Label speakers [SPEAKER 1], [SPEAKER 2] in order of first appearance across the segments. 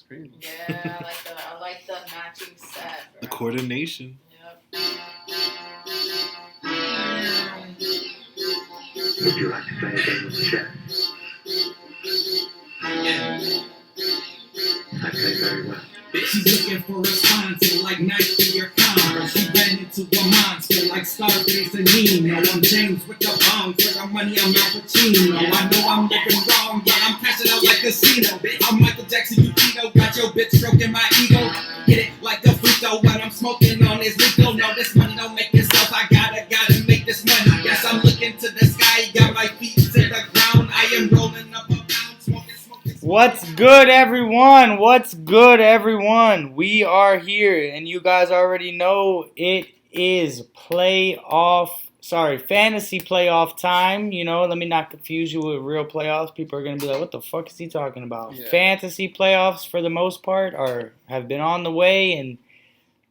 [SPEAKER 1] crazy.
[SPEAKER 2] Yeah, I like the matching set. Bro.
[SPEAKER 3] The coordination.
[SPEAKER 2] Yep.
[SPEAKER 4] Would you like to play a game of chess? I play very well.
[SPEAKER 5] She's looking for response like knife through your collar. She ran into a monster like Scarface and Nino. I'm James with the bomb. For the money, I'm Al Pacino. I know I'm living wrong, but I'm cashing out like casino. I'm Michael Jackson, you keto. Got your bitch stroking my ego. Hit it like a frito. What I'm smoking on is legal. No, this money don't make itself. I gotta make this money. Yes, I'm looking to the sky. Got my feet to the ground. I am rolling up a pound. Smoking.
[SPEAKER 6] What's good, everyone? What's good, everyone? We are here, and you guys already know it is fantasy playoff time. You know, let me not confuse you with real playoffs. People are going to be like, what the fuck is he talking about?
[SPEAKER 1] Yeah.
[SPEAKER 6] Fantasy playoffs, for the most part, have been on the way, and,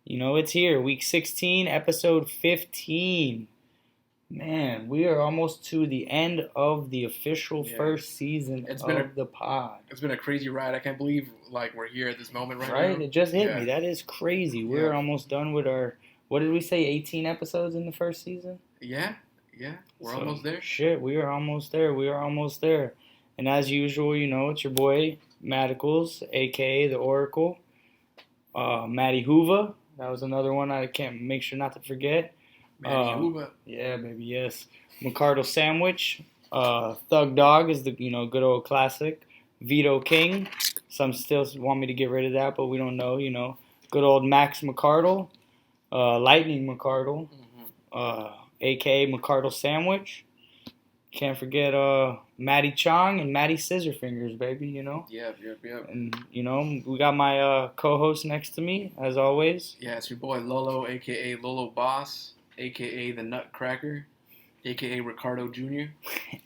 [SPEAKER 6] you know, it's here. Week 16, episode 15. Man, we are almost to the end of the official first season of the pod.
[SPEAKER 1] It's been a crazy ride. I can't believe we're here at this moment right now.
[SPEAKER 6] Right? It just hit me. That is crazy. We're almost done with our, what did we say, 18 episodes in the first season?
[SPEAKER 1] Yeah. We're almost there.
[SPEAKER 6] Shit, we are almost there. And as usual, you know, it's your boy, Madicals, a.k.a. The Oracle. Matty Hoover. That was another one I can't make sure not to forget.
[SPEAKER 1] Matty Hoover.
[SPEAKER 6] Yeah, baby, yes. McCardle Sandwich. Thug Dog is the, good old classic. Vito King. Some still want me to get rid of that, but we don't know, Good old Max McCardle. Lightning McCardle. A.K.A. McCardle Sandwich. Can't forget Matty Chong and Matty Scissorfingers, baby,
[SPEAKER 1] Yep.
[SPEAKER 6] And, we got my co-host next to me, as always.
[SPEAKER 1] Yeah, it's your boy Lolo, a.k.a. Lolo Boss, a.k.a. The Nutcracker, a.k.a. Ricardo Jr.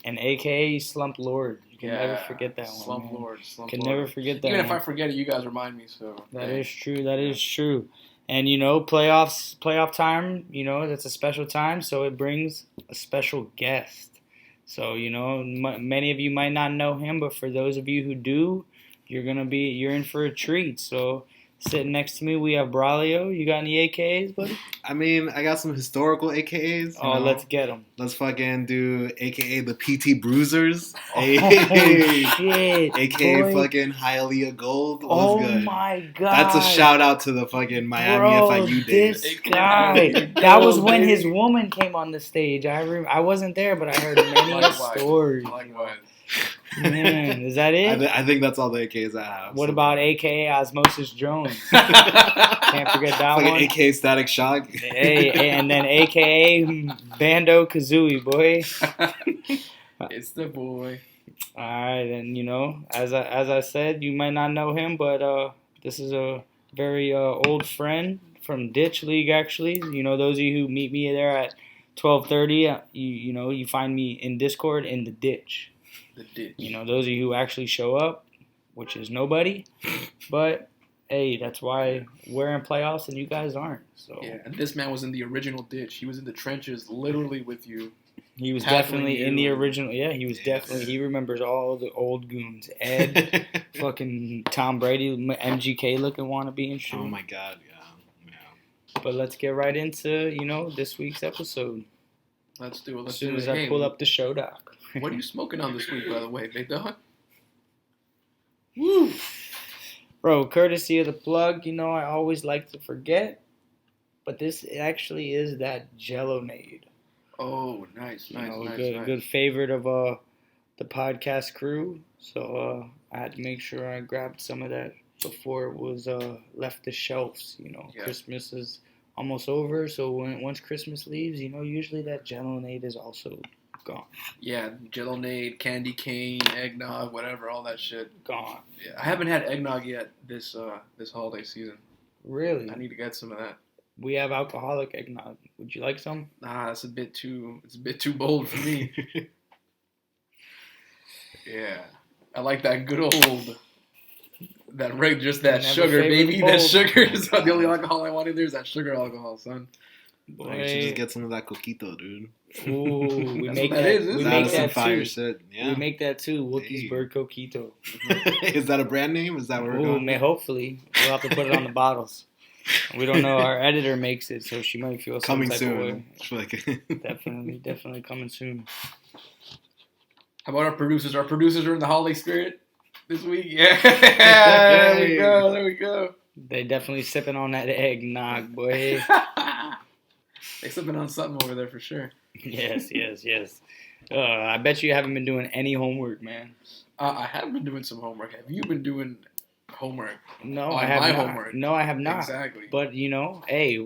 [SPEAKER 6] And a.k.a. Slump Lord. You can never forget that one,
[SPEAKER 1] Slump
[SPEAKER 6] man.
[SPEAKER 1] Lord.
[SPEAKER 6] Never forget that
[SPEAKER 1] Even
[SPEAKER 6] one.
[SPEAKER 1] if I forget it, you guys remind me, so.
[SPEAKER 6] That is true. And, playoff time, that's a special time, so it brings a special guest. So, many of you might not know him, but for those of you who do, you're in for a treat. So, sitting next to me, we have Braulio. You got any AKAs, buddy?
[SPEAKER 3] I mean, I got some historical AKAs.
[SPEAKER 6] Oh, let's get them.
[SPEAKER 3] Let's fucking do AKA the PT Bruisers.
[SPEAKER 6] Shit.
[SPEAKER 3] AKA
[SPEAKER 6] boy.
[SPEAKER 3] fucking Hialeah Gold. What's good?
[SPEAKER 6] Oh, my God.
[SPEAKER 3] That's a shout out to the fucking Miami FIU days.
[SPEAKER 6] This guy. That was when his woman came on the stage. I wasn't there, but I heard many stories.
[SPEAKER 1] Likewise.
[SPEAKER 6] Man, is that it?
[SPEAKER 3] I think that's all the AKAs I have.
[SPEAKER 6] What about AKA Osmosis Jones? Can't forget that
[SPEAKER 3] like
[SPEAKER 6] one.
[SPEAKER 3] An AKA Static Shock.
[SPEAKER 6] Hey, and then AKA Bando Kazooie, boy.
[SPEAKER 1] It's the boy.
[SPEAKER 6] All right, and as I said, you might not know him, but this is a very old friend from Ditch League, actually. Those of you who meet me there at 12:30, you find me in Discord in the Ditch.
[SPEAKER 1] The Ditch.
[SPEAKER 6] Those of you who actually show up, which is nobody, but hey, that's why we're in playoffs and you guys aren't. So
[SPEAKER 1] yeah, and this man was in the original Ditch. He was in the trenches, literally with you.
[SPEAKER 6] He was definitely in the original. Yeah, he was definitely. He remembers all the old goons. Ed, fucking Tom Brady, MGK looking wannabe and shit.
[SPEAKER 3] Oh my God, yeah.
[SPEAKER 6] But let's get right into this week's episode.
[SPEAKER 1] Let's do it.
[SPEAKER 6] As soon as I pull up the show doc.
[SPEAKER 1] What are you smoking on this week, by the way, big dog?
[SPEAKER 6] Woo! Bro, courtesy of the plug, I always like to forget, but this actually is that jello nade.
[SPEAKER 1] Oh, nice.
[SPEAKER 6] Good favorite of the podcast crew. So I had to make sure I grabbed some of that before it was left the shelves.
[SPEAKER 1] Yeah.
[SPEAKER 6] Christmas is almost over, so once Christmas leaves, usually that jello nade is also gone.
[SPEAKER 1] Yeah, jello nade, candy cane, eggnog, whatever, all that shit.
[SPEAKER 6] Gone.
[SPEAKER 1] Yeah, I haven't had eggnog yet this holiday season.
[SPEAKER 6] Really?
[SPEAKER 1] I need to get some of that.
[SPEAKER 6] We have alcoholic eggnog. Would you like some?
[SPEAKER 1] Nah, it's a bit too bold for me. Yeah. I like that good old just that sugar, baby. That sugar is the only alcohol I want in there is that sugar alcohol, son.
[SPEAKER 3] Like, you should just get some of that coquito, dude.
[SPEAKER 6] Ooh, we
[SPEAKER 1] That's
[SPEAKER 6] make
[SPEAKER 1] what that
[SPEAKER 6] that.
[SPEAKER 1] is, isn't
[SPEAKER 6] We
[SPEAKER 1] it?
[SPEAKER 3] That
[SPEAKER 6] make
[SPEAKER 3] is some
[SPEAKER 6] that
[SPEAKER 3] fire
[SPEAKER 6] too.
[SPEAKER 3] shit. Yeah.
[SPEAKER 6] We make that too. Wookiesburg coquito.
[SPEAKER 3] Is that a brand name? Is that where we're
[SPEAKER 6] Ooh,
[SPEAKER 3] going?
[SPEAKER 6] man, hopefully we'll have to put it on the bottles. We don't know. Our editor makes it, so she might feel some
[SPEAKER 3] Coming
[SPEAKER 6] type of way.
[SPEAKER 3] soon. Like,
[SPEAKER 6] Definitely coming soon.
[SPEAKER 1] How about our producers? Our producers are in the holiday spirit this week. Yeah, there we go.
[SPEAKER 6] They definitely sipping on that eggnog, boy.
[SPEAKER 1] They sipping on something over there for sure.
[SPEAKER 6] Yes. I bet you haven't been doing any homework, man.
[SPEAKER 1] I have been doing some homework. Have you been doing homework?
[SPEAKER 6] No,
[SPEAKER 1] On
[SPEAKER 6] I have
[SPEAKER 1] my
[SPEAKER 6] not.
[SPEAKER 1] homework.
[SPEAKER 6] No, I have not.
[SPEAKER 1] Exactly.
[SPEAKER 6] But hey,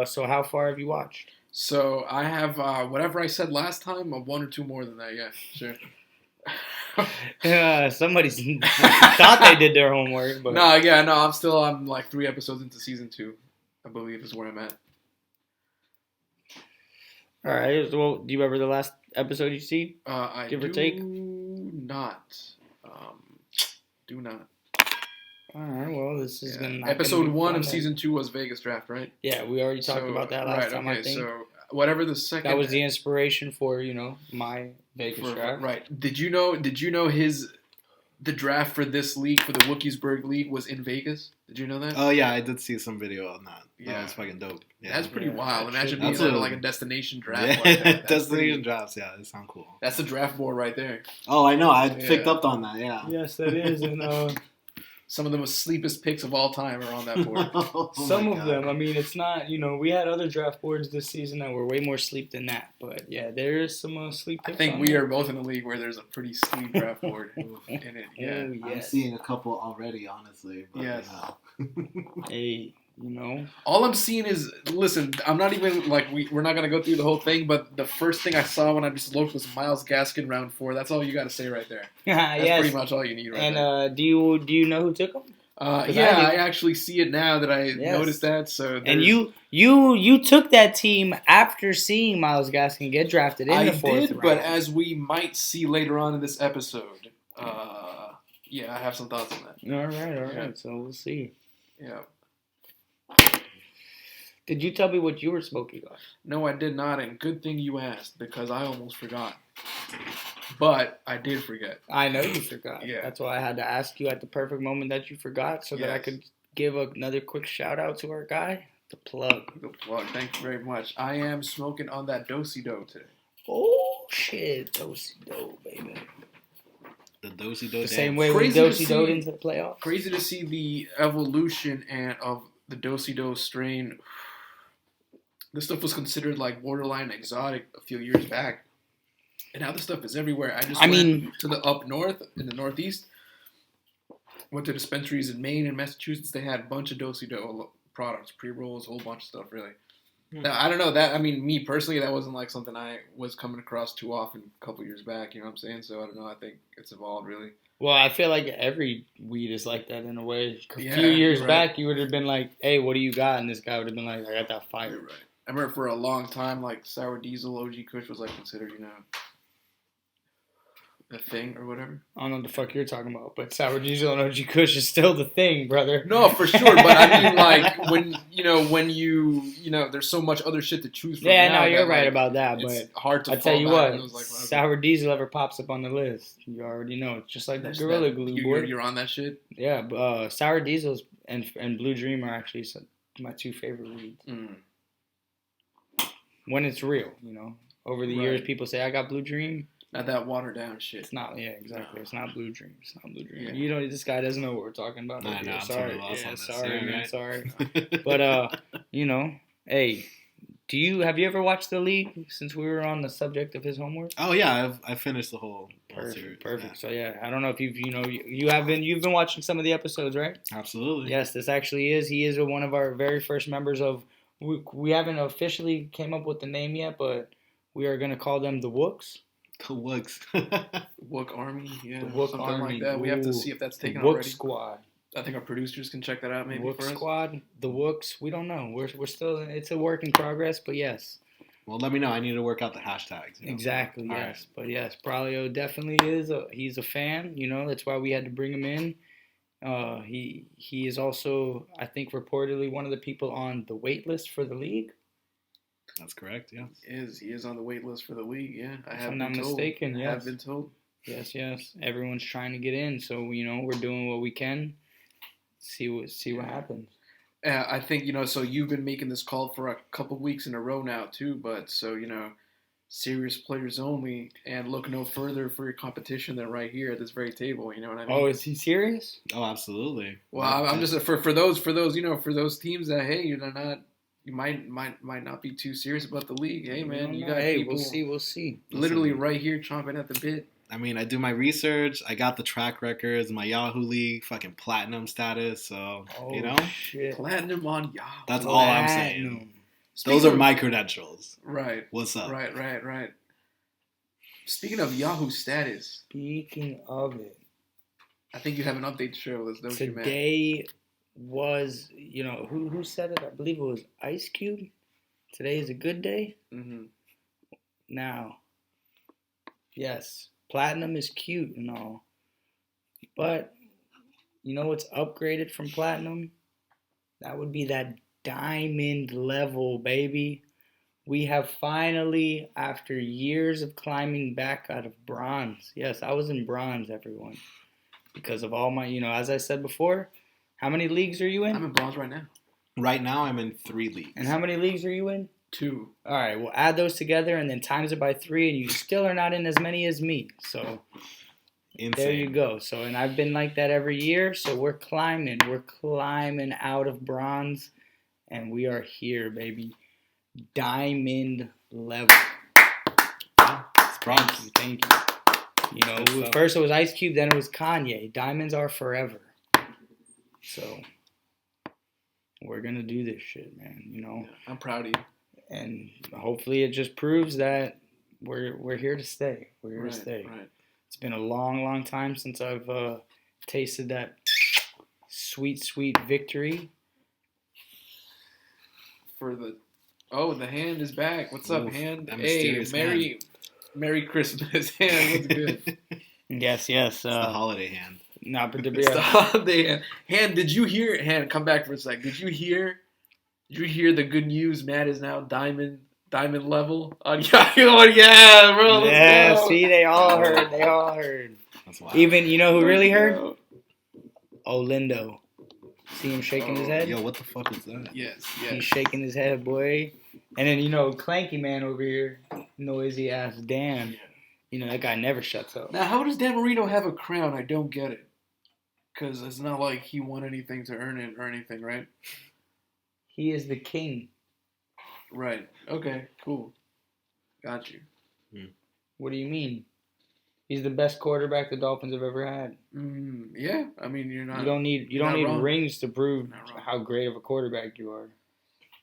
[SPEAKER 6] so how far have you watched?
[SPEAKER 1] So I have whatever I said last time, one or two more than that. Yeah, sure.
[SPEAKER 6] Somebody thought they did their homework, but
[SPEAKER 1] I'm like 3 episodes into season 2, I believe is where I'm at.
[SPEAKER 6] all right. Well, do you remember the last episode you see?
[SPEAKER 1] I
[SPEAKER 6] Give or
[SPEAKER 1] do
[SPEAKER 6] take?
[SPEAKER 1] not. Do not.
[SPEAKER 6] All right. Well, this is gonna
[SPEAKER 1] Episode 1 of
[SPEAKER 6] then.
[SPEAKER 1] season 2 was Vegas Draft, right?
[SPEAKER 6] Yeah, we already talked about that last time. I think
[SPEAKER 1] So whatever the second.
[SPEAKER 6] that was the inspiration for my Vegas draft.
[SPEAKER 1] Right. Did you know the draft for this league, for the Wookiesburg league, was in Vegas? Did you know that?
[SPEAKER 3] oh yeah, I did see some video on that.
[SPEAKER 1] Yeah.
[SPEAKER 3] That was fucking dope. Yeah.
[SPEAKER 1] That's pretty
[SPEAKER 6] Yeah,
[SPEAKER 1] wild.
[SPEAKER 6] that
[SPEAKER 1] Imagine
[SPEAKER 6] should
[SPEAKER 1] being
[SPEAKER 3] be-
[SPEAKER 1] on like a destination draft.
[SPEAKER 3] Yeah.
[SPEAKER 1] Like that. That's
[SPEAKER 3] Destination
[SPEAKER 1] pretty-
[SPEAKER 3] drafts. Yeah, they sound cool.
[SPEAKER 1] That's the draft board right there.
[SPEAKER 3] Oh, I know. I
[SPEAKER 1] Yeah.
[SPEAKER 3] picked up on that. Yeah.
[SPEAKER 6] Yes, that is, and
[SPEAKER 1] Some of the most sleepest picks of all time are on that board.
[SPEAKER 3] Oh
[SPEAKER 6] some
[SPEAKER 3] my
[SPEAKER 6] of
[SPEAKER 3] God.
[SPEAKER 6] them. I mean, it's not. We had other draft boards this season that were way more sleep than that. But yeah, there is some sleep.
[SPEAKER 1] I
[SPEAKER 6] picks
[SPEAKER 1] think
[SPEAKER 6] on
[SPEAKER 1] we
[SPEAKER 6] there.
[SPEAKER 1] are both in a league where there's a pretty sleep draft board in it. Yeah.
[SPEAKER 6] Oh,
[SPEAKER 3] I'm
[SPEAKER 6] yes.
[SPEAKER 3] seeing a couple already, honestly. But,
[SPEAKER 1] Yes.
[SPEAKER 6] Hey,
[SPEAKER 1] All I'm seeing is, listen, I'm not even, like, we're not going to go through the whole thing, but the first thing I saw when I just looked was Myles Gaskin round 4. That's all you got to say right there. That's
[SPEAKER 6] yes.
[SPEAKER 1] pretty much all you need right
[SPEAKER 6] And
[SPEAKER 1] there.
[SPEAKER 6] do you know who took them?
[SPEAKER 1] Yeah,
[SPEAKER 6] I
[SPEAKER 1] I
[SPEAKER 6] did.
[SPEAKER 1] actually see it now that I
[SPEAKER 6] Yes.
[SPEAKER 1] noticed that. So
[SPEAKER 6] And
[SPEAKER 1] there's-
[SPEAKER 6] you took that team after seeing Myles Gaskin get drafted in
[SPEAKER 1] I
[SPEAKER 6] the fourth
[SPEAKER 1] did,
[SPEAKER 6] round.
[SPEAKER 1] but as we might see later on in this episode, yeah, I have some thoughts on that.
[SPEAKER 6] All right.
[SPEAKER 1] Yeah.
[SPEAKER 6] So we'll see.
[SPEAKER 1] Yeah.
[SPEAKER 6] Did you tell me what you were smoking on?
[SPEAKER 1] No, I did not, and good thing you asked, because I almost forgot. But I did forget.
[SPEAKER 6] I know you forgot.
[SPEAKER 1] Yeah.
[SPEAKER 6] That's why I had to ask you at the perfect moment that you forgot, so that I
[SPEAKER 1] Yes.
[SPEAKER 6] could give another quick shout out to our guy, the plug.
[SPEAKER 1] Well, thank you very much. I am smoking on that Docido today.
[SPEAKER 6] Oh shit, Docido, baby.
[SPEAKER 3] The Docido
[SPEAKER 6] The same way we
[SPEAKER 1] Crazy to
[SPEAKER 6] Docidoed
[SPEAKER 1] see.
[SPEAKER 6] into the playoffs.
[SPEAKER 1] Crazy to see the evolution of the Docido strain. This stuff was considered like borderline exotic a few years back, and now this stuff is everywhere. I went to the up north, in the northeast, went to dispensaries in Maine and Massachusetts. They had a bunch of Docido products, pre-rolls, a whole bunch of stuff, really. Now, I don't know that. I mean, me personally, that wasn't like something I was coming across too often a couple years back. You know what I'm saying? So I don't know. I think it's evolved really.
[SPEAKER 6] Well, I feel like every weed is like that in a way. A
[SPEAKER 1] Yeah,
[SPEAKER 6] few years
[SPEAKER 1] right.
[SPEAKER 6] back, you would have been like, "Hey, what do you got?" And this guy would have been like, "I got that fire."
[SPEAKER 1] You're right. I remember for a long time, like Sour Diesel, OG Kush was like considered, a thing or whatever.
[SPEAKER 6] I don't know what the fuck you're talking about, but Sour Diesel and OG Kush is still the thing, brother.
[SPEAKER 1] No, for sure. But I mean, like when you there's so much other shit to choose from.
[SPEAKER 6] Yeah,
[SPEAKER 1] now
[SPEAKER 6] no, you're
[SPEAKER 1] that,
[SPEAKER 6] right
[SPEAKER 1] like,
[SPEAKER 6] about that,
[SPEAKER 1] it's
[SPEAKER 6] but
[SPEAKER 1] hard to.
[SPEAKER 6] I tell
[SPEAKER 1] fall
[SPEAKER 6] you
[SPEAKER 1] back
[SPEAKER 6] what,
[SPEAKER 1] on those, like,
[SPEAKER 6] Sour Diesel ever pops up on the list, you already know. It's just like the Gorilla Glue, boy.
[SPEAKER 1] You're on that shit.
[SPEAKER 6] Yeah, Sour Diesels and Blue Dream are actually my two favorite weeds.
[SPEAKER 1] Mm.
[SPEAKER 6] When it's real, Over the years,
[SPEAKER 1] Right.
[SPEAKER 6] people say, I got Blue Dream.
[SPEAKER 1] Not that watered down shit.
[SPEAKER 6] It's not, yeah, exactly. It's not Blue Dream. It's not Blue Dream.
[SPEAKER 1] Yeah.
[SPEAKER 6] This guy doesn't know what we're talking about.
[SPEAKER 3] Nah,
[SPEAKER 6] Okay,
[SPEAKER 3] I'm
[SPEAKER 6] sorry.
[SPEAKER 3] totally lost
[SPEAKER 6] Yeah,
[SPEAKER 3] on this.
[SPEAKER 6] sorry,
[SPEAKER 3] Yeah,
[SPEAKER 6] man,
[SPEAKER 3] right.
[SPEAKER 6] sorry. But, hey, have you ever watched The League since we were on the subject of his homework?
[SPEAKER 3] Oh yeah, I finished the whole series.
[SPEAKER 6] Perfect. So yeah, I don't know if you've been watching some of the episodes, right?
[SPEAKER 3] Yeah, absolutely.
[SPEAKER 6] Yes, he is one of our very first members of. We haven't officially came up with the name yet, but we are gonna call them the Wooks.
[SPEAKER 3] The Wooks.
[SPEAKER 1] Wook Army, yeah,
[SPEAKER 6] The Wook
[SPEAKER 1] something
[SPEAKER 6] Army.
[SPEAKER 1] like that. We have to
[SPEAKER 6] Ooh.
[SPEAKER 1] see if that's
[SPEAKER 6] The
[SPEAKER 1] taken
[SPEAKER 6] Wook
[SPEAKER 1] already.
[SPEAKER 6] Squad.
[SPEAKER 1] I think our producers can check that out maybe
[SPEAKER 6] Wook
[SPEAKER 1] for us.
[SPEAKER 6] Squad. The Wooks. We don't know. We're still. It's a work in progress, but yes.
[SPEAKER 3] Well, let me know. I need to work out the hashtags.
[SPEAKER 6] Exactly.
[SPEAKER 3] All
[SPEAKER 6] Yes. But yes, Braulio definitely is. He's a fan. That's why we had to bring him in. He is also, I think, reportedly one of the people on the wait list for the league.
[SPEAKER 3] That's correct. Yeah.
[SPEAKER 1] He is on the wait list for the league. Yeah, I
[SPEAKER 6] If
[SPEAKER 1] have
[SPEAKER 6] I'm
[SPEAKER 1] been
[SPEAKER 6] not
[SPEAKER 1] told.
[SPEAKER 6] mistaken,
[SPEAKER 1] I
[SPEAKER 6] yes.
[SPEAKER 1] have been told.
[SPEAKER 6] Yes. Everyone's trying to get in, so we're doing what we can. See what happens.
[SPEAKER 1] I think so you've been making this call for a couple weeks in a row now too, but serious players only, and look no further for your competition than right here at this very table. You know what I mean?
[SPEAKER 6] Oh, is he serious?
[SPEAKER 3] Oh, absolutely.
[SPEAKER 1] Well, I'm just for those for those teams that you might not be too serious about the league. Hey man, you got people.
[SPEAKER 6] We'll see.
[SPEAKER 1] Literally right here chomping at the bit.
[SPEAKER 3] I mean, I do my research. I got the track records, my Yahoo League, fucking platinum status. So,
[SPEAKER 6] Shit.
[SPEAKER 1] Platinum on Yahoo.
[SPEAKER 3] That's all I'm saying.
[SPEAKER 1] Speaking
[SPEAKER 3] Those are
[SPEAKER 1] of-
[SPEAKER 3] my credentials.
[SPEAKER 1] Right.
[SPEAKER 3] What's up?
[SPEAKER 1] Right. Speaking of Yahoo Status,
[SPEAKER 6] Speaking of it,
[SPEAKER 1] I think you have an update to show. Let's know what you meant.
[SPEAKER 6] today was, who said it? I believe it was Ice Cube. Today is a good day.
[SPEAKER 1] Mm-hmm.
[SPEAKER 6] Now, yes, platinum is cute and all, but what's upgraded from platinum? That would be that diamond level, baby. We have finally, after years of climbing back out of bronze. Yes, I was in bronze, everyone, because of all my, as I said before. How many leagues are you in?
[SPEAKER 1] I'm in bronze right now.
[SPEAKER 3] Right now, I'm in 3 leagues.
[SPEAKER 6] And how many leagues are you in?
[SPEAKER 1] 2.
[SPEAKER 6] All right, we'll add those together and then times it by 3, and you still are not in as many as me. So
[SPEAKER 3] Insane.
[SPEAKER 6] there you go. So, and I've been like that every year. So we're climbing out of bronze, and we are here, baby. Diamond level.
[SPEAKER 3] It's bronze.
[SPEAKER 6] Thank you. First it was Ice Cube, then it was Kanye. Diamonds are forever. So we're gonna do this shit, man.
[SPEAKER 1] Yeah, I'm proud of you.
[SPEAKER 6] And hopefully it just proves that we're here to stay. We're here to stay.
[SPEAKER 1] Right.
[SPEAKER 6] It's been a long, long time since I've tasted that sweet, sweet victory.
[SPEAKER 1] The hand is back. What's up, hand?
[SPEAKER 3] That
[SPEAKER 1] Hey,
[SPEAKER 3] mysterious
[SPEAKER 1] Merry Christmas, hand. What's good?
[SPEAKER 6] Yes.
[SPEAKER 3] It's the holiday hand.
[SPEAKER 6] No, but
[SPEAKER 1] It's the holiday hand. Hand, did you hear? Hand, come back for a sec. Did you hear the good news? Matt is now diamond level on Yahoo. Oh, yeah, bro. Let's go.
[SPEAKER 6] See, they all heard.
[SPEAKER 3] That's wild.
[SPEAKER 6] Even, who really heard? Lindo. See him shaking his head?
[SPEAKER 3] Yo, what the fuck is that?
[SPEAKER 1] Yes.
[SPEAKER 6] He's shaking his head, boy. And then, Clanky Man over here, noisy ass Dan. That guy never shuts up.
[SPEAKER 1] Now, how does Dan Marino have a crown? I don't get it. Because it's not like he won anything to earn it or anything, right?
[SPEAKER 6] He is the king.
[SPEAKER 1] Right. Okay, cool. Got you.
[SPEAKER 6] What do you mean? He's the best quarterback the Dolphins have ever had.
[SPEAKER 1] Yeah, I mean, you're not.
[SPEAKER 6] You don't need
[SPEAKER 1] wrong.
[SPEAKER 6] rings to prove
[SPEAKER 1] Not wrong.
[SPEAKER 6] how great of a quarterback you are.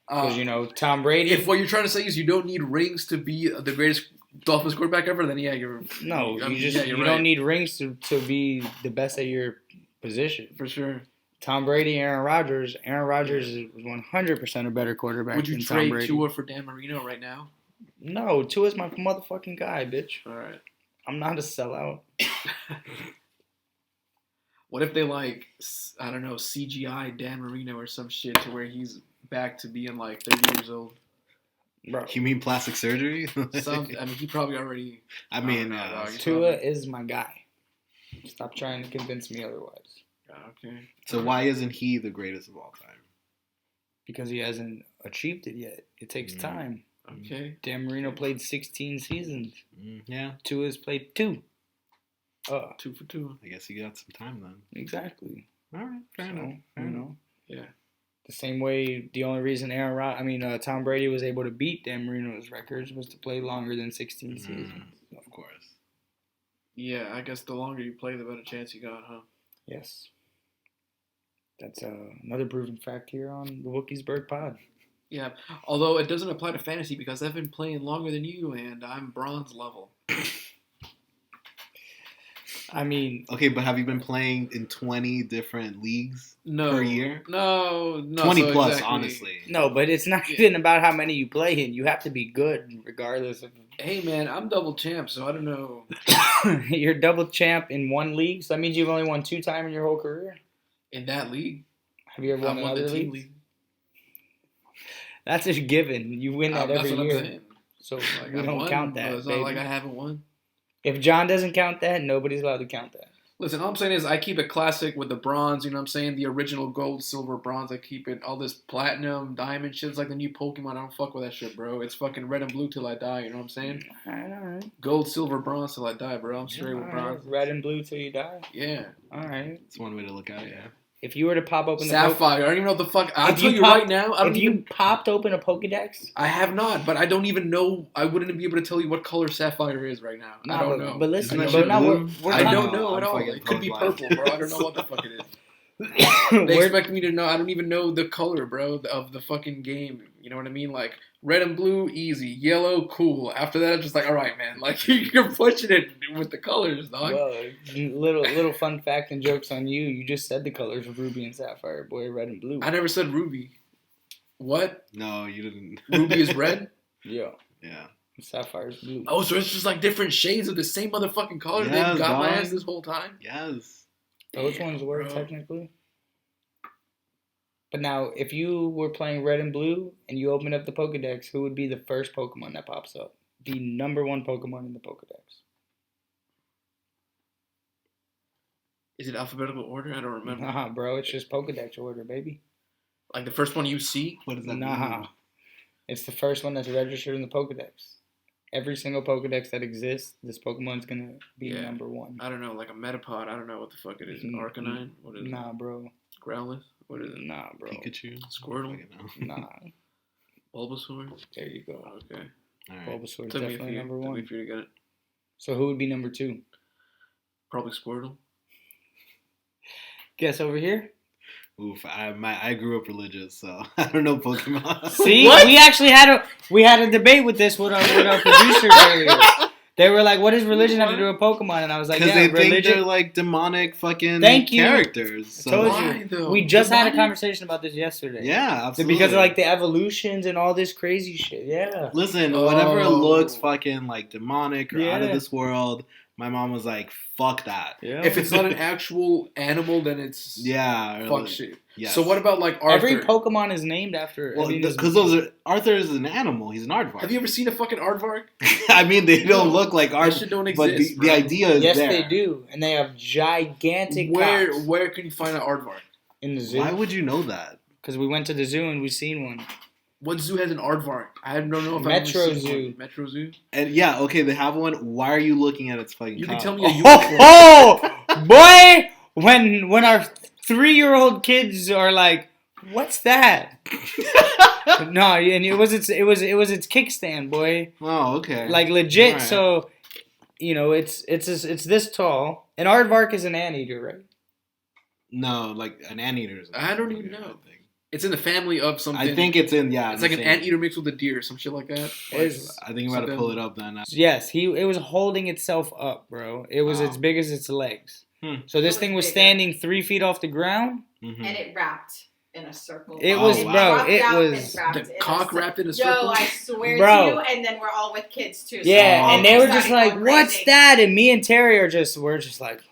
[SPEAKER 6] Because Tom Brady.
[SPEAKER 1] If what you're trying to say is you don't need rings to be the greatest Dolphins quarterback ever, then yeah, you're.
[SPEAKER 6] No,
[SPEAKER 1] I mean,
[SPEAKER 6] you
[SPEAKER 1] right.
[SPEAKER 6] don't need rings to be the best at your position.
[SPEAKER 1] For sure.
[SPEAKER 6] Tom Brady, Aaron Rodgers. Aaron Rodgers is 100% a better quarterback
[SPEAKER 1] Would you
[SPEAKER 6] than Tom
[SPEAKER 1] trade
[SPEAKER 6] Brady.
[SPEAKER 1] Tua for Dan Marino right now?
[SPEAKER 6] No, Tua's my motherfucking guy, bitch.
[SPEAKER 1] All right.
[SPEAKER 6] I'm not a sellout.
[SPEAKER 1] What if they CGI Dan Marino or some shit to where he's back to being 30 years old?
[SPEAKER 6] Bro.
[SPEAKER 3] You mean plastic surgery?
[SPEAKER 1] He probably already.
[SPEAKER 6] Tua is my guy. Stop trying to convince me otherwise.
[SPEAKER 1] Okay.
[SPEAKER 3] So why isn't he the greatest of all time?
[SPEAKER 6] Because he hasn't achieved it yet. It takes time.
[SPEAKER 1] Okay.
[SPEAKER 6] Dan Marino played 16 seasons.
[SPEAKER 3] Yeah.
[SPEAKER 6] Tua's played 2.
[SPEAKER 1] 2 for 2.
[SPEAKER 3] I guess you got some time then.
[SPEAKER 6] Exactly.
[SPEAKER 3] All right. Fair enough.
[SPEAKER 1] Yeah.
[SPEAKER 6] The same way, the only reason Tom Brady was able to beat Dan Marino's records was to play longer than 16 seasons.
[SPEAKER 3] Of course.
[SPEAKER 1] Yeah, I guess the longer you play, the better chance you got, huh?
[SPEAKER 6] Yes. That's another proven fact here on the Wookiesburg pod.
[SPEAKER 1] Yeah, although it doesn't apply to fantasy because I've been playing longer than you and I'm bronze level.
[SPEAKER 6] I mean...
[SPEAKER 3] Okay, but have you been playing in 20 different leagues per year?
[SPEAKER 1] No.
[SPEAKER 3] 20 plus, honestly.
[SPEAKER 6] No, but it's not even about how many you play in. You have to be good regardless of...
[SPEAKER 1] Hey, man, I'm double champ, so I don't know.
[SPEAKER 6] You're double champ in one league, so that means you've only won 2 times in your whole career?
[SPEAKER 1] In that league?
[SPEAKER 6] Have you ever won another league? That's a given. You win that
[SPEAKER 1] That's
[SPEAKER 6] every
[SPEAKER 1] what I'm
[SPEAKER 6] year.
[SPEAKER 1] saying.
[SPEAKER 6] So
[SPEAKER 1] Like,
[SPEAKER 6] we
[SPEAKER 1] I
[SPEAKER 6] don't
[SPEAKER 1] won,
[SPEAKER 6] count
[SPEAKER 1] but
[SPEAKER 6] that,
[SPEAKER 1] it's not
[SPEAKER 6] baby.
[SPEAKER 1] like I haven't won.
[SPEAKER 6] If John doesn't count that, nobody's allowed to count that.
[SPEAKER 1] Listen, all I'm saying is I keep it classic with the bronze, you know what I'm saying? The original gold, silver, bronze, I keep it. All this platinum, diamond shit, it's like the new Pokemon. I don't fuck with that shit, bro. It's fucking red and blue till I die, you know what I'm saying?
[SPEAKER 6] Alright.
[SPEAKER 1] Gold, silver, bronze till I die, bro. I'm straight with bronze.
[SPEAKER 6] Red and blue till you die.
[SPEAKER 1] Yeah.
[SPEAKER 6] Alright.
[SPEAKER 3] It's one way to look at it, yeah.
[SPEAKER 6] If you were to pop open
[SPEAKER 1] Sapphire. I don't even know what the fuck. I'll
[SPEAKER 6] If
[SPEAKER 1] tell
[SPEAKER 6] you
[SPEAKER 1] you
[SPEAKER 6] pop-
[SPEAKER 1] right now. I don't
[SPEAKER 6] if
[SPEAKER 1] even.
[SPEAKER 6] you popped open a Pokedex,
[SPEAKER 1] I have not, but I don't even know. I wouldn't be able to tell you what color Sapphire is right now. I don't know.
[SPEAKER 6] But listen,
[SPEAKER 3] Isn't that
[SPEAKER 6] but
[SPEAKER 3] shit
[SPEAKER 6] now
[SPEAKER 3] blue?
[SPEAKER 6] we're
[SPEAKER 1] I
[SPEAKER 6] talking-
[SPEAKER 1] don't know at
[SPEAKER 3] I'm
[SPEAKER 1] all.
[SPEAKER 3] fucking
[SPEAKER 1] It could be
[SPEAKER 3] colorblind.
[SPEAKER 1] purple, bro. I don't know what the fuck it is. They
[SPEAKER 6] we're-
[SPEAKER 1] expect me to know. I don't even know the color, bro, of the fucking game. You know what I mean? Like red and blue, easy. Yellow, cool. After that, it's just like, all right, man. Like you're pushing it with the colors, dog.
[SPEAKER 6] Well, little fun fact and jokes on you. You just said the colors of ruby and sapphire, boy, red and blue.
[SPEAKER 1] I never said ruby. What?
[SPEAKER 3] No, you didn't.
[SPEAKER 1] Ruby is red?
[SPEAKER 6] Yeah,
[SPEAKER 3] Yeah.
[SPEAKER 6] sapphire's blue.
[SPEAKER 1] Oh, so it's just like different shades of the same motherfucking color.
[SPEAKER 3] Yes,
[SPEAKER 1] They've got my
[SPEAKER 3] dog.
[SPEAKER 1] ass this whole time.
[SPEAKER 3] Yes.
[SPEAKER 6] Those ones were
[SPEAKER 1] bro.
[SPEAKER 6] technically. But now, if you were playing red and blue and you opened up the Pokedex, who would be the first Pokemon that pops up? The number one Pokemon in the Pokedex.
[SPEAKER 1] Is it alphabetical order? I don't remember.
[SPEAKER 6] Nah, bro, it's just Pokedex order, baby.
[SPEAKER 1] Like the first one you see?
[SPEAKER 3] What does that
[SPEAKER 6] Nah.
[SPEAKER 3] mean?
[SPEAKER 6] It's the first one that's registered in the Pokedex. Every single Pokedex that exists, this Pokemon's gonna be
[SPEAKER 1] Yeah.
[SPEAKER 6] number one.
[SPEAKER 1] I don't know, like a Metapod. I don't know what the fuck it is.
[SPEAKER 6] Mm,
[SPEAKER 1] Arcanine? What is
[SPEAKER 6] Nah, bro.
[SPEAKER 1] it? Growlithe? What is it?
[SPEAKER 6] Nah, bro.
[SPEAKER 3] Pikachu?
[SPEAKER 1] Squirtle?
[SPEAKER 3] Fucking no.
[SPEAKER 6] Nah.
[SPEAKER 1] Bulbasaur?
[SPEAKER 6] There you go.
[SPEAKER 1] Okay.
[SPEAKER 3] Alright.
[SPEAKER 6] Bulbasaur
[SPEAKER 1] Took me a
[SPEAKER 6] definitely
[SPEAKER 1] few.
[SPEAKER 6] number
[SPEAKER 1] Took me a
[SPEAKER 6] one.
[SPEAKER 1] few to get it.
[SPEAKER 6] So who would be number two?
[SPEAKER 1] Probably Squirtle.
[SPEAKER 6] Guess over here.
[SPEAKER 3] Oof, I grew up religious, so I don't know Pokemon.
[SPEAKER 6] See,
[SPEAKER 1] What?
[SPEAKER 6] we actually had a debate with this with our producers earlier. They were like, "What does religion have to do with Pokemon?" And I was like,
[SPEAKER 3] Because
[SPEAKER 6] "Yeah,
[SPEAKER 3] they think
[SPEAKER 6] religion."
[SPEAKER 3] they're like demonic fucking
[SPEAKER 6] Thank you.
[SPEAKER 3] characters. So.
[SPEAKER 6] told
[SPEAKER 1] Why,
[SPEAKER 6] you.
[SPEAKER 1] though?
[SPEAKER 6] We just had a
[SPEAKER 1] Why?
[SPEAKER 6] conversation about this yesterday.
[SPEAKER 3] Yeah, absolutely.
[SPEAKER 6] Because of like the evolutions and all this crazy shit. Yeah.
[SPEAKER 3] Listen,
[SPEAKER 1] Oh.
[SPEAKER 3] whatever looks fucking like demonic or out of
[SPEAKER 6] Yeah.
[SPEAKER 3] this world, my mom was like, "Fuck that."
[SPEAKER 6] Yeah.
[SPEAKER 1] If it's not an actual animal, then it's
[SPEAKER 3] Yeah. or
[SPEAKER 1] fuck
[SPEAKER 3] like-
[SPEAKER 1] shit.
[SPEAKER 3] yes.
[SPEAKER 1] So what about like Arthur?
[SPEAKER 6] Every Pokemon is named after.
[SPEAKER 3] Well,
[SPEAKER 6] I mean,
[SPEAKER 3] because those are Arthur is an animal. He's an aardvark.
[SPEAKER 1] Have you ever seen a fucking aardvark?
[SPEAKER 3] I mean, they don't
[SPEAKER 1] No,
[SPEAKER 3] look like
[SPEAKER 1] That
[SPEAKER 3] Arthur,
[SPEAKER 1] shit don't
[SPEAKER 3] but
[SPEAKER 1] exist.
[SPEAKER 3] the idea is
[SPEAKER 6] yes,
[SPEAKER 3] there.
[SPEAKER 6] they do, and they have gigantic
[SPEAKER 1] Where
[SPEAKER 6] cocks
[SPEAKER 1] where can you find an aardvark?
[SPEAKER 6] in the zoo.
[SPEAKER 3] Why would you know that?
[SPEAKER 6] Because we went to the zoo and we seen one.
[SPEAKER 1] What zoo has an aardvark? I don't know if
[SPEAKER 6] Metro
[SPEAKER 1] I've ever seen
[SPEAKER 6] Zoo.
[SPEAKER 1] one. Metro Zoo.
[SPEAKER 3] And yeah, okay, they have one. Why are you looking at its fucking?
[SPEAKER 1] You can
[SPEAKER 3] cock?
[SPEAKER 1] tell me a unicorn.
[SPEAKER 6] Boy, when our 3-year-old kids are like, "What's that?" No, and it was its kickstand, boy.
[SPEAKER 3] Oh, okay.
[SPEAKER 6] Like legit.
[SPEAKER 3] Alright.
[SPEAKER 6] So, it's this tall. An aardvark is an anteater, right?
[SPEAKER 3] No, like an anteater. Is
[SPEAKER 1] I don't even know. It's in the family of something.
[SPEAKER 3] I think it's in
[SPEAKER 1] it's like an
[SPEAKER 3] the same-
[SPEAKER 1] anteater mixed with a deer, some shit like that.
[SPEAKER 6] Is-
[SPEAKER 3] I think I'm about to pull it up then.
[SPEAKER 6] Yes, it was holding itself up, bro. It was
[SPEAKER 3] Wow.
[SPEAKER 6] as big as its legs.
[SPEAKER 3] Hmm.
[SPEAKER 6] So this
[SPEAKER 2] It
[SPEAKER 6] thing
[SPEAKER 2] was
[SPEAKER 6] was
[SPEAKER 2] bigger.
[SPEAKER 6] standing 3 feet off the ground.
[SPEAKER 3] Mhm.
[SPEAKER 2] And it wrapped in a circle.
[SPEAKER 6] It
[SPEAKER 3] Oh,
[SPEAKER 6] was,
[SPEAKER 3] wow.
[SPEAKER 6] bro.
[SPEAKER 2] Dropped
[SPEAKER 6] It
[SPEAKER 2] out
[SPEAKER 6] was.
[SPEAKER 2] and wrapped
[SPEAKER 1] The
[SPEAKER 2] in a
[SPEAKER 1] cock
[SPEAKER 2] circle.
[SPEAKER 1] wrapped in a
[SPEAKER 2] Yo,
[SPEAKER 1] circle.
[SPEAKER 2] I swear
[SPEAKER 6] Bro.
[SPEAKER 2] to you, and then we're all with kids too. So
[SPEAKER 6] Yeah,
[SPEAKER 2] all
[SPEAKER 6] and they
[SPEAKER 2] of
[SPEAKER 6] were
[SPEAKER 2] a
[SPEAKER 6] just
[SPEAKER 2] sudden
[SPEAKER 6] like,
[SPEAKER 2] going
[SPEAKER 6] "What's
[SPEAKER 2] crazy.
[SPEAKER 6] that?" And me and Terry we're just like,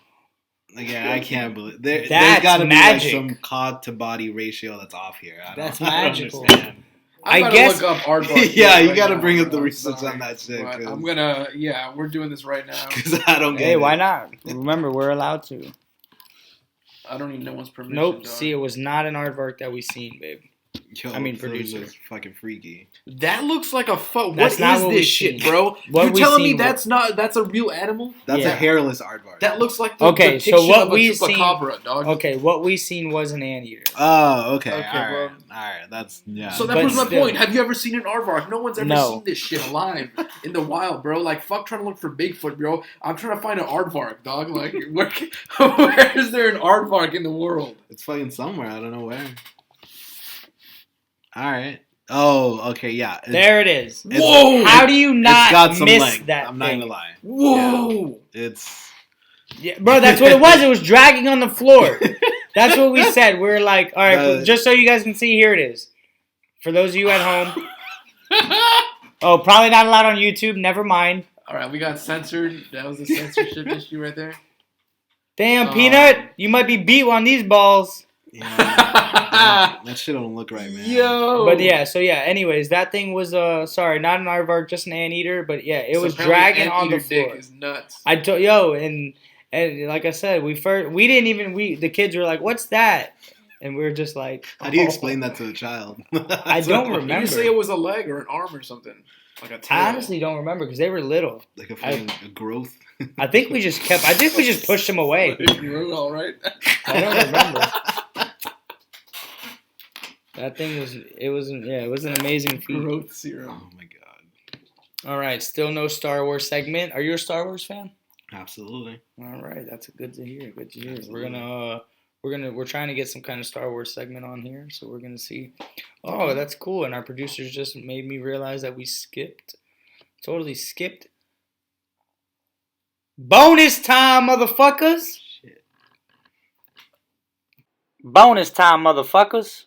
[SPEAKER 3] Like, yeah, I can't believe there's
[SPEAKER 6] That's
[SPEAKER 3] got to be
[SPEAKER 6] magic.
[SPEAKER 3] like some cock to body ratio that's off here.
[SPEAKER 6] That's
[SPEAKER 3] I don't
[SPEAKER 6] magical.
[SPEAKER 3] understand.
[SPEAKER 1] I'm
[SPEAKER 6] I
[SPEAKER 1] gonna
[SPEAKER 6] guess-
[SPEAKER 1] look up aardvark.
[SPEAKER 3] Yeah, you
[SPEAKER 1] right
[SPEAKER 3] gotta
[SPEAKER 1] now,
[SPEAKER 3] bring up
[SPEAKER 1] bro.
[SPEAKER 3] the research
[SPEAKER 1] Sorry.
[SPEAKER 3] on that shit.
[SPEAKER 1] But
[SPEAKER 3] 'cause-
[SPEAKER 1] I'm gonna. Yeah, we're doing this right now.
[SPEAKER 3] 'cause I don't get
[SPEAKER 6] "Hey,
[SPEAKER 3] it.
[SPEAKER 6] why not?" Remember, we're allowed to.
[SPEAKER 1] I don't need no one's permission.
[SPEAKER 6] Nope.
[SPEAKER 1] dog.
[SPEAKER 6] See, it was not an aardvark that we seen, babe.
[SPEAKER 3] Yo,
[SPEAKER 6] I mean,
[SPEAKER 3] so
[SPEAKER 6] producer.
[SPEAKER 3] it's fucking freaky.
[SPEAKER 1] That looks like a fuck. What
[SPEAKER 6] That's
[SPEAKER 1] is
[SPEAKER 6] not what
[SPEAKER 1] this
[SPEAKER 6] we
[SPEAKER 1] shit,
[SPEAKER 6] seen.
[SPEAKER 1] bro?
[SPEAKER 6] What
[SPEAKER 1] You're
[SPEAKER 6] we
[SPEAKER 1] telling me
[SPEAKER 6] seen
[SPEAKER 1] that's a real animal?
[SPEAKER 3] That's
[SPEAKER 6] Yeah.
[SPEAKER 3] a hairless aardvark.
[SPEAKER 1] That looks like the
[SPEAKER 6] Okay, so
[SPEAKER 1] depiction
[SPEAKER 6] what
[SPEAKER 1] of a
[SPEAKER 6] we've seen-
[SPEAKER 1] chupacabra, dog.
[SPEAKER 6] Okay, what we seen was an anteater.
[SPEAKER 3] Oh, okay.
[SPEAKER 1] Okay,
[SPEAKER 3] all
[SPEAKER 1] well-
[SPEAKER 3] right. All right. That's yeah.
[SPEAKER 1] So that
[SPEAKER 6] But
[SPEAKER 1] proves my
[SPEAKER 6] still.
[SPEAKER 1] point. Have you ever seen an aardvark? No one's ever
[SPEAKER 6] No.
[SPEAKER 1] seen this shit alive in the wild, bro. Like, fuck trying to look for Bigfoot, bro. I'm trying to find an aardvark, dog. Like, where is there an aardvark in the world?
[SPEAKER 3] It's fucking somewhere. I don't know where. All right. Oh, okay. Yeah.
[SPEAKER 6] There it is.
[SPEAKER 3] It's-
[SPEAKER 1] Whoa!
[SPEAKER 6] How do you not
[SPEAKER 3] it's got some
[SPEAKER 6] miss
[SPEAKER 3] length.
[SPEAKER 6] that
[SPEAKER 3] I'm not
[SPEAKER 6] thing?
[SPEAKER 3] gonna lie.
[SPEAKER 1] Whoa!
[SPEAKER 3] It's
[SPEAKER 6] Yeah, bro, that's what it was. It was dragging on the floor. That's what we said. We were like, all right, just so you guys can see, here it is. For those of you at home. Oh, probably not allowed on YouTube. Never mind.
[SPEAKER 1] All right, we got censored. That was a censorship issue right there.
[SPEAKER 6] Damn, Peanut, you might be beat on these balls.
[SPEAKER 3] Yeah, that shit don't look right, man.
[SPEAKER 1] Yo.
[SPEAKER 6] But yeah, so yeah. Anyways, that thing was sorry, not an aardvark, just an anteater. But yeah, it was dragging on the floor.
[SPEAKER 1] Dick is nuts.
[SPEAKER 6] I told and like I said, we didn't even the kids were like, "What's that?" And we were just like,
[SPEAKER 3] How do you explain that to a child?
[SPEAKER 6] I don't remember.
[SPEAKER 1] You say it was a leg or an arm or something, like a tail.
[SPEAKER 6] I honestly don't remember because they were little.
[SPEAKER 3] Like a growth.
[SPEAKER 6] I think we just pushed them away.
[SPEAKER 1] All right.
[SPEAKER 6] I don't remember. That thing it was an amazing feat.
[SPEAKER 1] Growth serum.
[SPEAKER 3] Oh my god.
[SPEAKER 6] All right, still no Star Wars segment. Are you a Star Wars fan?
[SPEAKER 3] Absolutely.
[SPEAKER 6] All right, that's good to hear. Good to hear.
[SPEAKER 3] Absolutely.
[SPEAKER 6] We're trying to get some kind of Star Wars segment on here, so we're gonna see. Oh, that's cool. And our producers just made me realize that we totally skipped. Bonus time, motherfuckers!
[SPEAKER 3] Shit.
[SPEAKER 6] Bonus time, motherfuckers!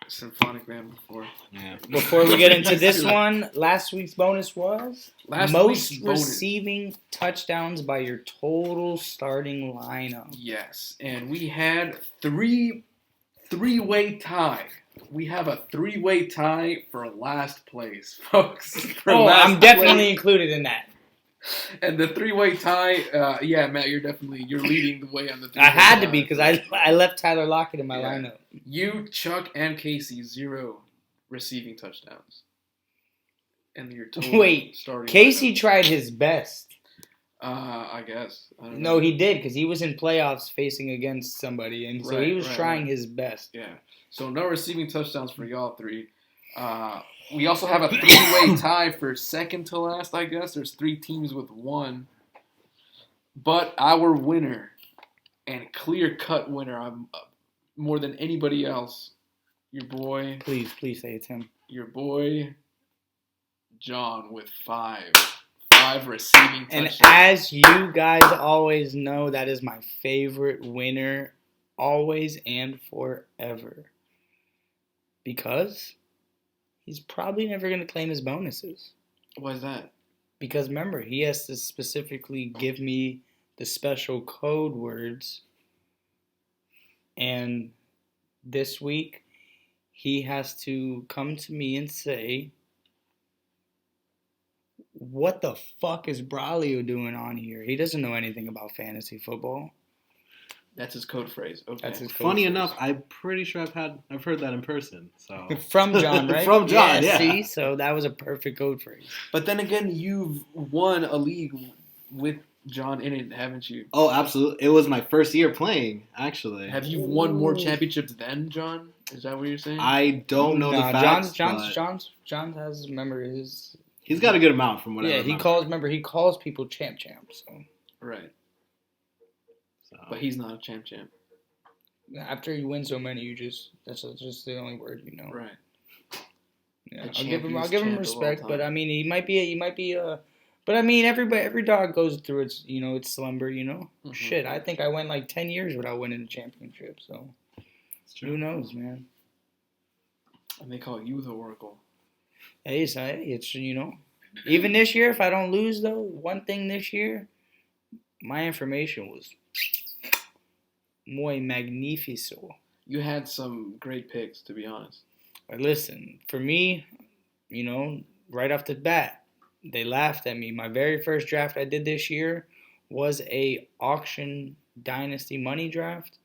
[SPEAKER 1] Symphonic Man before.
[SPEAKER 3] Yeah.
[SPEAKER 6] Before we get into this one, last week's bonus was
[SPEAKER 1] Last
[SPEAKER 6] most
[SPEAKER 1] week's bonus.
[SPEAKER 6] receiving touchdowns by your total starting lineup.
[SPEAKER 1] Yes, and we had three-way tie. We have a three-way tie for last place, folks.
[SPEAKER 6] I'm definitely included in that.
[SPEAKER 1] And the three-way tie, yeah, Matt, you're leading the way on the three-way
[SPEAKER 6] I had to
[SPEAKER 1] tie.
[SPEAKER 6] be because I left Tyler Lockett in my
[SPEAKER 1] Yeah.
[SPEAKER 6] lineup.
[SPEAKER 1] You, Chuck, and Casey, 0 receiving touchdowns. And your total
[SPEAKER 6] Wait,
[SPEAKER 1] starting
[SPEAKER 6] Casey
[SPEAKER 1] lineup.
[SPEAKER 6] tried his best.
[SPEAKER 1] I guess. I don't
[SPEAKER 6] No,
[SPEAKER 1] know.
[SPEAKER 6] he did because he was in playoffs facing against somebody, and so he was trying his best.
[SPEAKER 1] Yeah. So no receiving touchdowns for y'all three. We also have a three-way tie for second to last, I guess. There's 3 teams with 1. But our winner, and clear-cut winner, more than anybody else, your boy,
[SPEAKER 6] Please say it's him.
[SPEAKER 1] your boy, John, with 5 receiving
[SPEAKER 6] And
[SPEAKER 1] touchdowns.
[SPEAKER 6] as you guys always know, that is my favorite winner, always and forever. Because he's probably never going to claim his bonuses.
[SPEAKER 1] Why is that?
[SPEAKER 6] Because remember, he has to specifically give me the special code words. And this week, he has to come to me and say, what the fuck is Braulio doing on here? He doesn't know anything about fantasy football.
[SPEAKER 1] That's his code phrase. Okay.
[SPEAKER 6] That's his code
[SPEAKER 3] Funny
[SPEAKER 6] phrase.
[SPEAKER 3] enough, I'm pretty sure I've heard that in person. So
[SPEAKER 6] From John, right?
[SPEAKER 3] From John, yeah.
[SPEAKER 6] See, so that was a perfect code phrase.
[SPEAKER 1] But then again, you've won a league with John in it, haven't you?
[SPEAKER 3] Oh, absolutely. It was my first year playing, actually.
[SPEAKER 1] Have you won more championships than John? Is that what you're saying?
[SPEAKER 3] I don't know the facts.
[SPEAKER 6] John has, remember, his...
[SPEAKER 3] He's got a good amount from what I
[SPEAKER 6] Yeah,
[SPEAKER 3] remember.
[SPEAKER 6] he calls people champ, so...
[SPEAKER 1] Right.
[SPEAKER 3] So.
[SPEAKER 1] But he's not a champ.
[SPEAKER 6] After you win so many, that's just the only word you know.
[SPEAKER 1] Right.
[SPEAKER 6] Yeah,
[SPEAKER 1] The
[SPEAKER 6] I'll give him
[SPEAKER 1] champions champ of all
[SPEAKER 6] respect,
[SPEAKER 1] time.
[SPEAKER 6] but I mean, he might be but I mean, every dog goes through its slumber,
[SPEAKER 1] Mhm.
[SPEAKER 6] Shit, I think I went like 10 years without winning a championship, so
[SPEAKER 3] It's true.
[SPEAKER 6] who knows, man.
[SPEAKER 1] And they call you the Oracle.
[SPEAKER 6] Hey, so it's even this year, if I don't lose though, one thing this year, my information was muy magnifico.
[SPEAKER 1] You had some great picks, to be honest.
[SPEAKER 6] Listen, for me, right off the bat, they laughed at me. My very first draft I did this year was a auction dynasty money draft,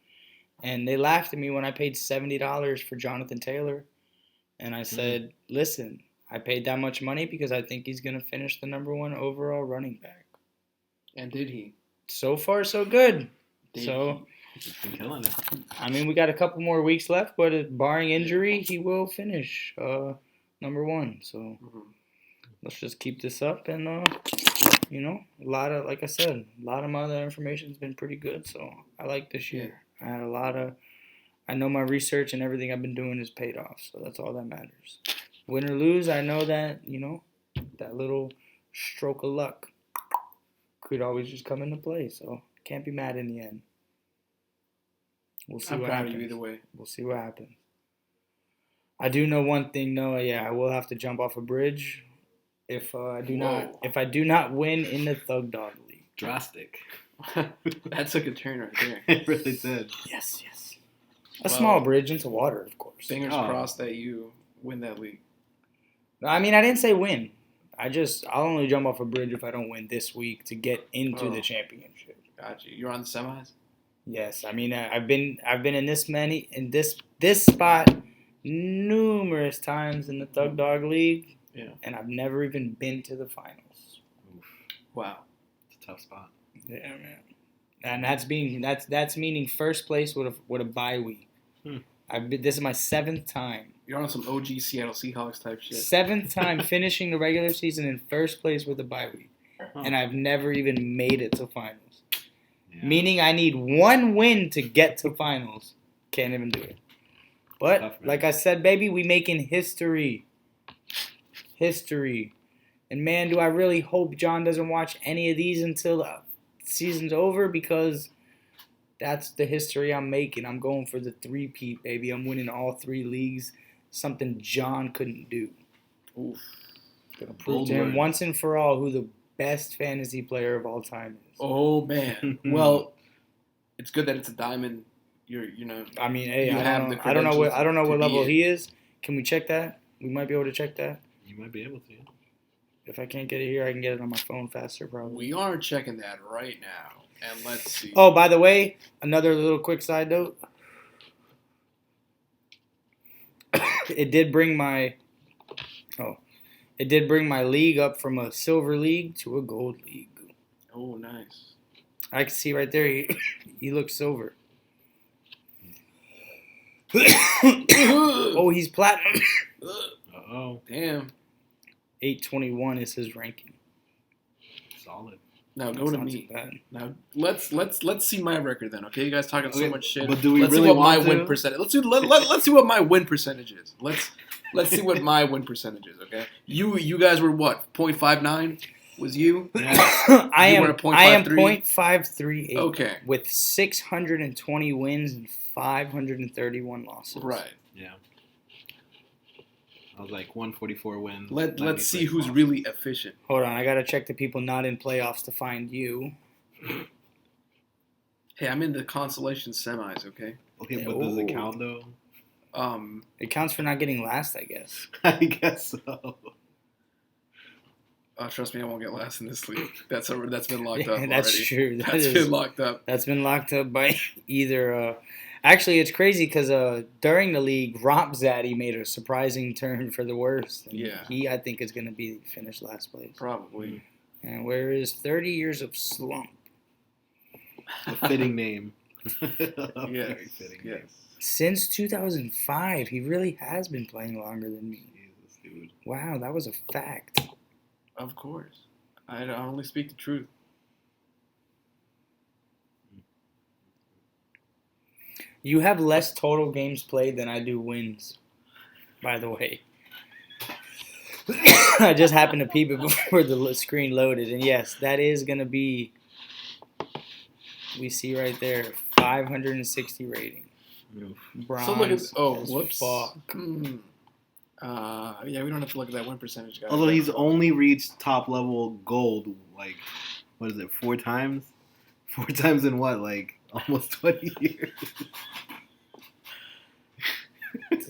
[SPEAKER 6] and they laughed at me when I paid $70 for Jonathan Taylor, and I said, "Listen, I paid that much money because I think he's gonna finish the number 1 overall running back."
[SPEAKER 1] And did he?
[SPEAKER 6] So far, so good.
[SPEAKER 1] Did
[SPEAKER 6] So,
[SPEAKER 3] He's been killing it.
[SPEAKER 6] I mean, we got a couple more weeks left, but barring injury, he will finish number 1. So.
[SPEAKER 1] Mhm.
[SPEAKER 6] Let's just keep this up, and a lot of, like I said, a lot of my other information has been pretty good. So I like this year. I had I know my research and everything I've been doing is paid off. So that's all that matters. Win or lose, I know that that little stroke of luck could always just come into play. So can't be mad in the end. We'll see
[SPEAKER 1] I'm
[SPEAKER 6] what
[SPEAKER 1] proud
[SPEAKER 6] happens.
[SPEAKER 1] of you either way.
[SPEAKER 6] We'll see what happens. I do know one thing, though. Yeah, I will have to jump off a bridge if I do not win in the Thug Dog League.
[SPEAKER 3] Drastic.
[SPEAKER 1] That took a turn right there.
[SPEAKER 3] It really did.
[SPEAKER 6] Yes. A
[SPEAKER 1] Well,
[SPEAKER 6] small bridge into water, of course.
[SPEAKER 1] Fingers
[SPEAKER 3] Oh.
[SPEAKER 1] crossed that you win that league.
[SPEAKER 6] I mean, I didn't say win. I'll only jump off a bridge if I don't win this week to get into the championship.
[SPEAKER 1] Got you. You're on the semis.
[SPEAKER 6] Yes, I mean I've been in this spot numerous times in the Thug Dog League, and I've never even been to the finals.
[SPEAKER 1] Wow.
[SPEAKER 3] It's a tough spot.
[SPEAKER 6] Yeah, man. And that's meaning first place with a bye week. This is my 7th time.
[SPEAKER 1] You're on some OG Seattle Seahawks type shit.
[SPEAKER 6] 7th time finishing the regular season in first place with a bye week, and I've never even made it to finals.
[SPEAKER 3] Yeah.
[SPEAKER 6] Meaning I need one win to get to finals. Can't even do it. But
[SPEAKER 3] Tough, man.
[SPEAKER 6] like I said, baby, we making history. History. And man, do I really hope John doesn't watch any of these until the season's over, because that's the history I'm making. I'm going for the 3-peat, baby. I'm winning all 3 leagues. Something John couldn't do.
[SPEAKER 1] Oof.
[SPEAKER 6] Gonna prove to him once and for all who the best fantasy player of all time is.
[SPEAKER 1] Oh man. Well, it's good that it's a diamond.
[SPEAKER 6] I mean, hey,
[SPEAKER 1] You
[SPEAKER 6] I
[SPEAKER 1] have
[SPEAKER 6] don't
[SPEAKER 1] the
[SPEAKER 6] know, I don't know what
[SPEAKER 1] credentials to
[SPEAKER 6] level
[SPEAKER 1] be
[SPEAKER 6] he is. Can we check that? We might be able to check that.
[SPEAKER 3] You might be able to.
[SPEAKER 6] If I can't get it here, I can get it on my phone faster, probably.
[SPEAKER 1] We are checking that right now, and let's see.
[SPEAKER 6] Oh, by the way, another little quick side note. It did bring my league up from a silver league to a gold league.
[SPEAKER 1] Oh, nice.
[SPEAKER 6] I can see right there he looks silver. Oh, he's platinum.
[SPEAKER 3] Uh-oh.
[SPEAKER 1] Damn.
[SPEAKER 6] 821 is his ranking.
[SPEAKER 3] Solid.
[SPEAKER 1] Now go
[SPEAKER 6] That's
[SPEAKER 1] to
[SPEAKER 6] not
[SPEAKER 1] me.
[SPEAKER 6] too bad.
[SPEAKER 1] Now let's see my record then. Okay, you guys talking so
[SPEAKER 3] Okay,
[SPEAKER 1] much shit.
[SPEAKER 3] but do we
[SPEAKER 1] let's
[SPEAKER 3] really
[SPEAKER 1] see what my
[SPEAKER 3] want
[SPEAKER 1] win
[SPEAKER 3] to?
[SPEAKER 1] percentage? Let's see what my win percentage is. Let's see what my win percentage is. Okay, you guys were what? 0.59 was you?
[SPEAKER 6] I
[SPEAKER 1] You
[SPEAKER 6] am
[SPEAKER 1] were at 0.53?
[SPEAKER 6] 0.538.
[SPEAKER 1] Okay.
[SPEAKER 6] With 620 wins and 531 losses.
[SPEAKER 1] Right.
[SPEAKER 3] Yeah. I was like 144 wins.
[SPEAKER 1] Let's see
[SPEAKER 3] 96
[SPEAKER 1] who's
[SPEAKER 3] losses.
[SPEAKER 1] really efficient.
[SPEAKER 6] Hold on, I gotta check the people not in playoffs to find you.
[SPEAKER 1] Hey, I'm in the consolation semis. Okay.
[SPEAKER 3] Okay, but does it count though?
[SPEAKER 6] It counts for not getting last, I guess.
[SPEAKER 3] I guess so.
[SPEAKER 1] Trust me, I won't get last in this league. That's been locked
[SPEAKER 6] Yeah,
[SPEAKER 1] up.
[SPEAKER 6] that's
[SPEAKER 1] already.
[SPEAKER 6] true.
[SPEAKER 1] That's been locked up.
[SPEAKER 6] That's been locked up by either. Actually, it's crazy because during the league, Romp Zaddy made a surprising turn for the worst. And
[SPEAKER 1] Yeah.
[SPEAKER 6] he, I think, is going to be finished last place.
[SPEAKER 1] Probably.
[SPEAKER 6] And where is 30 years of slump?
[SPEAKER 3] A fitting name.
[SPEAKER 1] Yes.
[SPEAKER 3] Very fitting name.
[SPEAKER 1] Yes.
[SPEAKER 6] Since 2005, he really has been playing longer than me.
[SPEAKER 3] Jesus, dude.
[SPEAKER 6] Wow, that was a fact.
[SPEAKER 1] Of course. I only speak the truth.
[SPEAKER 6] You have less total games played than I do wins, by the way. I just happened to peep it before the screen loaded. And yes, that is going to be, we see right there, 560 rating. Bronze.
[SPEAKER 1] So look at
[SPEAKER 6] as
[SPEAKER 1] whoops.
[SPEAKER 6] fuck.
[SPEAKER 1] Yeah, we don't have to look at that win percentage, guys.
[SPEAKER 3] Although he's only reached top level gold, like, what is it, 4 times? 4 times in what, like, almost 20 years?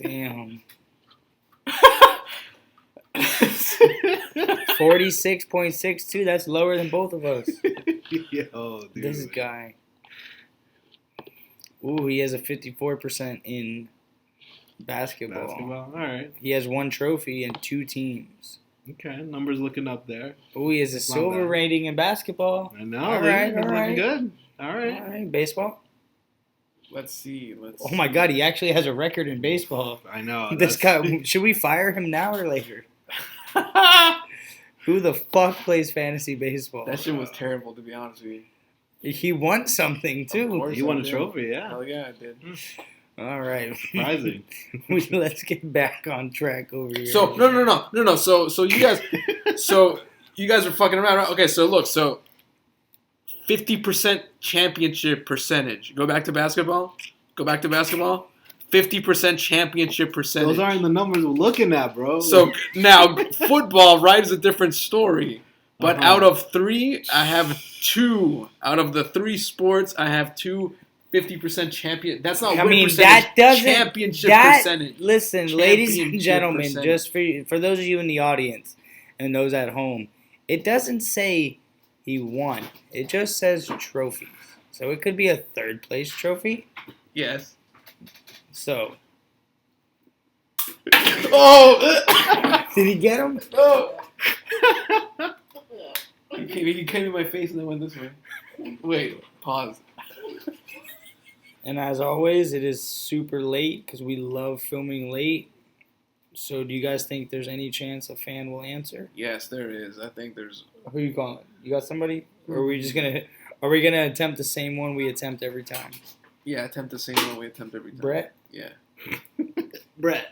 [SPEAKER 6] Damn. 46.62, that's lower than both of us.
[SPEAKER 3] Yo, dude.
[SPEAKER 6] This guy. Ooh, he has a 54% in basketball.
[SPEAKER 3] Basketball? Alright.
[SPEAKER 6] He has 1 trophy and 2 teams.
[SPEAKER 3] Okay, numbers looking up there.
[SPEAKER 6] Ooh, he has a
[SPEAKER 3] Not
[SPEAKER 6] silver
[SPEAKER 3] bad.
[SPEAKER 6] rating in basketball.
[SPEAKER 3] I know,
[SPEAKER 6] All
[SPEAKER 3] dude.
[SPEAKER 6] right,
[SPEAKER 3] He's
[SPEAKER 6] all
[SPEAKER 3] looking
[SPEAKER 6] right.
[SPEAKER 3] good. Alright.
[SPEAKER 6] All right, baseball.
[SPEAKER 1] Let's see.
[SPEAKER 6] Oh my God, he actually has a record in baseball.
[SPEAKER 3] I know.
[SPEAKER 6] This
[SPEAKER 3] that's-
[SPEAKER 6] guy, should we fire him now or later? Who the fuck plays fantasy baseball?
[SPEAKER 1] That shit was terrible, to be honest with you.
[SPEAKER 6] He won something
[SPEAKER 1] Of
[SPEAKER 6] too.
[SPEAKER 1] course.
[SPEAKER 3] He won a
[SPEAKER 1] did.
[SPEAKER 3] trophy, yeah.
[SPEAKER 1] Hell yeah, I did.
[SPEAKER 6] All right,
[SPEAKER 3] Surprising.
[SPEAKER 6] let's get back on track over here.
[SPEAKER 1] So no. So you guys, are fucking around, right? Okay, so look, 50% championship percentage. Go back to basketball. 50% championship percentage.
[SPEAKER 3] Those aren't the numbers we're looking at, bro.
[SPEAKER 1] So now football, right, is a different story. But
[SPEAKER 3] Uh-huh.
[SPEAKER 1] out of 3, I have 2. Out of the 3 sports, I have 2 50% champion. That's not
[SPEAKER 6] I
[SPEAKER 1] win
[SPEAKER 6] mean,
[SPEAKER 1] percentage.
[SPEAKER 6] that doesn't.
[SPEAKER 1] Championship
[SPEAKER 6] That
[SPEAKER 1] percentage.
[SPEAKER 6] listen, ladies and
[SPEAKER 1] Championship
[SPEAKER 6] gentlemen,
[SPEAKER 1] percentage.
[SPEAKER 6] just for those of you in the audience and those at home, it doesn't say he won. It just says trophies. So it could be a third place trophy.
[SPEAKER 1] Yes.
[SPEAKER 6] So
[SPEAKER 1] Oh!
[SPEAKER 6] did he get him?
[SPEAKER 1] Oh! He came in my face and then went this way. Wait, pause.
[SPEAKER 6] And as always, it is super late because we love filming late. So do you guys think there's any chance a fan will answer?
[SPEAKER 1] Yes, there is. I think there's.
[SPEAKER 6] Who you calling? You got somebody? Or are we just gonna? Are we gonna attempt the same one we attempt every time?
[SPEAKER 1] Yeah, attempt the same one we attempt every time.
[SPEAKER 6] Brett?
[SPEAKER 1] Yeah.
[SPEAKER 3] Brett.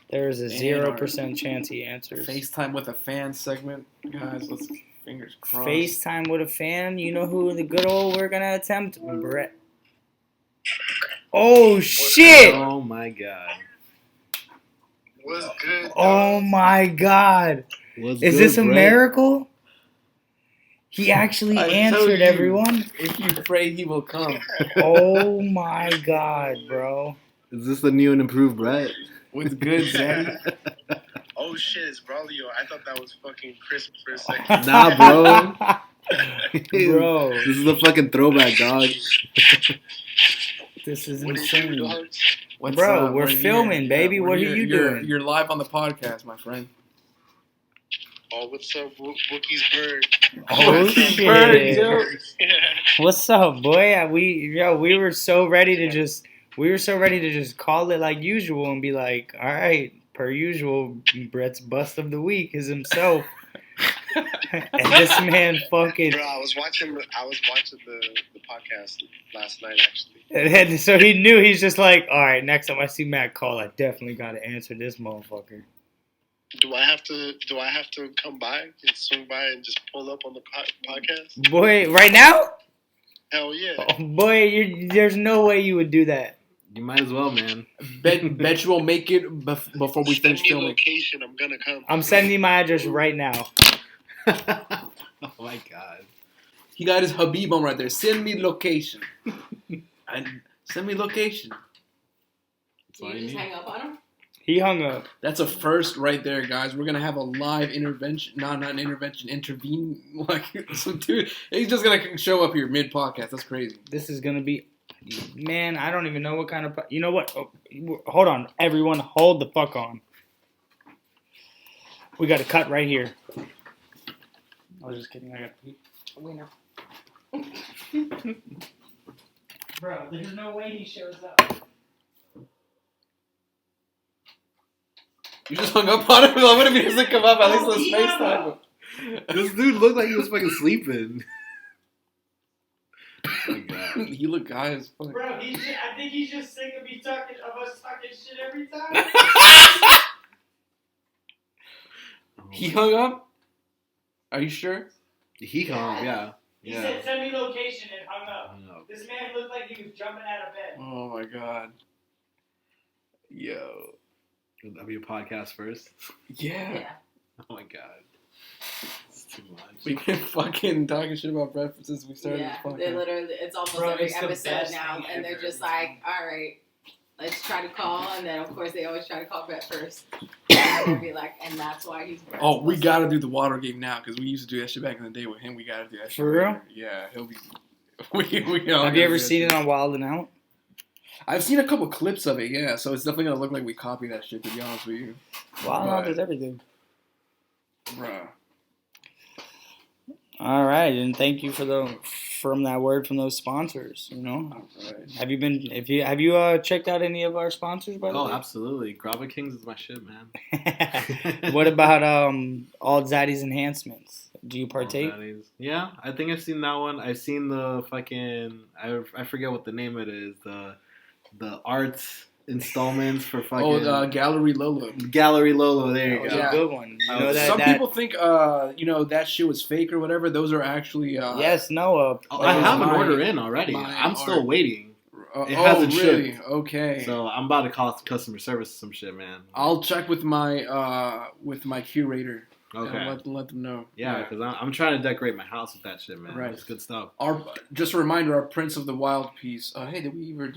[SPEAKER 6] There is a
[SPEAKER 1] And our
[SPEAKER 6] 0% chance he answers.
[SPEAKER 1] FaceTime with a fan segment, guys. Let's fingers crossed.
[SPEAKER 6] FaceTime with a fan. You know who the good old we're gonna attempt? Brett. Oh shit!
[SPEAKER 3] Oh my god.
[SPEAKER 7] What's good?
[SPEAKER 6] Oh my god!
[SPEAKER 3] What's
[SPEAKER 6] Is
[SPEAKER 3] good,
[SPEAKER 6] this a
[SPEAKER 3] Brett?
[SPEAKER 6] miracle? He actually
[SPEAKER 1] I told
[SPEAKER 6] answered
[SPEAKER 1] you.
[SPEAKER 6] everyone.
[SPEAKER 1] If you pray, he will come.
[SPEAKER 6] Oh my god, bro.
[SPEAKER 3] Is this the new and improved Brett?
[SPEAKER 1] What's good, Zaddy?
[SPEAKER 7] Oh shit, it's Braulio. I thought that was fucking Chris for a second.
[SPEAKER 3] Nah, bro.
[SPEAKER 6] Bro,
[SPEAKER 3] This is a fucking throwback, dog.
[SPEAKER 6] this is
[SPEAKER 7] What did you do,
[SPEAKER 6] insane.
[SPEAKER 7] dogs?
[SPEAKER 1] What's
[SPEAKER 6] Bro,
[SPEAKER 1] up?
[SPEAKER 6] we're
[SPEAKER 1] here.
[SPEAKER 6] filming, baby.
[SPEAKER 1] we're
[SPEAKER 6] What are
[SPEAKER 1] here.
[SPEAKER 6] you doing?
[SPEAKER 1] You're live on the podcast, my friend.
[SPEAKER 7] Oh, what's up, Wookiesburg?
[SPEAKER 6] Oh
[SPEAKER 1] Bird,
[SPEAKER 6] shit!
[SPEAKER 1] yo.
[SPEAKER 6] What's up, boy? We were so ready to just call it like usual and be like, all right, per usual, Brett's bust of the week is himself. And this man fucking.
[SPEAKER 7] Bro, I was watching the podcast last night actually.
[SPEAKER 6] And so he knew. He's just like, all right, next time I see Matt call, I definitely got to answer this motherfucker.
[SPEAKER 7] Do I have to come by and swing by and just pull up on the podcast?
[SPEAKER 6] Boy, right now?
[SPEAKER 7] Hell yeah.
[SPEAKER 6] Oh, boy, there's no way you would do that.
[SPEAKER 3] You might as well, man.
[SPEAKER 1] Bet you won't make it before we
[SPEAKER 7] Send
[SPEAKER 1] finish
[SPEAKER 7] me
[SPEAKER 1] filming.
[SPEAKER 7] location. I'm gonna come.
[SPEAKER 6] I'm sending you my address right now.
[SPEAKER 3] Oh my god.
[SPEAKER 1] He got his Habib on right there. Send me location. And send me location.
[SPEAKER 3] That's all
[SPEAKER 2] You
[SPEAKER 3] you
[SPEAKER 2] just
[SPEAKER 3] need.
[SPEAKER 2] hang up on him?
[SPEAKER 6] He hung up.
[SPEAKER 1] That's a first right there, guys. We're gonna have a live intervention. Not an intervention. Intervene. Like some dude. He's just gonna show up here mid podcast. That's crazy.
[SPEAKER 6] This is going to be... Man, I don't even know what kind of... You know what? Oh, hold on. Everyone, hold the fuck on. We got to cut right here. I was just kidding. I got to pee. Wait now. Bro, there's no way he shows up.
[SPEAKER 1] You just hung up on him. Like, what if he doesn't come up? At least let's
[SPEAKER 6] he hung
[SPEAKER 1] FaceTime him.
[SPEAKER 3] This dude looked like he was fucking sleeping. Oh my god.
[SPEAKER 1] He looked high as fuck.
[SPEAKER 6] Bro, I think he's just sick of us talking shit every time.
[SPEAKER 1] He hung up? Are you sure?
[SPEAKER 3] He hung, yeah.
[SPEAKER 6] He
[SPEAKER 3] Yeah.
[SPEAKER 6] said, send me location and hung up.
[SPEAKER 3] Hung up.
[SPEAKER 6] This man looked like he was jumping out of bed.
[SPEAKER 1] Oh my god. Yo.
[SPEAKER 3] Would that be a podcast first?
[SPEAKER 1] Yeah.
[SPEAKER 2] Yeah.
[SPEAKER 3] Oh my god. It's too much.
[SPEAKER 1] We've been fucking talking shit about breakfast since we started
[SPEAKER 2] Yeah,
[SPEAKER 1] this
[SPEAKER 2] they
[SPEAKER 1] podcast.
[SPEAKER 2] literally, it's almost
[SPEAKER 6] Bro,
[SPEAKER 2] every
[SPEAKER 6] it's the
[SPEAKER 2] episode
[SPEAKER 6] best
[SPEAKER 2] now,
[SPEAKER 6] thing
[SPEAKER 2] and they're
[SPEAKER 6] ever.
[SPEAKER 2] just like, all right, let's try to call, and then of course they always try to call Brett first. And they'll be like, and that's why he's Brett's
[SPEAKER 1] Oh, we
[SPEAKER 2] best
[SPEAKER 1] gotta
[SPEAKER 2] friend.
[SPEAKER 1] do the water game now because we used to do that shit back in the day with him. We gotta do that shit.
[SPEAKER 6] For real?
[SPEAKER 1] later. Yeah, he'll be. we all
[SPEAKER 6] Have you
[SPEAKER 1] gotta
[SPEAKER 6] ever
[SPEAKER 1] do that
[SPEAKER 6] seen
[SPEAKER 1] shit.
[SPEAKER 6] it on Wild and Out?
[SPEAKER 1] I've seen a couple clips of it, yeah. So it's definitely gonna look like we copy that shit. To be honest with you,
[SPEAKER 6] Wild and Out
[SPEAKER 1] Right.
[SPEAKER 6] does everything.
[SPEAKER 1] bruh.
[SPEAKER 6] All right, and thank you from that word from those sponsors. You know,
[SPEAKER 1] Alright.
[SPEAKER 6] have you checked out any of our sponsors by the
[SPEAKER 3] Oh,
[SPEAKER 6] way?
[SPEAKER 3] absolutely. Grava Kings is my shit, man.
[SPEAKER 6] What about all Zaddy's enhancements? Do you partake?
[SPEAKER 3] Yeah, I think I've seen that one. I've seen the fucking I forget what the name it is. The art installments for fucking
[SPEAKER 1] Oh, Gallery Lolo.
[SPEAKER 3] Gallery Lolo. There
[SPEAKER 6] That
[SPEAKER 3] you
[SPEAKER 6] was
[SPEAKER 3] go.
[SPEAKER 6] a good one. You know that,
[SPEAKER 1] Some
[SPEAKER 6] that
[SPEAKER 1] people think, that shit was fake or whatever. Those are actually.
[SPEAKER 6] yes, no.
[SPEAKER 3] Oh, I have an
[SPEAKER 1] my-
[SPEAKER 3] order in already.
[SPEAKER 1] my
[SPEAKER 3] I'm still
[SPEAKER 1] art.
[SPEAKER 3] waiting. It hasn't
[SPEAKER 1] really?
[SPEAKER 3] shipped.
[SPEAKER 1] Okay.
[SPEAKER 3] So I'm about to call customer service or some shit, man.
[SPEAKER 1] I'll check with my curator.
[SPEAKER 3] Okay.
[SPEAKER 1] And let them know.
[SPEAKER 3] Yeah, because I'm trying to decorate my house with that shit, man.
[SPEAKER 1] Right.
[SPEAKER 3] It's good stuff.
[SPEAKER 1] Just a reminder, our Prince of the Wild piece. Hey, did we even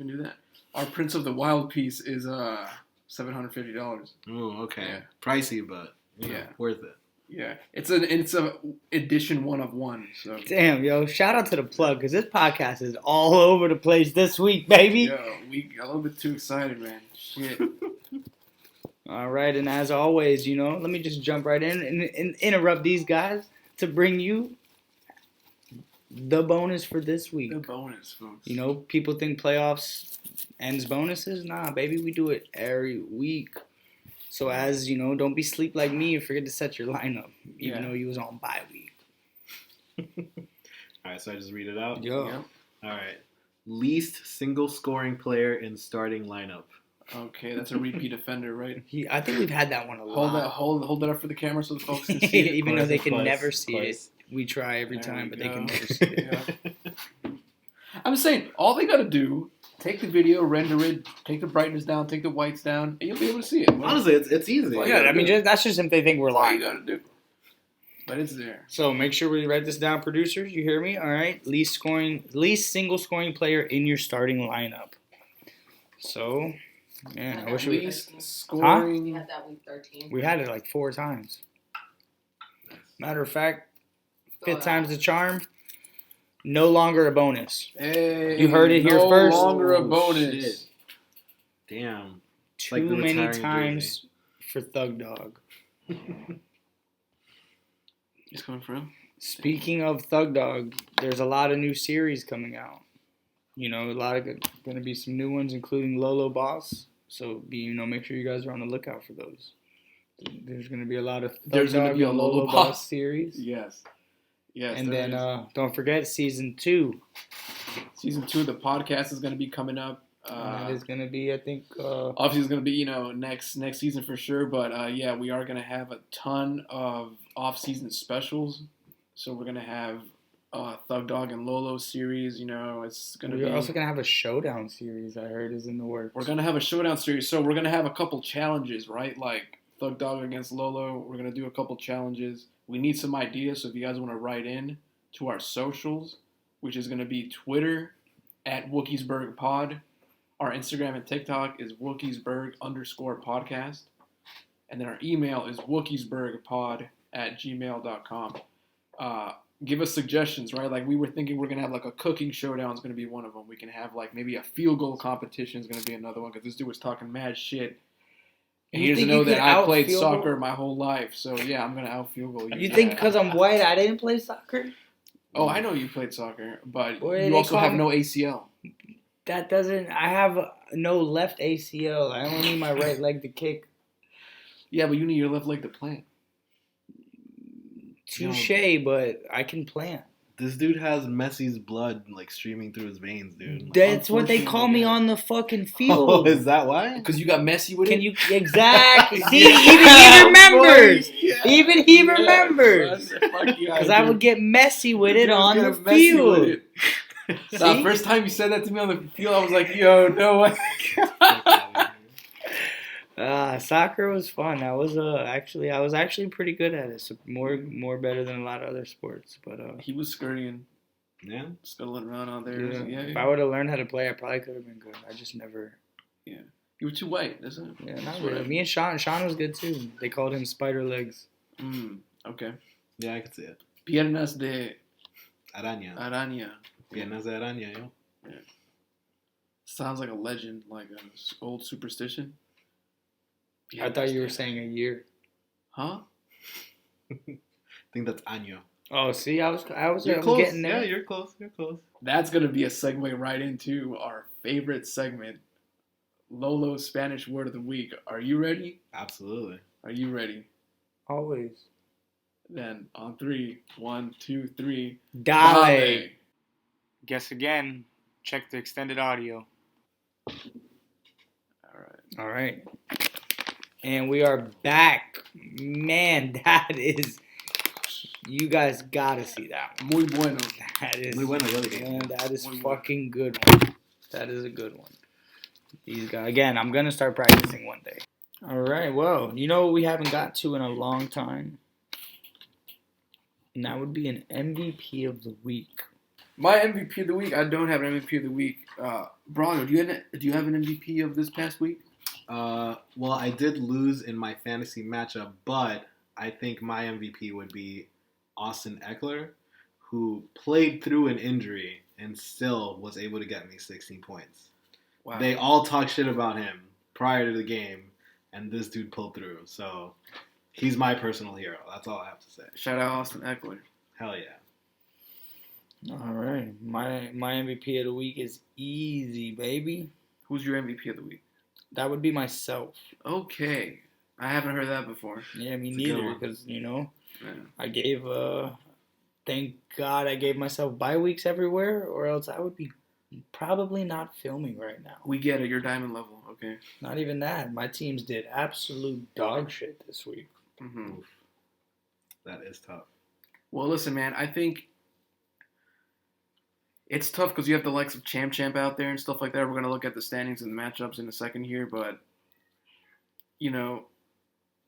[SPEAKER 1] do that? Our Prince of the Wild piece is $750.
[SPEAKER 3] Oh, okay.
[SPEAKER 1] Yeah.
[SPEAKER 3] Pricey, but worth it.
[SPEAKER 1] Yeah, it's a edition 1 of 1. So
[SPEAKER 6] Damn, yo, shout out to the plug because this podcast is all over the place this week, baby.
[SPEAKER 1] yeah, we got a little bit too excited, man. Shit.
[SPEAKER 6] All right, and as always, let me just jump right in and interrupt these guys to bring you the bonus for this week.
[SPEAKER 1] The bonus, folks.
[SPEAKER 6] People think playoffs ends bonuses. Nah, baby, we do it every week. So as don't be sleep like me and forget to set your lineup, even though you was on bye week.
[SPEAKER 3] All right, so I just read it out.
[SPEAKER 6] Yo.
[SPEAKER 1] Yep.
[SPEAKER 3] All right. Least single scoring player in starting lineup.
[SPEAKER 1] Okay, that's a repeat offender, right?
[SPEAKER 6] I think we've had that one a lot.
[SPEAKER 1] Hold that up for the camera so the folks can see it.
[SPEAKER 6] Even though they can
[SPEAKER 3] Of course,
[SPEAKER 6] never see
[SPEAKER 3] of
[SPEAKER 6] it.
[SPEAKER 3] course.
[SPEAKER 6] We try every
[SPEAKER 1] There
[SPEAKER 6] time,
[SPEAKER 1] we
[SPEAKER 6] but they can
[SPEAKER 1] go.
[SPEAKER 6] never see it.
[SPEAKER 1] Yeah. I'm saying, all they gotta do, take the video, render it, take the brightness down, take the whites down, and you'll be able to see it.
[SPEAKER 3] Honestly, it's easy.
[SPEAKER 1] Well,
[SPEAKER 6] Yeah, I mean, that's just if they think we're
[SPEAKER 1] That's all you
[SPEAKER 6] lying.
[SPEAKER 1] gotta do. But it's there.
[SPEAKER 6] So make sure we write this down, producers. You hear me? All right. Least single scoring player in your starting lineup. So, man, I wish we
[SPEAKER 1] Least
[SPEAKER 2] We
[SPEAKER 1] scoring.
[SPEAKER 2] had that week 13.
[SPEAKER 6] had it like 4 times. Matter of fact,
[SPEAKER 2] Go
[SPEAKER 6] 5th time's the charm. No longer a bonus.
[SPEAKER 1] Hey,
[SPEAKER 6] You heard it here first.
[SPEAKER 1] No longer a
[SPEAKER 3] Oh,
[SPEAKER 1] bonus.
[SPEAKER 3] shit. Damn.
[SPEAKER 6] Too
[SPEAKER 3] like the
[SPEAKER 6] many
[SPEAKER 3] retiring
[SPEAKER 6] times for Thug Dog.
[SPEAKER 1] It's coming from.
[SPEAKER 6] Speaking of Thug Dog, there's a lot of new series coming out. A lot of going to be some new ones, including Lolo Boss. So make sure you guys are on the lookout for those. There's going to be a lot of Thug
[SPEAKER 1] There's gonna
[SPEAKER 6] Dog
[SPEAKER 1] be a
[SPEAKER 6] and
[SPEAKER 1] Lolo
[SPEAKER 6] Boss
[SPEAKER 1] Boss.
[SPEAKER 6] series.
[SPEAKER 1] Yes. Yes.
[SPEAKER 6] And
[SPEAKER 1] there
[SPEAKER 6] then
[SPEAKER 1] is.
[SPEAKER 6] don't forget season 2.
[SPEAKER 1] Season 2 of the podcast is gonna be coming up.
[SPEAKER 6] That is going to be, I think.
[SPEAKER 1] Obviously, it's going to be, next season for sure. But, we are going to have a ton of off-season specials. So we're going to have Thug Dog and Lolo series. It's going to be...
[SPEAKER 6] We're also going to have a showdown series, I heard, is in the works.
[SPEAKER 1] We're going to have a showdown series. So we're going to have a couple challenges, right? Like Thug Dog against Lolo. We're going to do a couple challenges. We need some ideas. So if you guys want to write in to our socials, which is going to be Twitter at Wookiesburg Pod. Our Instagram and TikTok is Wookiesburg_podcast. And then our email is wookiesburgpod@gmail.com. Give us suggestions, right? Like we were thinking we're going to have like a cooking showdown is going to be one of them. We can have like maybe a field goal competition is going to be another one because this dude was talking mad shit. And
[SPEAKER 6] You
[SPEAKER 1] he doesn't
[SPEAKER 6] think you
[SPEAKER 1] know that
[SPEAKER 6] could
[SPEAKER 1] I
[SPEAKER 6] out
[SPEAKER 1] played
[SPEAKER 6] field
[SPEAKER 1] soccer
[SPEAKER 6] goal?
[SPEAKER 1] my whole life. So yeah, I'm going to out field goal you.
[SPEAKER 6] You think because I'm white, I didn't play soccer?
[SPEAKER 1] Oh, I know you played soccer, but
[SPEAKER 6] Boy,
[SPEAKER 1] you
[SPEAKER 6] they
[SPEAKER 1] also
[SPEAKER 6] call
[SPEAKER 1] have
[SPEAKER 6] me-
[SPEAKER 1] no ACL.
[SPEAKER 6] That doesn't. I have no left ACL. I only need my right leg to kick.
[SPEAKER 1] Yeah, but you need your left leg to plant.
[SPEAKER 6] Touche, but I can plant.
[SPEAKER 3] This dude has Messi's blood like streaming through his veins, dude.
[SPEAKER 6] That's what they call me
[SPEAKER 1] Unfortunately,
[SPEAKER 6] on the fucking
[SPEAKER 3] Oh,
[SPEAKER 6] field.
[SPEAKER 3] is that why?
[SPEAKER 1] Because you got messy with
[SPEAKER 6] Can
[SPEAKER 1] it?
[SPEAKER 6] you exactly see?
[SPEAKER 1] Yeah,
[SPEAKER 6] Even he remembers.
[SPEAKER 1] boy, yeah.
[SPEAKER 6] Even he
[SPEAKER 1] Yeah,
[SPEAKER 6] remembers.
[SPEAKER 1] Because
[SPEAKER 6] Because I would get messy with it on the field.
[SPEAKER 1] The
[SPEAKER 6] See?
[SPEAKER 1] first time you said that to me on the field, I was like, yo, no way.
[SPEAKER 6] Soccer was fun. I was actually pretty good at it. So more better than a lot of other sports. But
[SPEAKER 1] He was scurrying,
[SPEAKER 3] Yeah.
[SPEAKER 1] scuttling around out there.
[SPEAKER 6] yeah,
[SPEAKER 1] Yeah.
[SPEAKER 6] if I would have learned how to play, I probably could have been good. I just never.
[SPEAKER 1] You were too white, isn't it?
[SPEAKER 6] Yeah,
[SPEAKER 1] That's
[SPEAKER 6] not
[SPEAKER 1] what
[SPEAKER 6] really.
[SPEAKER 1] I-
[SPEAKER 6] Me and Sean was good too. They called him Spider Legs.
[SPEAKER 1] Okay.
[SPEAKER 3] Yeah, I could see it.
[SPEAKER 1] Piernas de
[SPEAKER 3] Araña.
[SPEAKER 1] araña.
[SPEAKER 3] Piernas de araña, yo.
[SPEAKER 1] Sounds like a legend, like an old superstition.
[SPEAKER 6] I thought you were saying a year.
[SPEAKER 1] Huh?
[SPEAKER 3] I think that's año.
[SPEAKER 6] Oh, see, I was
[SPEAKER 3] You're close.
[SPEAKER 6] getting there.
[SPEAKER 3] Yeah, you're close. You're close.
[SPEAKER 1] That's going to be a segue right into our favorite segment, Lolo's Spanish Word of the Week. Are you ready?
[SPEAKER 3] Absolutely.
[SPEAKER 1] Are you ready?
[SPEAKER 6] Always.
[SPEAKER 1] Then on 3, 1, 2, 3.
[SPEAKER 6] Dale. Guess again. Check the extended audio. All right. And we are back. Man, that is... You guys gotta see that one.
[SPEAKER 1] Muy bueno.
[SPEAKER 6] That is...
[SPEAKER 3] Muy bueno, really good.
[SPEAKER 6] Man, that is
[SPEAKER 1] Muy bueno.
[SPEAKER 6] fucking good. That is a good one. These guys, again, I'm going to start practicing one day. All right, well, you know what we haven't got to in a long time? And that would be an MVP of the week.
[SPEAKER 1] My MVP of the week, I don't have an MVP of the week. Braulio, do you have an MVP of this past week?
[SPEAKER 3] Well, I did lose in my fantasy matchup, but I think my MVP would be Austin Eckler, who played through an injury and still was able to get me 16 points.
[SPEAKER 1] Wow.
[SPEAKER 3] They all talk shit about him prior to the game, and this dude pulled through. So he's my personal hero. That's all I have to say.
[SPEAKER 1] Shout out Austin Eckler.
[SPEAKER 3] Hell yeah.
[SPEAKER 6] All right. My MVP of the week is easy, baby.
[SPEAKER 1] Who's your MVP of the week?
[SPEAKER 6] That would be myself.
[SPEAKER 1] Okay. I haven't heard that before.
[SPEAKER 6] Yeah, me
[SPEAKER 3] It's a good
[SPEAKER 6] neither,
[SPEAKER 3] one.
[SPEAKER 6] because, you know,
[SPEAKER 1] Yeah.
[SPEAKER 6] I gave, thank God I gave myself bye weeks everywhere, or else I would be probably not filming right now.
[SPEAKER 1] We get it. You're diamond level. Okay.
[SPEAKER 6] Not even that. My teams did absolute dog shit this week.
[SPEAKER 1] Mm-hmm.
[SPEAKER 3] That is tough.
[SPEAKER 1] Well, listen, man. I think it's tough because you have the likes of Champ out there and stuff like that. We're going to look at the standings and the matchups in a second here, but, you know,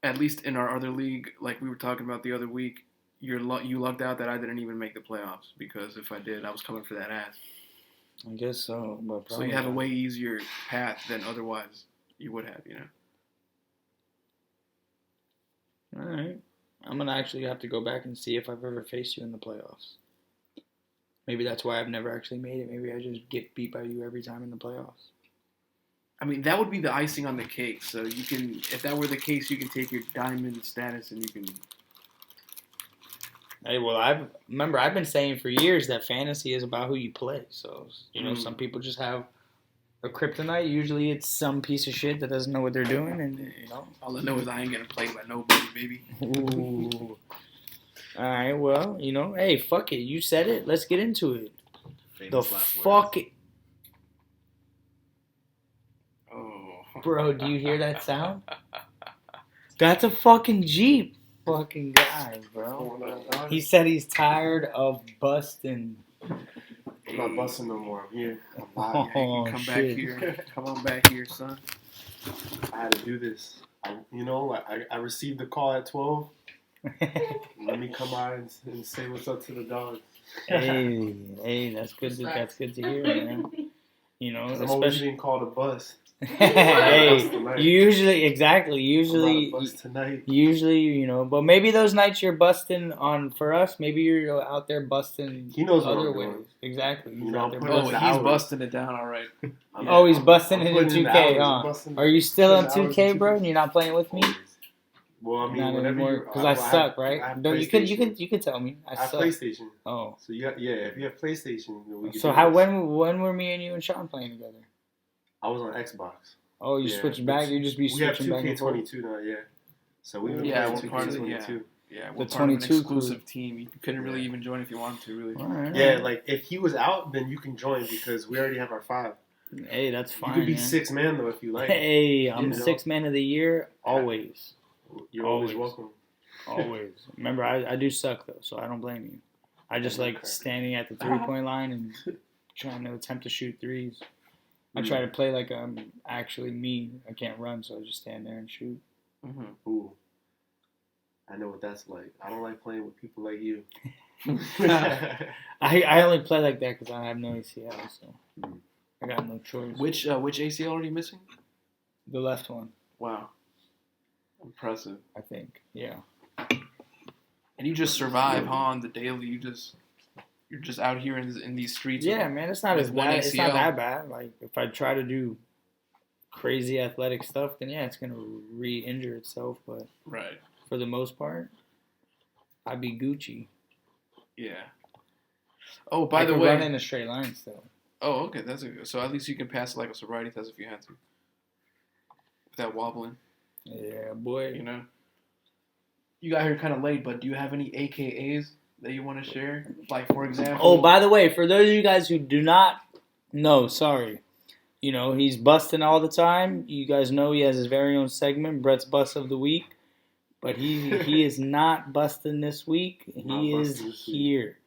[SPEAKER 1] at least in our other league, like we were talking about the other week, you lucked out that I didn't even make the playoffs, because if I did, I was coming for that ass.
[SPEAKER 6] I guess so. But
[SPEAKER 1] So you have a way easier path than otherwise you would have, you know.
[SPEAKER 6] All right. I'm going to actually have to go back and see if I've ever faced you in the playoffs. Maybe that's why I've never actually made it. Maybe I just get beat by you every time in the playoffs.
[SPEAKER 1] I mean, that would be the icing on the cake. So you can, if that were the case, you can take your diamond status and you can.
[SPEAKER 6] Hey, well, I've been saying for years that fantasy is about who you play. So, you know, some people just have a kryptonite. Usually it's some piece of shit that doesn't know what they're doing, and, you know.
[SPEAKER 1] All I know is I ain't getting played by nobody, baby.
[SPEAKER 6] Ooh. All right, well, you know, hey, fuck it. You said it. Let's get into it.
[SPEAKER 3] Famous
[SPEAKER 6] The
[SPEAKER 3] last
[SPEAKER 6] fuck
[SPEAKER 3] words.
[SPEAKER 6] it.
[SPEAKER 1] Oh.
[SPEAKER 6] Bro, do you hear that sound? That's a fucking Jeep. Fucking guy, bro. He said he's tired of busting.
[SPEAKER 8] I'm not busting no more. I'm here. I'm live.
[SPEAKER 6] Oh,
[SPEAKER 1] Come
[SPEAKER 6] shit.
[SPEAKER 1] back here. Come on back here, son.
[SPEAKER 8] I had to do this. I received the call at 12. Let me come by and say what's up to the dogs.
[SPEAKER 6] Hey, that's good. That's good to hear, man. You know,
[SPEAKER 8] 'Cause I'm always
[SPEAKER 6] especially.
[SPEAKER 8] being called a bust.
[SPEAKER 6] Hey,
[SPEAKER 8] tonight.
[SPEAKER 6] usually,
[SPEAKER 8] I'm not a bust tonight.
[SPEAKER 6] Usually, you know, but maybe those nights you're busting on for us. Maybe you're out there busting.
[SPEAKER 8] He knows what
[SPEAKER 6] other
[SPEAKER 8] I'm
[SPEAKER 6] ways.
[SPEAKER 8] doing.
[SPEAKER 6] Exactly. He's
[SPEAKER 8] You know,
[SPEAKER 6] out
[SPEAKER 8] I'm
[SPEAKER 6] there
[SPEAKER 8] putting
[SPEAKER 1] Oh,
[SPEAKER 8] in the
[SPEAKER 1] he's
[SPEAKER 8] hours.
[SPEAKER 1] busting it down, all right.
[SPEAKER 6] Oh, he's busting
[SPEAKER 8] I'm
[SPEAKER 6] it in
[SPEAKER 8] putting in the
[SPEAKER 6] 2K,
[SPEAKER 8] hours.
[SPEAKER 6] huh?
[SPEAKER 8] I'm busting-
[SPEAKER 6] Are you still on
[SPEAKER 8] putting the hours
[SPEAKER 6] 2K,
[SPEAKER 8] in
[SPEAKER 6] bro?
[SPEAKER 8] 2K.
[SPEAKER 6] And you're not playing with me?
[SPEAKER 8] Always. Well, I mean,
[SPEAKER 6] Not
[SPEAKER 8] whenever
[SPEAKER 6] anymore,
[SPEAKER 8] you,
[SPEAKER 6] because I suck,
[SPEAKER 8] I
[SPEAKER 6] right?
[SPEAKER 8] have
[SPEAKER 6] No, you
[SPEAKER 8] PlayStation.
[SPEAKER 6] can tell me. I
[SPEAKER 8] I have
[SPEAKER 6] suck.
[SPEAKER 8] PlayStation.
[SPEAKER 6] Oh,
[SPEAKER 8] So if you have PlayStation, then we can
[SPEAKER 6] so
[SPEAKER 8] do
[SPEAKER 6] how
[SPEAKER 8] this.
[SPEAKER 6] when were me and you and Sean playing together?
[SPEAKER 8] I was on Xbox.
[SPEAKER 6] Oh, you
[SPEAKER 8] Yeah,
[SPEAKER 6] switched back. You just be
[SPEAKER 8] We have
[SPEAKER 6] switching back and forth.
[SPEAKER 8] 2K22 now, yeah. So we've been
[SPEAKER 1] Yeah,
[SPEAKER 8] playing
[SPEAKER 1] we're part of it,
[SPEAKER 8] 2K22.
[SPEAKER 1] Yeah,
[SPEAKER 6] The
[SPEAKER 1] we're part of an
[SPEAKER 6] 22
[SPEAKER 1] exclusive team. You couldn't really
[SPEAKER 8] Yeah.
[SPEAKER 1] even join if you wanted to, really.
[SPEAKER 6] All right.
[SPEAKER 8] Yeah, like if he was out, then you can join because we already have our 5.
[SPEAKER 6] Hey, that's fine.
[SPEAKER 8] You could be
[SPEAKER 6] man.
[SPEAKER 8] 6 man though if you like.
[SPEAKER 6] Hey, I'm
[SPEAKER 8] You know?
[SPEAKER 6] 6th man of the year always.
[SPEAKER 8] You're always
[SPEAKER 6] Always.
[SPEAKER 8] welcome.
[SPEAKER 6] Always. Remember, I do suck though, so I don't blame you. I just like
[SPEAKER 8] Okay.
[SPEAKER 6] standing at the 3-point line and trying to attempt to shoot threes. I try to play like I'm actually me. I can't run, so I just stand there and shoot.
[SPEAKER 1] Mm-hmm.
[SPEAKER 8] Ooh. I know what that's like. I don't like playing with people like you.
[SPEAKER 6] I only play like that because I have no ACL, so I got no choice.
[SPEAKER 1] Which ACL are you missing?
[SPEAKER 6] The left one,
[SPEAKER 1] Wow. Impressive.
[SPEAKER 6] I think. Yeah.
[SPEAKER 1] And you just survive, huh, on the daily. You're just out here in these streets.
[SPEAKER 6] Yeah, man, it's not
[SPEAKER 1] with
[SPEAKER 6] as
[SPEAKER 1] one
[SPEAKER 6] bad. It's not
[SPEAKER 1] ACL.
[SPEAKER 6] that bad. Like if I try to do crazy athletic stuff, then yeah, it's gonna re-injure itself. But
[SPEAKER 1] Right.
[SPEAKER 6] for the most part, I'd be Gucci.
[SPEAKER 1] Yeah. Oh, by
[SPEAKER 6] I
[SPEAKER 1] the
[SPEAKER 6] could
[SPEAKER 1] way.
[SPEAKER 6] run in a straight line still.
[SPEAKER 1] Oh, okay. That's a good. So at least you can pass like a sobriety test if you had to. Without wobbling,
[SPEAKER 6] Yeah, boy.
[SPEAKER 1] you know. You got here kind of late, but do you have any AKAs that you want to share? Like, for example.
[SPEAKER 6] Oh, by the way, for those of you guys who do not know, sorry. You know, he's busting all the time. You guys know he has his very own segment, Brett's Bust of the Week. But he is not busting this week. He
[SPEAKER 8] Not
[SPEAKER 6] is
[SPEAKER 8] busting this week.
[SPEAKER 6] here.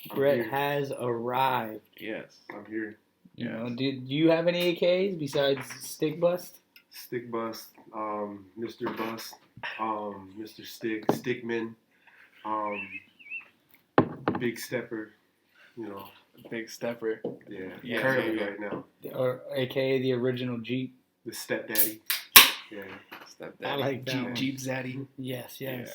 [SPEAKER 8] I'm
[SPEAKER 6] Brett
[SPEAKER 8] here.
[SPEAKER 6] has arrived.
[SPEAKER 1] Yes.
[SPEAKER 8] I'm here.
[SPEAKER 6] You know, do you have any AKs besides Stick Bust?
[SPEAKER 8] Stick Bust, Mr. Bust, Mr. Stick, Stickman, Big Stepper, you know.
[SPEAKER 1] Big Stepper.
[SPEAKER 8] Yeah, currently right now.
[SPEAKER 6] Or AKA the original Jeep.
[SPEAKER 8] The Stepdaddy. Yeah.
[SPEAKER 1] Stepdaddy.
[SPEAKER 6] I like that one.
[SPEAKER 1] Jeep Zaddy.
[SPEAKER 6] Yes.
[SPEAKER 1] Yeah.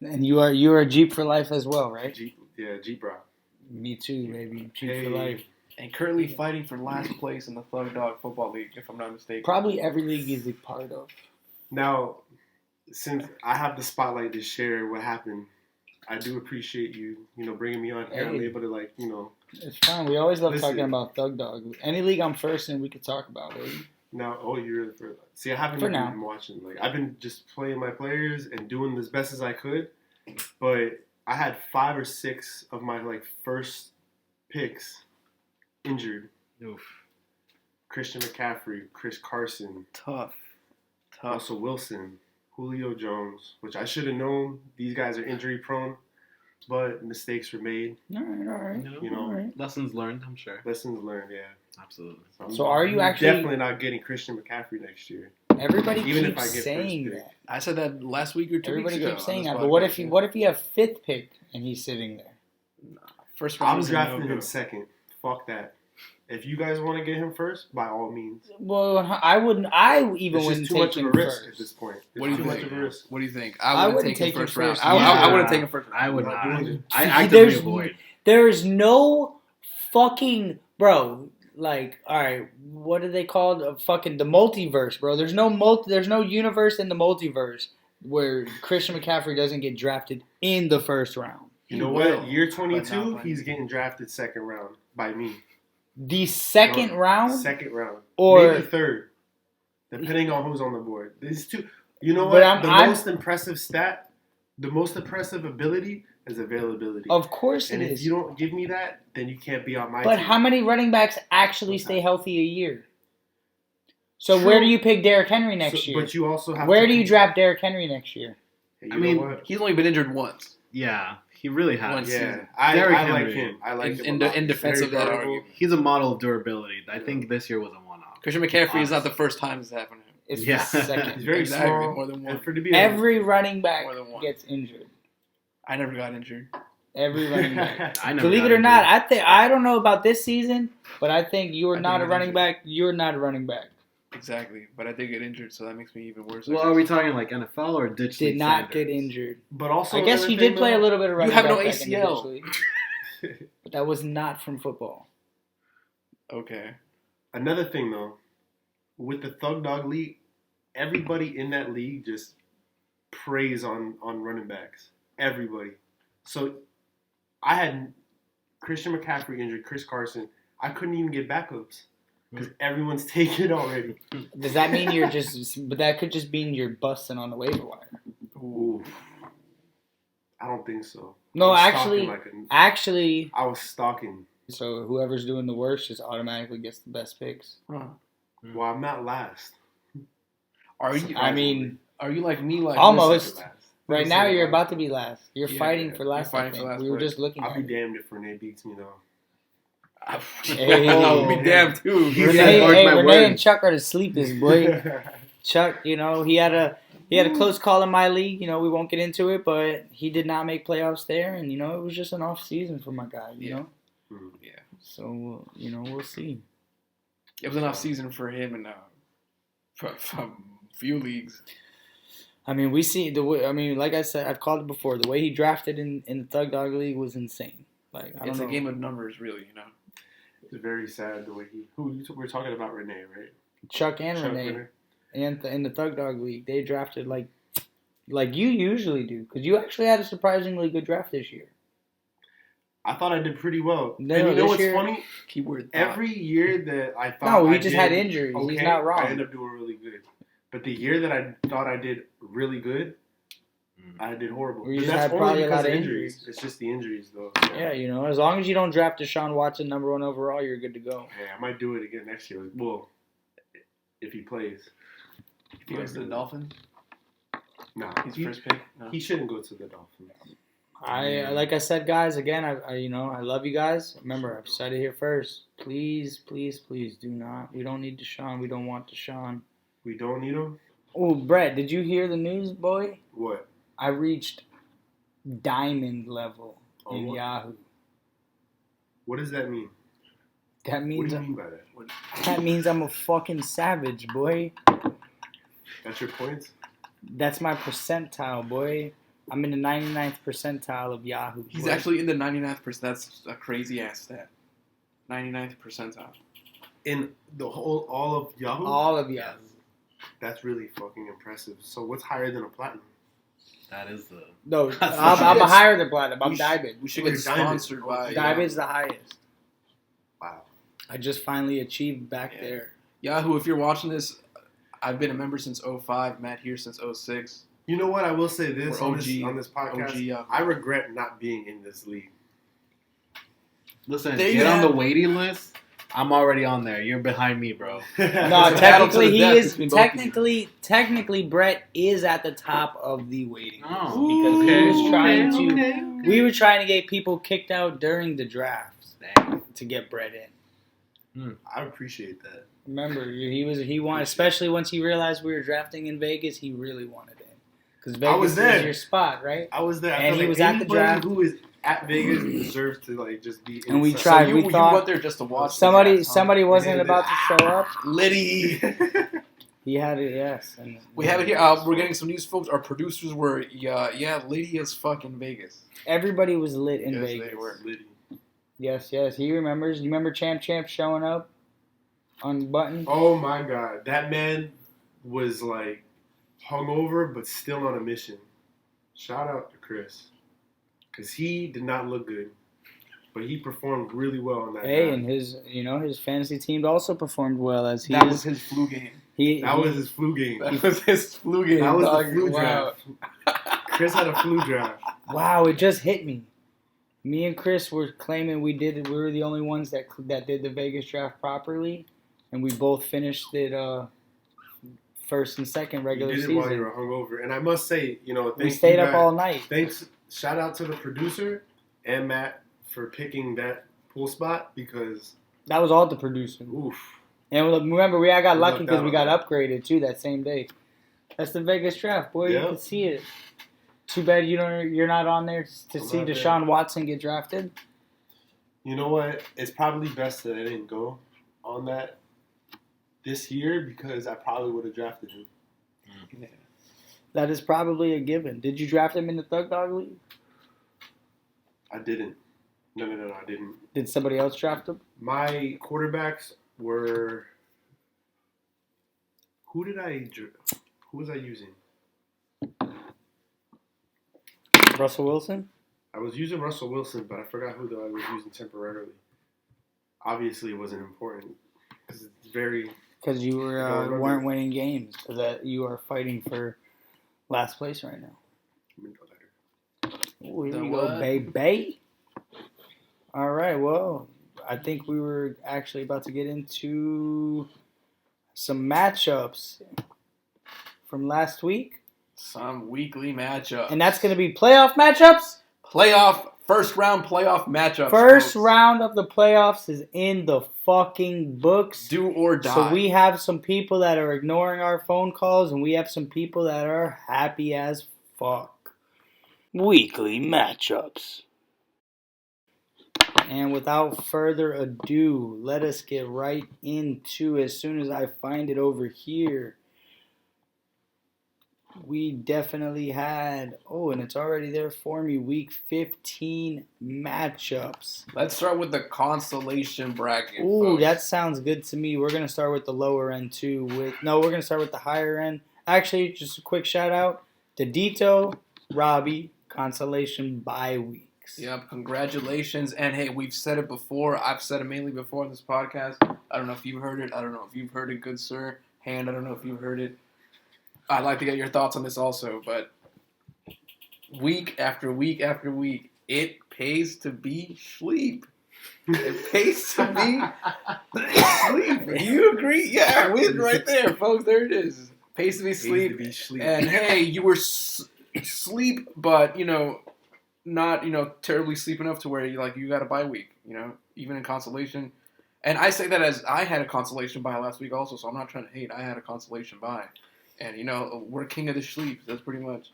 [SPEAKER 6] And you are a Jeep for life as well, right?
[SPEAKER 8] Jeep Rock.
[SPEAKER 6] Me too, baby. Jeep for life.
[SPEAKER 1] And currently fighting for last place in the Thug Dog Football League, if I'm not mistaken.
[SPEAKER 6] Probably every league he's a part of.
[SPEAKER 8] Now, since I have the spotlight to share what happened, I do appreciate you bringing me on here. I'm able to,
[SPEAKER 6] It's fine. We always love
[SPEAKER 8] Listen.
[SPEAKER 6] talking about Thug Dog. Any league I'm first in, we could talk about, baby.
[SPEAKER 8] Now, you're the first. See, I haven't
[SPEAKER 6] For
[SPEAKER 8] even
[SPEAKER 6] now.
[SPEAKER 8] been watching. I've been just playing my players and doing as best as I could. But I had 5 or 6 of my first picks injured.
[SPEAKER 3] Oof.
[SPEAKER 8] Christian McCaffrey, Chris Carson,
[SPEAKER 1] Tough.
[SPEAKER 8] Russell Wilson, Julio Jones, which I should have known. These guys are injury prone, but mistakes were made.
[SPEAKER 6] All right.
[SPEAKER 3] All right. Lessons learned, I'm sure.
[SPEAKER 8] Lessons learned, yeah.
[SPEAKER 3] Absolutely.
[SPEAKER 6] So are you actually
[SPEAKER 8] definitely not getting Christian McCaffrey next year?
[SPEAKER 6] Everybody
[SPEAKER 8] Even if
[SPEAKER 6] keeps
[SPEAKER 8] I get
[SPEAKER 6] saying
[SPEAKER 8] first pick.
[SPEAKER 6] that.
[SPEAKER 1] I said that last week or 2
[SPEAKER 6] Everybody
[SPEAKER 1] weeks ago.
[SPEAKER 6] keeps saying
[SPEAKER 1] on
[SPEAKER 6] that.
[SPEAKER 1] this
[SPEAKER 6] But what
[SPEAKER 1] podcast.
[SPEAKER 6] if you have 5th pick and he's sitting there?
[SPEAKER 1] First round
[SPEAKER 8] I'm
[SPEAKER 1] is a
[SPEAKER 8] drafting
[SPEAKER 1] no-go.
[SPEAKER 8] him second. Fuck that. If you guys want to get him first, by all means.
[SPEAKER 6] Well, I wouldn't. I even
[SPEAKER 8] It's
[SPEAKER 6] wouldn't
[SPEAKER 8] just too
[SPEAKER 6] take
[SPEAKER 8] much of
[SPEAKER 6] him
[SPEAKER 8] a risk
[SPEAKER 6] first.
[SPEAKER 8] at this point.
[SPEAKER 1] What do you
[SPEAKER 8] Too much
[SPEAKER 1] think?
[SPEAKER 8] of a risk.
[SPEAKER 1] What do you think?
[SPEAKER 6] I
[SPEAKER 1] I wouldn't
[SPEAKER 6] wouldn't
[SPEAKER 1] take him
[SPEAKER 6] take him
[SPEAKER 1] first round.
[SPEAKER 6] first.
[SPEAKER 1] I wouldn't take him first round.
[SPEAKER 3] I would
[SPEAKER 8] Not
[SPEAKER 3] not.
[SPEAKER 8] doing it.
[SPEAKER 3] I actively
[SPEAKER 6] There's-
[SPEAKER 3] avoid.
[SPEAKER 6] There is no fucking bro. Like, all right, what are they called? The multiverse, bro. There's no universe in the multiverse where Christian McCaffrey doesn't get drafted in the first round.
[SPEAKER 8] You know
[SPEAKER 1] He
[SPEAKER 8] what?
[SPEAKER 1] will,
[SPEAKER 8] Year
[SPEAKER 1] but
[SPEAKER 8] 22,
[SPEAKER 1] not by
[SPEAKER 8] he's
[SPEAKER 1] me.
[SPEAKER 8] getting drafted second round by me.
[SPEAKER 6] The second round,
[SPEAKER 8] Second round.
[SPEAKER 6] or
[SPEAKER 8] Maybe third. Depending on who's on the board. These two. You know
[SPEAKER 6] But
[SPEAKER 8] what?
[SPEAKER 6] I'm-
[SPEAKER 8] Most impressive stat, the most impressive ability is availability.
[SPEAKER 6] of course
[SPEAKER 8] and
[SPEAKER 6] it
[SPEAKER 8] if
[SPEAKER 6] is.
[SPEAKER 8] you don't give me that, then you can't be on my
[SPEAKER 6] But
[SPEAKER 8] team.
[SPEAKER 6] how many running backs actually stay healthy a year? So
[SPEAKER 8] True.
[SPEAKER 6] where do you pick Derrick Henry next year?
[SPEAKER 8] But you also have
[SPEAKER 6] Where
[SPEAKER 8] to
[SPEAKER 6] do you draft Derrick Henry next year?
[SPEAKER 8] Hey,
[SPEAKER 3] I
[SPEAKER 8] you
[SPEAKER 3] mean,
[SPEAKER 8] know what?
[SPEAKER 1] He's only been injured once.
[SPEAKER 3] Yeah, he really has.
[SPEAKER 1] Once.
[SPEAKER 8] Yeah,
[SPEAKER 1] season.
[SPEAKER 8] I
[SPEAKER 3] Derrick
[SPEAKER 8] like
[SPEAKER 3] Henry.
[SPEAKER 8] him. I like him.
[SPEAKER 1] In
[SPEAKER 8] a lot.
[SPEAKER 1] defense
[SPEAKER 8] He's
[SPEAKER 1] of that
[SPEAKER 8] very
[SPEAKER 1] argument.
[SPEAKER 8] durable.
[SPEAKER 3] He's a model of durability. I think this year was a one-off.
[SPEAKER 1] Christian McCaffrey is not the first time this happened to him.
[SPEAKER 6] It's
[SPEAKER 3] Yeah.
[SPEAKER 6] the second.
[SPEAKER 8] He's very
[SPEAKER 1] Exactly,
[SPEAKER 8] small.
[SPEAKER 1] more than one.
[SPEAKER 8] And for to be
[SPEAKER 6] Every running back
[SPEAKER 1] More than one.
[SPEAKER 6] gets injured.
[SPEAKER 1] I never got injured.
[SPEAKER 6] Every running back.
[SPEAKER 3] I never
[SPEAKER 6] Believe
[SPEAKER 3] got
[SPEAKER 6] it or
[SPEAKER 3] injured.
[SPEAKER 6] not, I don't know about this season, but I think you are
[SPEAKER 1] I
[SPEAKER 6] not
[SPEAKER 1] think
[SPEAKER 6] a
[SPEAKER 1] I'm
[SPEAKER 6] running
[SPEAKER 1] injured.
[SPEAKER 6] back. You're not a running back.
[SPEAKER 1] Exactly, but I did get injured, so that makes me even worse.
[SPEAKER 3] Well, are we talking like NFL or ditch
[SPEAKER 6] Did
[SPEAKER 3] League
[SPEAKER 6] not
[SPEAKER 3] Sanders?
[SPEAKER 6] get injured.
[SPEAKER 8] But also,
[SPEAKER 6] I guess
[SPEAKER 8] another
[SPEAKER 6] you did
[SPEAKER 8] thing,
[SPEAKER 6] play a
[SPEAKER 8] though,
[SPEAKER 6] little bit of running
[SPEAKER 1] have
[SPEAKER 6] back
[SPEAKER 1] no
[SPEAKER 6] back in the
[SPEAKER 1] ACL.
[SPEAKER 6] ditch league, but that was not from football.
[SPEAKER 1] Okay.
[SPEAKER 8] Another thing though, with the Thug Dog League, everybody in that league just preys on running backs. Everybody. So I had Christian McCaffrey injured, Chris Carson. I couldn't even get backups because everyone's taken already.
[SPEAKER 6] Does that mean you're just? But that could just mean you're busting on the waiver wire.
[SPEAKER 8] Ooh. I don't think so.
[SPEAKER 6] No,
[SPEAKER 8] I was stalking
[SPEAKER 6] actually.
[SPEAKER 8] I was stalking.
[SPEAKER 6] So whoever's doing the worst just automatically gets the best picks.
[SPEAKER 1] Huh.
[SPEAKER 8] Well, I'm not last.
[SPEAKER 1] Are you?
[SPEAKER 6] I mean,
[SPEAKER 1] Are you like me? Like
[SPEAKER 6] Almost.
[SPEAKER 8] Second last.
[SPEAKER 6] right now you're about to be last. You're
[SPEAKER 1] Yeah,
[SPEAKER 6] fighting for
[SPEAKER 1] you're
[SPEAKER 6] last.
[SPEAKER 1] fighting
[SPEAKER 6] I
[SPEAKER 1] for
[SPEAKER 6] think.
[SPEAKER 1] last
[SPEAKER 6] We were
[SPEAKER 1] place.
[SPEAKER 6] just looking
[SPEAKER 8] I'll
[SPEAKER 6] at
[SPEAKER 8] be
[SPEAKER 6] it.
[SPEAKER 8] damned if Renee beats me though.
[SPEAKER 6] Hey.
[SPEAKER 1] I'll be damned too.
[SPEAKER 3] He
[SPEAKER 6] Renee,
[SPEAKER 3] said, "Mark my
[SPEAKER 6] Renee and
[SPEAKER 3] words."
[SPEAKER 6] Chuck are the sleepers, boy. Chuck, he had a close call in my league. We won't get into it, but he did not make playoffs there, and it was just an off season for my guy. You know,
[SPEAKER 1] Yeah.
[SPEAKER 6] so we'll see.
[SPEAKER 1] It was an off season for him and from few leagues.
[SPEAKER 6] I mean, we see the way. I mean, like I said, I've called it before. The way he drafted in the Thug Dog League was insane. Like, I don't
[SPEAKER 1] It's
[SPEAKER 6] know.
[SPEAKER 1] a game of numbers, really.
[SPEAKER 8] It's very sad the way we're talking about Renee, right?
[SPEAKER 6] Chuck and
[SPEAKER 8] Chuck
[SPEAKER 6] Renee,
[SPEAKER 8] Renee.
[SPEAKER 6] and in the Thug Dog League, they drafted like you usually do, because you actually had a surprisingly good draft this year.
[SPEAKER 8] I thought I did pretty well.
[SPEAKER 6] No,
[SPEAKER 8] and you know
[SPEAKER 6] this
[SPEAKER 8] what's
[SPEAKER 6] year-
[SPEAKER 8] funny?
[SPEAKER 1] Keyword thought.
[SPEAKER 8] Every year that I thought
[SPEAKER 6] No, he
[SPEAKER 8] I
[SPEAKER 6] just
[SPEAKER 8] did
[SPEAKER 6] had injuries.
[SPEAKER 8] okay,
[SPEAKER 6] He's not wrong.
[SPEAKER 8] I ended up doing really good. But the year that I thought I did really good, I did horrible.
[SPEAKER 6] Or you
[SPEAKER 8] But
[SPEAKER 6] just
[SPEAKER 8] that's
[SPEAKER 6] had
[SPEAKER 8] only
[SPEAKER 6] probably a
[SPEAKER 8] because
[SPEAKER 6] lot of
[SPEAKER 8] injuries.
[SPEAKER 6] injuries.
[SPEAKER 8] It's just the injuries, though.
[SPEAKER 6] Yeah, as long as you don't draft Deshaun Watson number 1 overall, you're good to go.
[SPEAKER 8] Hey, I might do it again next year. Well, if he plays.
[SPEAKER 1] If he goes to the Dolphins,
[SPEAKER 8] No,
[SPEAKER 1] he's first pick. No.
[SPEAKER 8] he shouldn't go to the Dolphins.
[SPEAKER 6] Like I said, guys. Again, I love you guys. Remember, I've said it here first. Please, please, please do not. We don't need Deshaun. We don't want Deshaun.
[SPEAKER 8] We don't need him?
[SPEAKER 6] Oh, Brett, did you hear the news, boy?
[SPEAKER 8] What?
[SPEAKER 6] I reached diamond level in
[SPEAKER 8] what?
[SPEAKER 6] Yahoo.
[SPEAKER 8] What does that mean?
[SPEAKER 6] That
[SPEAKER 8] What
[SPEAKER 6] means
[SPEAKER 8] do you mean by that?
[SPEAKER 6] that means I'm a fucking savage, boy.
[SPEAKER 8] That's your points?
[SPEAKER 6] That's my percentile, boy. I'm in the 99th percentile of Yahoo.
[SPEAKER 1] He's
[SPEAKER 6] boy.
[SPEAKER 1] actually in the 99th percent. That's a crazy ass stat. 99th percentile.
[SPEAKER 8] In all of Yahoo?
[SPEAKER 6] all of Yahoo.
[SPEAKER 8] That's really fucking impressive. So what's higher than a platinum?
[SPEAKER 3] That is the.
[SPEAKER 6] No, I'm a higher than platinum. I'm
[SPEAKER 1] We
[SPEAKER 6] diamond.
[SPEAKER 1] We should
[SPEAKER 8] Oh,
[SPEAKER 1] get
[SPEAKER 8] you're diamond.
[SPEAKER 1] sponsored by
[SPEAKER 6] Diamond's the highest.
[SPEAKER 8] Wow.
[SPEAKER 6] I just finally achieved back
[SPEAKER 1] Yeah.
[SPEAKER 6] there.
[SPEAKER 1] Yahoo. If you're watching this, I've been a member since 05. Matt here since 06.
[SPEAKER 8] You know what? I will say this
[SPEAKER 1] We're
[SPEAKER 8] on
[SPEAKER 1] OG,
[SPEAKER 8] this podcast.
[SPEAKER 1] OG Yahoo.
[SPEAKER 8] I regret not being in this league.
[SPEAKER 3] Listen,
[SPEAKER 1] They
[SPEAKER 3] get on
[SPEAKER 1] have-
[SPEAKER 3] the waiting list. I'm already on there. You're behind me, bro.
[SPEAKER 6] No,
[SPEAKER 1] It's a battle to
[SPEAKER 6] technically
[SPEAKER 1] the
[SPEAKER 6] he
[SPEAKER 1] death
[SPEAKER 6] is.
[SPEAKER 1] between both of you.
[SPEAKER 6] Technically, Brett is at the top of the waiting list
[SPEAKER 3] Oh,
[SPEAKER 6] because
[SPEAKER 3] okay,
[SPEAKER 6] he was trying to.
[SPEAKER 3] okay.
[SPEAKER 6] We were trying to get people kicked out during the drafts
[SPEAKER 3] Dang.
[SPEAKER 6] to get Brett in.
[SPEAKER 8] I appreciate that.
[SPEAKER 6] Remember, he wanted, especially once he realized we were drafting in Vegas, he really wanted in because Vegas
[SPEAKER 8] was
[SPEAKER 6] is
[SPEAKER 8] there.
[SPEAKER 6] your spot, right?
[SPEAKER 8] I was there. I
[SPEAKER 6] And
[SPEAKER 8] feel
[SPEAKER 6] he
[SPEAKER 8] like
[SPEAKER 6] was at the
[SPEAKER 8] anybody
[SPEAKER 6] draft.
[SPEAKER 8] who is at Vegas deserves to like just be.
[SPEAKER 6] And we
[SPEAKER 8] inside.
[SPEAKER 6] tried.
[SPEAKER 1] So
[SPEAKER 6] we
[SPEAKER 1] you
[SPEAKER 6] thought
[SPEAKER 1] went there just to watch. the
[SPEAKER 6] Somebody
[SPEAKER 1] draft, huh?
[SPEAKER 6] wasn't
[SPEAKER 8] Yeah,
[SPEAKER 6] about to show up.
[SPEAKER 1] Liddy.
[SPEAKER 6] He had it, yes. And
[SPEAKER 1] We have it here. We're getting some news, folks. Our producers were, yeah, Liddy is fucking Vegas.
[SPEAKER 6] everybody was lit in
[SPEAKER 1] Yes,
[SPEAKER 6] Vegas.
[SPEAKER 1] they were.
[SPEAKER 8] Liddy.
[SPEAKER 6] Yes. He remembers. You remember Champ showing up on Button?
[SPEAKER 8] Oh my god, that man was like hungover but still on a mission. Shout out to Chris, because he did not look good, but he performed really well on that.
[SPEAKER 6] Hey,
[SPEAKER 8] draft.
[SPEAKER 6] and his fantasy team also performed well as he
[SPEAKER 1] That was his flu game.
[SPEAKER 8] That was his flu game.
[SPEAKER 1] That was his flu game.
[SPEAKER 8] That was
[SPEAKER 1] dog.
[SPEAKER 8] the flu
[SPEAKER 1] Wow.
[SPEAKER 8] draft. Chris had a flu draft.
[SPEAKER 6] Wow, it just hit me. Me and Chris were claiming we were the only ones that did the Vegas draft properly, and we both finished it first and second regular
[SPEAKER 8] You did it while you
[SPEAKER 6] season.
[SPEAKER 8] were hungover, and I must say,
[SPEAKER 6] We stayed up all night.
[SPEAKER 8] Thanks. Shout out to the producer and Matt for picking that pool spot because
[SPEAKER 6] That was all the producer.
[SPEAKER 8] oof.
[SPEAKER 6] And remember, I got
[SPEAKER 8] We
[SPEAKER 6] lucky
[SPEAKER 8] lucked
[SPEAKER 6] because
[SPEAKER 8] out
[SPEAKER 6] we
[SPEAKER 8] on
[SPEAKER 6] got
[SPEAKER 8] that.
[SPEAKER 6] upgraded too that same day. That's the Vegas draft, boy. You
[SPEAKER 8] Yep.
[SPEAKER 6] can see it. Too bad you're not on there to
[SPEAKER 8] I'm
[SPEAKER 6] see
[SPEAKER 8] not there.
[SPEAKER 6] Deshaun Watson get drafted.
[SPEAKER 8] You know what? It's probably best that I didn't go on that this year because I probably would have drafted him.
[SPEAKER 6] That is probably a given. Did you draft him in the Thug Dog League?
[SPEAKER 8] I didn't. No, I didn't.
[SPEAKER 6] Did somebody else draft him?
[SPEAKER 8] My quarterbacks were. Who was I using?
[SPEAKER 6] Russell Wilson?
[SPEAKER 8] I was using Russell Wilson, but I forgot who I was using temporarily. Obviously, it wasn't important because it's very.
[SPEAKER 6] Because you
[SPEAKER 8] I don't remember.
[SPEAKER 6] weren't winning games. Because that you are fighting for last place right now.
[SPEAKER 8] Let me go later.
[SPEAKER 6] Ooh, here
[SPEAKER 1] The
[SPEAKER 6] you go,
[SPEAKER 1] what?
[SPEAKER 6] baby. All right, well, I think we were actually about to get into some matchups from last week.
[SPEAKER 1] Some weekly matchup.
[SPEAKER 6] And that's going to be playoff matchups.
[SPEAKER 1] First round playoff matchups.
[SPEAKER 6] First
[SPEAKER 1] folks.
[SPEAKER 6] round of the playoffs is in the fucking books.
[SPEAKER 1] Do or die.
[SPEAKER 6] So we have some people that are ignoring our phone calls, and we have some people that are happy as fuck. Weekly matchups. And without further ado, let us get right into as soon as I find it over here. We definitely had, and it's already there for me, week 15 matchups.
[SPEAKER 1] Let's start with the consolation bracket.
[SPEAKER 6] Ooh,
[SPEAKER 1] folks.
[SPEAKER 6] that sounds good to me. We're going to start with the lower end too. We're going to start with the higher end. Actually, just a quick shout out to Dito, Robbie, consolation bye weeks.
[SPEAKER 1] Yep, congratulations. And hey, we've said it before. I've said it mainly before in this podcast. I don't know if you've heard it. I don't know if you've heard it, good sir. Hand, I don't know if you've heard it. I'd like to get your thoughts on this also, but week after week after week, it pays to be sleep. It pays to be sleep. Do you agree? Yeah, win right there, folks. There it is. Pays to be sleep.
[SPEAKER 8] Pays to be sleep.
[SPEAKER 1] And hey, you were sleep, but not terribly sleep enough to where you got a bye week. Even in consolation. And I say that as I had a consolation bye last week also, so I'm not trying to hate. I had a consolation bye, and we're king of the sleep. That's pretty much.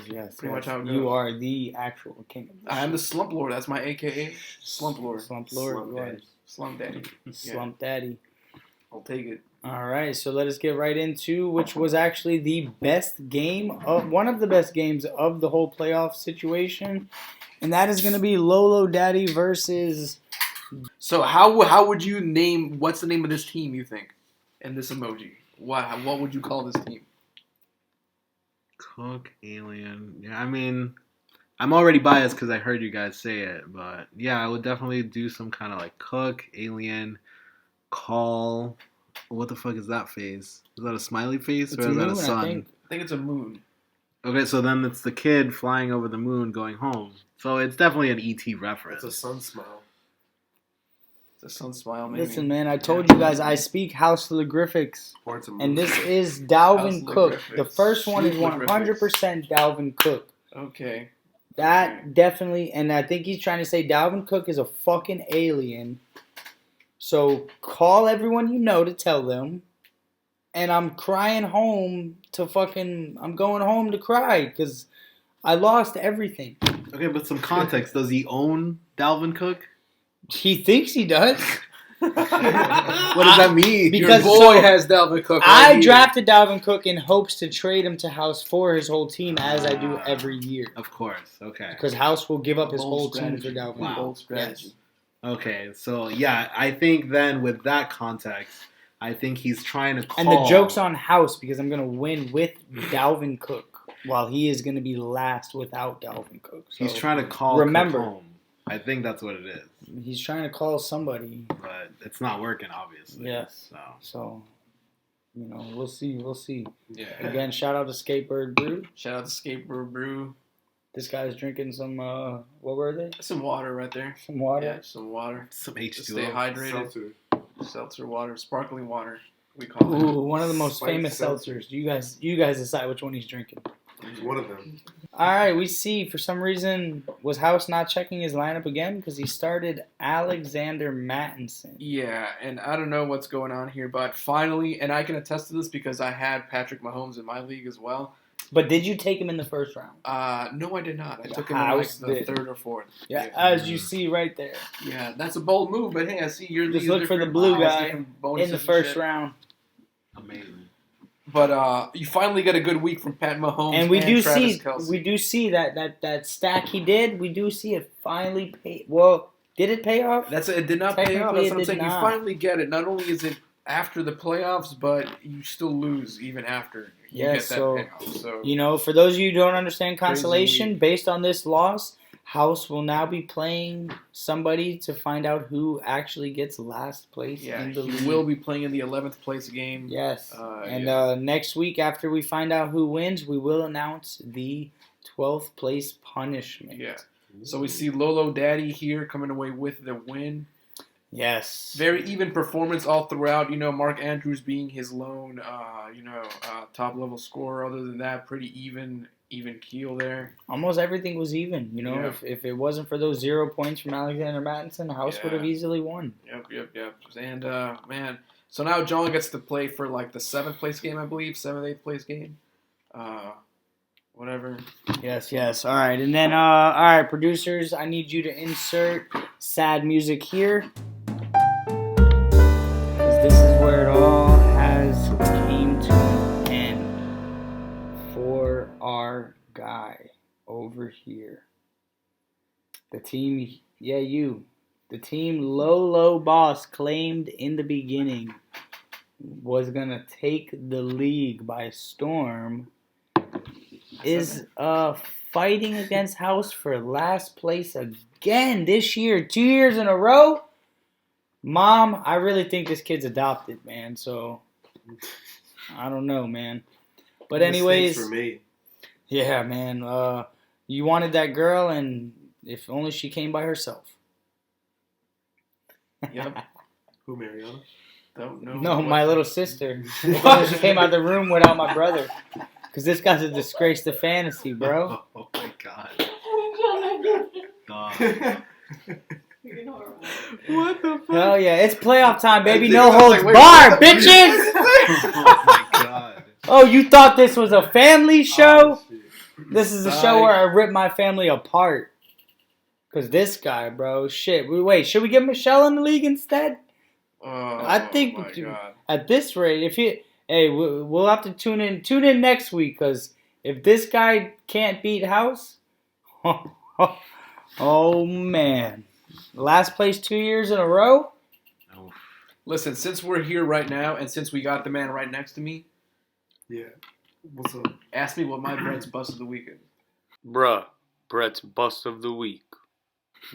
[SPEAKER 6] Yes.
[SPEAKER 1] Pretty much how it goes.
[SPEAKER 6] You are the actual king of the
[SPEAKER 1] I am the slump lord. That's my AKA slump lord.
[SPEAKER 6] Slump lord.
[SPEAKER 8] Slump
[SPEAKER 6] you are.
[SPEAKER 8] daddy.
[SPEAKER 1] Slump daddy.
[SPEAKER 6] Slump daddy.
[SPEAKER 1] I'll take it.
[SPEAKER 6] All right, so let us get right into which was actually the best game of one of the best games of the whole playoff situation, and that is going to be Lolo Daddy versus.
[SPEAKER 1] So how would you name? What's the name of this team? You think? And this emoji. What would you call this team?
[SPEAKER 3] Cook, Alien. Yeah, I mean, I'm already biased because I heard you guys say it, but yeah, I would definitely do some kind of like Cook, Alien, Call. What the fuck is that face? Is that a smiley face or is that a sun?
[SPEAKER 1] I think it's a moon.
[SPEAKER 3] Okay, so then it's the kid flying over the moon going home. So it's definitely an ET reference.
[SPEAKER 8] It's a sun smile.
[SPEAKER 1] It's a sun smile, maybe.
[SPEAKER 6] Listen, man, I told you guys I speak houseologrifics,
[SPEAKER 8] Or it's a
[SPEAKER 6] and
[SPEAKER 8] moon.
[SPEAKER 6] this is Dalvin Cook.
[SPEAKER 1] Houseologrifics.
[SPEAKER 6] The first one is
[SPEAKER 1] Sleeplogrifics.
[SPEAKER 6] 100% Dalvin Cook.
[SPEAKER 1] Okay.
[SPEAKER 6] That definitely, and I think he's trying to say Dalvin Cook is a fucking alien. So call everyone you know to tell them. And I'm crying home I'm going home to cry because I lost everything.
[SPEAKER 3] Okay, but some context. Does he own Dalvin Cook?
[SPEAKER 6] He thinks he does.
[SPEAKER 3] What does that mean?
[SPEAKER 6] Because
[SPEAKER 1] Your boy has Dalvin Cook.
[SPEAKER 6] I drafted Dalvin Cook in hopes to trade him to House for his whole team, as I do every year.
[SPEAKER 3] Of course. Okay.
[SPEAKER 6] Because House will give up his
[SPEAKER 1] Bold
[SPEAKER 6] whole team
[SPEAKER 1] strategy.
[SPEAKER 6] for Dalvin
[SPEAKER 3] Wow.
[SPEAKER 6] Cook.
[SPEAKER 1] Bold strategy.
[SPEAKER 6] Yes.
[SPEAKER 3] Okay, so yeah, I think then with that context, I think he's trying to call.
[SPEAKER 6] And the joke's on House because I'm going to win with Dalvin Cook while he is going to be last without Dalvin Cook. So
[SPEAKER 3] He's trying to call
[SPEAKER 6] remember.
[SPEAKER 3] Cook home. I think that's what it is.
[SPEAKER 6] He's trying to call somebody.
[SPEAKER 3] But it's not working, obviously.
[SPEAKER 6] Yes.
[SPEAKER 3] So
[SPEAKER 6] So, we'll see. We'll see.
[SPEAKER 1] Yeah.
[SPEAKER 6] Again, shout out to Skatebird Brew.
[SPEAKER 1] Shout out to Skateboard Brew.
[SPEAKER 6] This guy's drinking some, what were they?
[SPEAKER 1] Some water right there.
[SPEAKER 6] Some water.
[SPEAKER 1] Yeah, some water.
[SPEAKER 3] some
[SPEAKER 1] To stay
[SPEAKER 3] H2O.
[SPEAKER 1] hydrated.
[SPEAKER 8] Seltzer.
[SPEAKER 1] Seltzer water. Sparkling water, we call it.
[SPEAKER 6] Ooh, one of the most
[SPEAKER 8] Spiked
[SPEAKER 6] famous
[SPEAKER 8] seltzer.
[SPEAKER 6] seltzers. You guys decide which one he's drinking.
[SPEAKER 8] He's one of them.
[SPEAKER 6] All right, we see. For some reason, was House not checking his lineup again? Because he started Alexander Mattinson.
[SPEAKER 1] Yeah, and I don't know what's going on here, but finally, and I can attest to this because I had Patrick Mahomes in my league as well.
[SPEAKER 6] But did you take him in the first round?
[SPEAKER 1] No, I did not. I took him
[SPEAKER 6] House
[SPEAKER 1] in like the
[SPEAKER 6] did.
[SPEAKER 1] third or fourth.
[SPEAKER 6] Yeah, as you see right there.
[SPEAKER 1] Yeah, that's a bold move, but hey, I see your
[SPEAKER 6] Just
[SPEAKER 1] league
[SPEAKER 6] look
[SPEAKER 1] is
[SPEAKER 6] for the
[SPEAKER 1] different.
[SPEAKER 6] blue
[SPEAKER 1] Mine has
[SPEAKER 6] guy
[SPEAKER 1] different bonuses
[SPEAKER 6] In the
[SPEAKER 1] and
[SPEAKER 6] first
[SPEAKER 1] shit.
[SPEAKER 6] round.
[SPEAKER 3] Amazing.
[SPEAKER 1] But you finally get a good week from Pat Mahomes
[SPEAKER 6] And we do
[SPEAKER 1] Travis
[SPEAKER 6] see
[SPEAKER 1] Kelce.
[SPEAKER 6] that stack he did. We do see it finally pay. Well, did it pay off?
[SPEAKER 1] It did not pay off.
[SPEAKER 6] Technically,
[SPEAKER 1] That's
[SPEAKER 6] it
[SPEAKER 1] what I'm
[SPEAKER 6] did
[SPEAKER 1] saying.
[SPEAKER 6] not.
[SPEAKER 1] You finally get it. Not only is it after the playoffs, but you still lose even after you
[SPEAKER 6] Yeah,
[SPEAKER 1] get that
[SPEAKER 6] so,
[SPEAKER 1] payoff. So
[SPEAKER 6] For those of you who don't understand
[SPEAKER 1] Crazy
[SPEAKER 6] consolation,
[SPEAKER 1] week.
[SPEAKER 6] based on this loss, House will now be playing somebody to find out who actually gets last place
[SPEAKER 1] yeah,
[SPEAKER 6] in the league.
[SPEAKER 1] he will be playing in the 11th place game.
[SPEAKER 6] Yes.
[SPEAKER 1] Yeah.
[SPEAKER 6] Next week, after we find out who wins, we will announce the 12th place punishment.
[SPEAKER 1] Yeah. So we see Lolo Daddy here coming away with the win.
[SPEAKER 6] Yes.
[SPEAKER 1] Very even performance all throughout. Mark Andrews being his lone, top level scorer. Other than that, pretty even keel there.
[SPEAKER 6] Almost everything was even.
[SPEAKER 1] Yeah.
[SPEAKER 6] If it wasn't for those 0 points from Alexander Mattinson, House would have
[SPEAKER 1] Yeah.
[SPEAKER 6] easily won.
[SPEAKER 1] Yep. And man, so now John gets to play for like the 7th place game, I believe, 7th, 8th place game. Whatever.
[SPEAKER 6] Yes. All right, and then all right, producers, I need you to insert sad music here, because this is where it all has came to an end for our guy over here. The team, the team Lolo Boss claimed in the beginning was gonna take the league by storm. Is fighting against House for last place again this year, 2 years in a row. Mom, I really think this kid's adopted, man. So I don't know, man. But anyways,
[SPEAKER 8] Mistakes were made.
[SPEAKER 6] yeah, man. You wanted that girl, and if only she came by herself.
[SPEAKER 1] Yep.
[SPEAKER 8] Who, Mariana?
[SPEAKER 1] Don't know.
[SPEAKER 6] No, my little sister. If only she came out the room without my brother. Because this guy's a disgrace to fantasy, bro.
[SPEAKER 3] Oh my god.
[SPEAKER 2] You know what?
[SPEAKER 1] What the fuck?
[SPEAKER 6] Hell yeah, it's playoff time, baby.
[SPEAKER 8] I
[SPEAKER 6] No
[SPEAKER 8] was
[SPEAKER 6] holds
[SPEAKER 8] like, wait,
[SPEAKER 6] barred,
[SPEAKER 8] what the-
[SPEAKER 6] bitches.
[SPEAKER 3] Oh my god.
[SPEAKER 6] Oh, you thought this was a family show?
[SPEAKER 8] Oh, shit.
[SPEAKER 6] This is a show where I rip my family apart. Cause this guy, bro, shit. Wait, should we get Michelle in the league instead?
[SPEAKER 1] Oh,
[SPEAKER 6] I think
[SPEAKER 1] my God.
[SPEAKER 6] at this rate, we'll have to tune in next week. Cause if this guy can't beat House, oh man, last place 2 years in a row.
[SPEAKER 1] Listen, since we're here right now, and since we got the man right next to me,
[SPEAKER 8] Yeah. What's up?
[SPEAKER 1] ask me what my Brett's bust of the week is.
[SPEAKER 9] Bruh, Brett's bust of the week.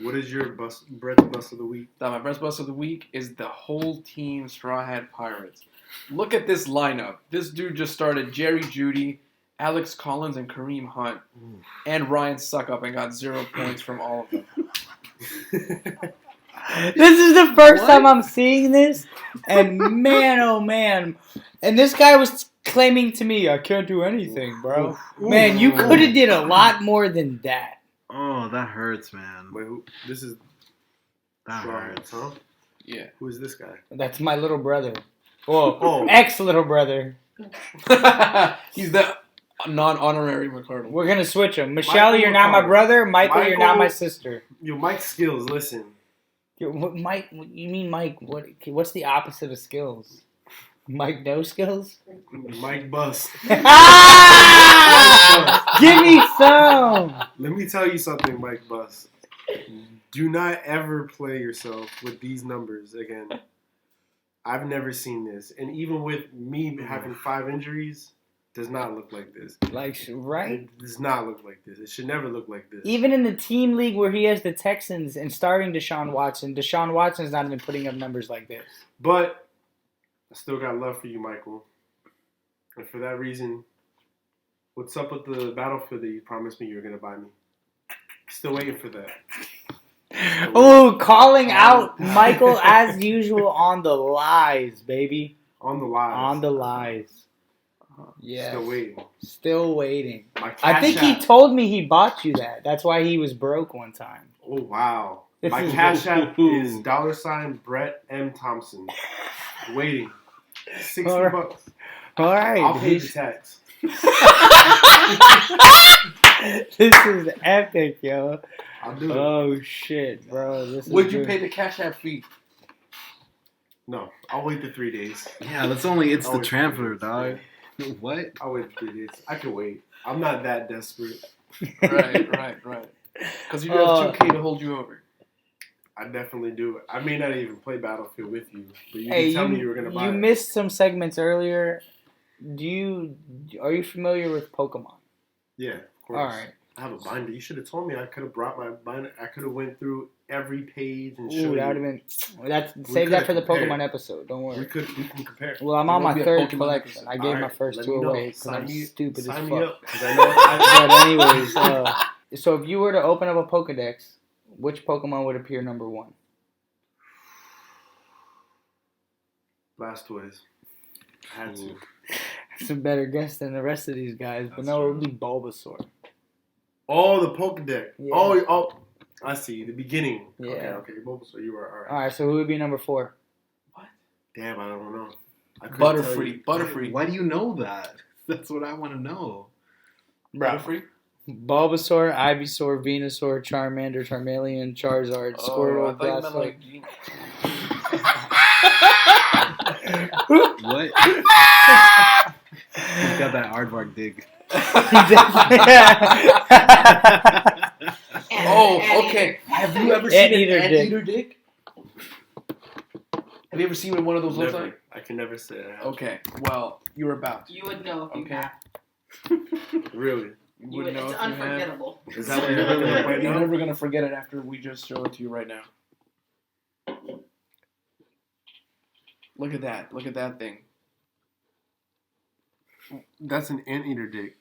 [SPEAKER 8] What is your Brett's bust of the week?
[SPEAKER 1] Now, my Brett's bust of the week is the whole team Straw Hat Pirates. Look at this lineup. This dude just started Jerry Jeudy, Alex Collins, and Kareem Hunt, and Ryan Suckup, and got 0 points from all of them.
[SPEAKER 6] This is the first time I'm seeing this, and man, oh man, and this guy was claiming to me, I can't do anything, bro. Man, you could have did a lot more than that.
[SPEAKER 3] Oh, that hurts, man.
[SPEAKER 8] Wait, this is
[SPEAKER 3] That
[SPEAKER 8] Straw
[SPEAKER 3] hurts.
[SPEAKER 8] Hats, huh?
[SPEAKER 1] Yeah.
[SPEAKER 8] Who is this guy?
[SPEAKER 6] That's my little brother. Well,
[SPEAKER 8] Oh.
[SPEAKER 6] ex-little brother.
[SPEAKER 1] He's the non-honorary McCardle.
[SPEAKER 6] We're going to switch them. Michelle,
[SPEAKER 8] Michael
[SPEAKER 6] you're not my
[SPEAKER 8] McCartney.
[SPEAKER 6] brother. Michael, you're not
[SPEAKER 8] Michael-
[SPEAKER 6] my sister.
[SPEAKER 8] Yo, Mike Skills, listen.
[SPEAKER 6] Mike, you mean Mike? What's the opposite of skills? Mike no skills?
[SPEAKER 8] Mike Bust.
[SPEAKER 6] Ah! Give me some.
[SPEAKER 8] Let me tell you something, Mike Bust. Do not ever play yourself with these numbers again. I've never seen this. And even with me having 5 injuries, does not look like this.
[SPEAKER 6] Like, right?
[SPEAKER 8] It does not look like this. It should never look like this.
[SPEAKER 6] Even in the team league where he has the Texans and starting Deshaun Watson's not even putting up numbers like this.
[SPEAKER 8] But I still got love for you, Michael. And for that reason, what's up with the Battlefield that you promised me you were going to buy me? Still waiting for that.
[SPEAKER 6] Oh, calling out Michael as usual on the lies, baby.
[SPEAKER 8] On the live.
[SPEAKER 6] On the lies. Yeah.
[SPEAKER 8] Still waiting.
[SPEAKER 6] Still waiting.
[SPEAKER 8] My
[SPEAKER 6] I
[SPEAKER 8] Cash
[SPEAKER 6] think he
[SPEAKER 8] App-
[SPEAKER 6] told me he bought you that. That's why he was broke one time.
[SPEAKER 8] Oh, wow.
[SPEAKER 6] This
[SPEAKER 8] My
[SPEAKER 6] is-
[SPEAKER 8] Cash App is $ Brett M. Thompson. Waiting. 60
[SPEAKER 6] All right.
[SPEAKER 8] bucks.
[SPEAKER 6] All right.
[SPEAKER 8] I'll pay the tax.
[SPEAKER 6] This is epic, yo.
[SPEAKER 8] I'll do it.
[SPEAKER 6] Oh shit, bro. This is
[SPEAKER 1] Would you
[SPEAKER 6] good.
[SPEAKER 1] pay the Cash App fee?
[SPEAKER 8] No, I'll wait the 3 days.
[SPEAKER 3] Yeah, that's only it's the
[SPEAKER 8] Always
[SPEAKER 3] transfer,
[SPEAKER 8] do.
[SPEAKER 3] dog. What?
[SPEAKER 8] I'll wait the 3 days. I can wait. I'm not that desperate.
[SPEAKER 1] Right. Because you have 2K to hold you over.
[SPEAKER 8] I definitely do it. I may not even play Battlefield with you, but you
[SPEAKER 6] Hey,
[SPEAKER 8] did tell me you were going to buy
[SPEAKER 6] you
[SPEAKER 8] it.
[SPEAKER 6] missed some segments earlier. Are you familiar with Pokemon?
[SPEAKER 8] Yeah, of course.
[SPEAKER 6] All right.
[SPEAKER 8] I have a binder. You should have told me. I could have brought my binder. I could have went through every page and
[SPEAKER 6] Ooh,
[SPEAKER 8] showed
[SPEAKER 6] that would have
[SPEAKER 8] you.
[SPEAKER 6] been. Save that for the
[SPEAKER 8] could've
[SPEAKER 6] Pokemon
[SPEAKER 8] compared.
[SPEAKER 6] episode. Don't
[SPEAKER 8] We
[SPEAKER 6] worry.
[SPEAKER 8] can compare.
[SPEAKER 6] Well, I'm
[SPEAKER 1] There
[SPEAKER 6] on
[SPEAKER 1] will
[SPEAKER 6] my
[SPEAKER 1] be a
[SPEAKER 6] 3rd
[SPEAKER 1] Pokemon
[SPEAKER 6] collection.
[SPEAKER 1] episode.
[SPEAKER 6] I gave
[SPEAKER 8] All
[SPEAKER 6] my
[SPEAKER 8] right,
[SPEAKER 6] first
[SPEAKER 8] let
[SPEAKER 6] 2
[SPEAKER 8] me know.
[SPEAKER 6] away because
[SPEAKER 8] Sign
[SPEAKER 6] I'm
[SPEAKER 8] me-
[SPEAKER 6] stupid as
[SPEAKER 8] sign me
[SPEAKER 6] fuck.
[SPEAKER 8] up, 'cause I know I-
[SPEAKER 6] But anyways, so if you were to open up a Pokedex, which Pokemon would appear number 1?
[SPEAKER 8] Blastoise. I had to.
[SPEAKER 6] It's a better guess than the rest of these guys, but
[SPEAKER 8] That's
[SPEAKER 6] no, it
[SPEAKER 8] true.
[SPEAKER 6] would be Bulbasaur.
[SPEAKER 8] Oh, the Pokedex.
[SPEAKER 6] Yeah.
[SPEAKER 8] Oh, I see. The beginning.
[SPEAKER 6] Yeah.
[SPEAKER 8] Okay. Bulbasaur, you were all right.
[SPEAKER 6] All right, so who would be number 4?
[SPEAKER 8] Damn, I don't know. I couldn't tell you.
[SPEAKER 1] Butterfree.
[SPEAKER 3] Why do you know that? That's what I want to know.
[SPEAKER 1] Butterfree?
[SPEAKER 6] Bulbasaur, Ivysaur, Venusaur, Charmander, Charmeleon, Charizard,
[SPEAKER 1] I
[SPEAKER 6] Squirtle,
[SPEAKER 1] thought you meant
[SPEAKER 6] Blastoise.
[SPEAKER 1] like Genie.
[SPEAKER 3] What? He's got that aardvark dig.
[SPEAKER 1] Oh, okay. Have you ever seen
[SPEAKER 6] Anteater
[SPEAKER 1] an
[SPEAKER 6] dick.
[SPEAKER 1] anteater dick? Have you ever seen what one of those looks
[SPEAKER 8] Never.
[SPEAKER 1] like?
[SPEAKER 8] I can never say that.
[SPEAKER 1] Okay, well, you're about to.
[SPEAKER 2] You would know if you
[SPEAKER 1] Okay.
[SPEAKER 2] have.
[SPEAKER 8] Really?
[SPEAKER 1] You
[SPEAKER 2] You
[SPEAKER 1] would
[SPEAKER 2] would,
[SPEAKER 1] know
[SPEAKER 2] it's
[SPEAKER 1] if you had.
[SPEAKER 2] unforgettable.
[SPEAKER 8] Is that what you're looking at right
[SPEAKER 1] You're
[SPEAKER 8] now?
[SPEAKER 1] never gonna forget it after we just show it to you right now. Look at that. Look at that thing.
[SPEAKER 8] That's an anteater dick.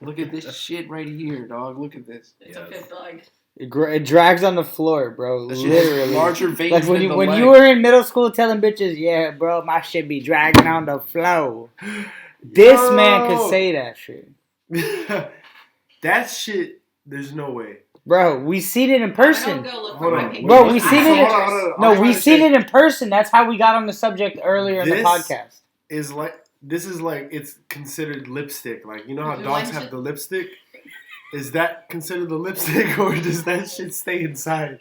[SPEAKER 1] Look at this shit right here, dog. Look at this.
[SPEAKER 2] It's a fifth leg.
[SPEAKER 6] It drags on the floor, bro.
[SPEAKER 1] That shit has
[SPEAKER 6] Literally.
[SPEAKER 1] larger veins
[SPEAKER 6] Like when
[SPEAKER 1] than
[SPEAKER 6] you
[SPEAKER 1] the
[SPEAKER 6] when
[SPEAKER 1] leg.
[SPEAKER 6] you were in middle school telling bitches, yeah, bro, my shit be dragging on the floor. This man could
[SPEAKER 8] Yo.
[SPEAKER 6] say that shit.
[SPEAKER 8] That shit, there's no way.
[SPEAKER 6] Bro, we seen it in
[SPEAKER 2] I
[SPEAKER 6] person.
[SPEAKER 2] don't go look
[SPEAKER 8] Hold
[SPEAKER 2] for
[SPEAKER 8] on.
[SPEAKER 2] my pictures.
[SPEAKER 6] Bro, we
[SPEAKER 2] I
[SPEAKER 6] seen
[SPEAKER 2] have
[SPEAKER 6] it.
[SPEAKER 2] pictures.
[SPEAKER 6] No, we seen it in person. That's how we got on the subject earlier in the
[SPEAKER 8] This-
[SPEAKER 6] podcast.
[SPEAKER 8] Is like this is like it's considered lipstick. Like you know how
[SPEAKER 2] You
[SPEAKER 8] dogs
[SPEAKER 2] want
[SPEAKER 8] have
[SPEAKER 2] to-
[SPEAKER 8] the lipstick. Is that considered the lipstick, or does that shit stay inside?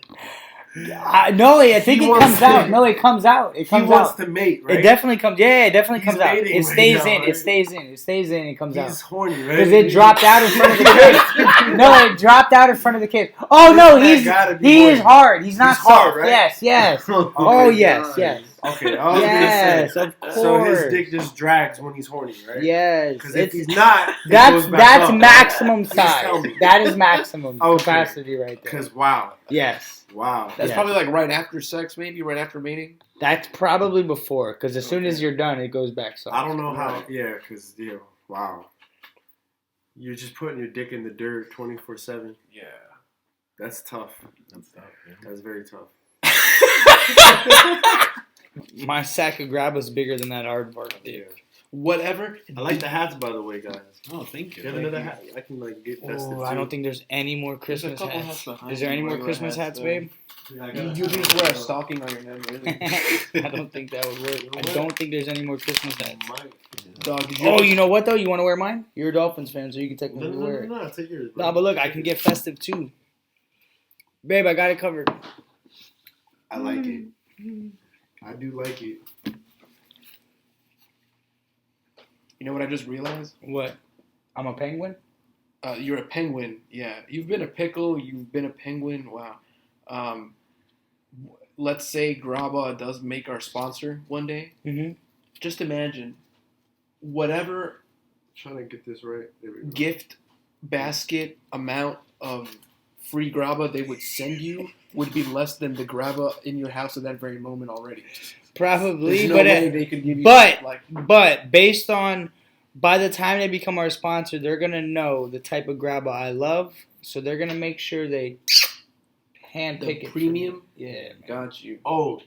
[SPEAKER 6] No, I think
[SPEAKER 8] He
[SPEAKER 6] it
[SPEAKER 8] wants
[SPEAKER 6] comes
[SPEAKER 8] to-
[SPEAKER 6] out. No, it comes out. It
[SPEAKER 8] He
[SPEAKER 6] comes
[SPEAKER 8] wants
[SPEAKER 6] out.
[SPEAKER 8] to mate, right?
[SPEAKER 6] It definitely comes. Yeah, it definitely
[SPEAKER 8] He's
[SPEAKER 6] comes out.
[SPEAKER 8] mating
[SPEAKER 6] It
[SPEAKER 8] right
[SPEAKER 6] stays
[SPEAKER 8] now,
[SPEAKER 6] in.
[SPEAKER 8] right?
[SPEAKER 6] It stays in. It stays in. It comes out.
[SPEAKER 8] He's horny, right?
[SPEAKER 6] Because it dropped out in front of the kid. No, it dropped out in front of the kid. Oh no,
[SPEAKER 8] This man gotta be
[SPEAKER 6] he is
[SPEAKER 8] horny.
[SPEAKER 6] hard. He's not
[SPEAKER 8] He's hard,
[SPEAKER 6] soft.
[SPEAKER 8] right?
[SPEAKER 6] Yes.
[SPEAKER 8] Oh
[SPEAKER 6] Oh
[SPEAKER 8] my
[SPEAKER 6] yes,
[SPEAKER 8] God.
[SPEAKER 6] yes.
[SPEAKER 8] Okay, I was
[SPEAKER 6] Yes,
[SPEAKER 8] gonna
[SPEAKER 6] of
[SPEAKER 8] say.
[SPEAKER 6] course.
[SPEAKER 8] So his dick just drags when he's horny, right?
[SPEAKER 6] Yes.
[SPEAKER 8] Because if
[SPEAKER 6] It's
[SPEAKER 8] he's not, it
[SPEAKER 6] that's
[SPEAKER 8] goes back up.
[SPEAKER 6] maximum
[SPEAKER 8] Please tell
[SPEAKER 6] size.
[SPEAKER 8] me.
[SPEAKER 6] That is maximum
[SPEAKER 8] Okay.
[SPEAKER 6] capacity right there.
[SPEAKER 8] Because wow,
[SPEAKER 6] Yes.
[SPEAKER 8] wow.
[SPEAKER 1] That's
[SPEAKER 6] Yeah.
[SPEAKER 1] probably like right after sex, maybe right after mating.
[SPEAKER 6] That's probably before, because as soon as you're done, it goes back soft.
[SPEAKER 8] I don't know how. Yeah, because wow. You're just putting your dick in the dirt 24/7.
[SPEAKER 1] Yeah.
[SPEAKER 8] That's tough.
[SPEAKER 3] That's tough. Yeah.
[SPEAKER 8] That's very tough.
[SPEAKER 6] My sack of grab was bigger than that aardvark
[SPEAKER 8] Yeah.
[SPEAKER 6] dick.
[SPEAKER 1] Whatever.
[SPEAKER 8] I like the hats, by the way, guys.
[SPEAKER 3] Oh, thank you.
[SPEAKER 8] You have another hat? I can like get festive.
[SPEAKER 6] Oh, I don't think there's any more
[SPEAKER 1] There's a
[SPEAKER 6] Christmas
[SPEAKER 1] couple
[SPEAKER 6] hats.
[SPEAKER 1] hats behind
[SPEAKER 6] Is there
[SPEAKER 1] you,
[SPEAKER 6] any more
[SPEAKER 1] regular
[SPEAKER 6] Christmas hats,
[SPEAKER 1] hats,
[SPEAKER 6] babe?
[SPEAKER 1] You can just wear a stocking on your head, really.
[SPEAKER 6] I don't think that would work. I don't think there's any more Christmas hats.
[SPEAKER 1] Dog, did you
[SPEAKER 6] Oh,
[SPEAKER 1] ever-
[SPEAKER 6] you know what though? You want to wear mine? You're a Dolphins fan, so you can technically wear it.
[SPEAKER 8] No, take yours. bro.
[SPEAKER 6] Nah, but look, I can get festive too. Babe, I got it covered.
[SPEAKER 8] I like it. I do like it.
[SPEAKER 1] You know what I just realized?
[SPEAKER 6] What? I'm a penguin?
[SPEAKER 1] You're a penguin. Yeah. You've been a pickle. You've been a penguin. Wow. Let's say Graba does make our sponsor one day.
[SPEAKER 6] Mm-hmm.
[SPEAKER 1] Just imagine whatever
[SPEAKER 8] Trying to get this right. There we go.
[SPEAKER 1] gift basket amount of free Graba they would send you would be less than the Graba in your house at that very moment already.
[SPEAKER 6] Probably,
[SPEAKER 1] There's no
[SPEAKER 6] but
[SPEAKER 1] way they could give you
[SPEAKER 6] but-
[SPEAKER 1] like
[SPEAKER 6] But based on, by the time they become our sponsor, they're gonna know the type of grabba I love, so they're gonna make sure they handpick
[SPEAKER 1] the
[SPEAKER 6] it.
[SPEAKER 1] premium.
[SPEAKER 6] Yeah, man.
[SPEAKER 1] Got you.
[SPEAKER 8] Oh,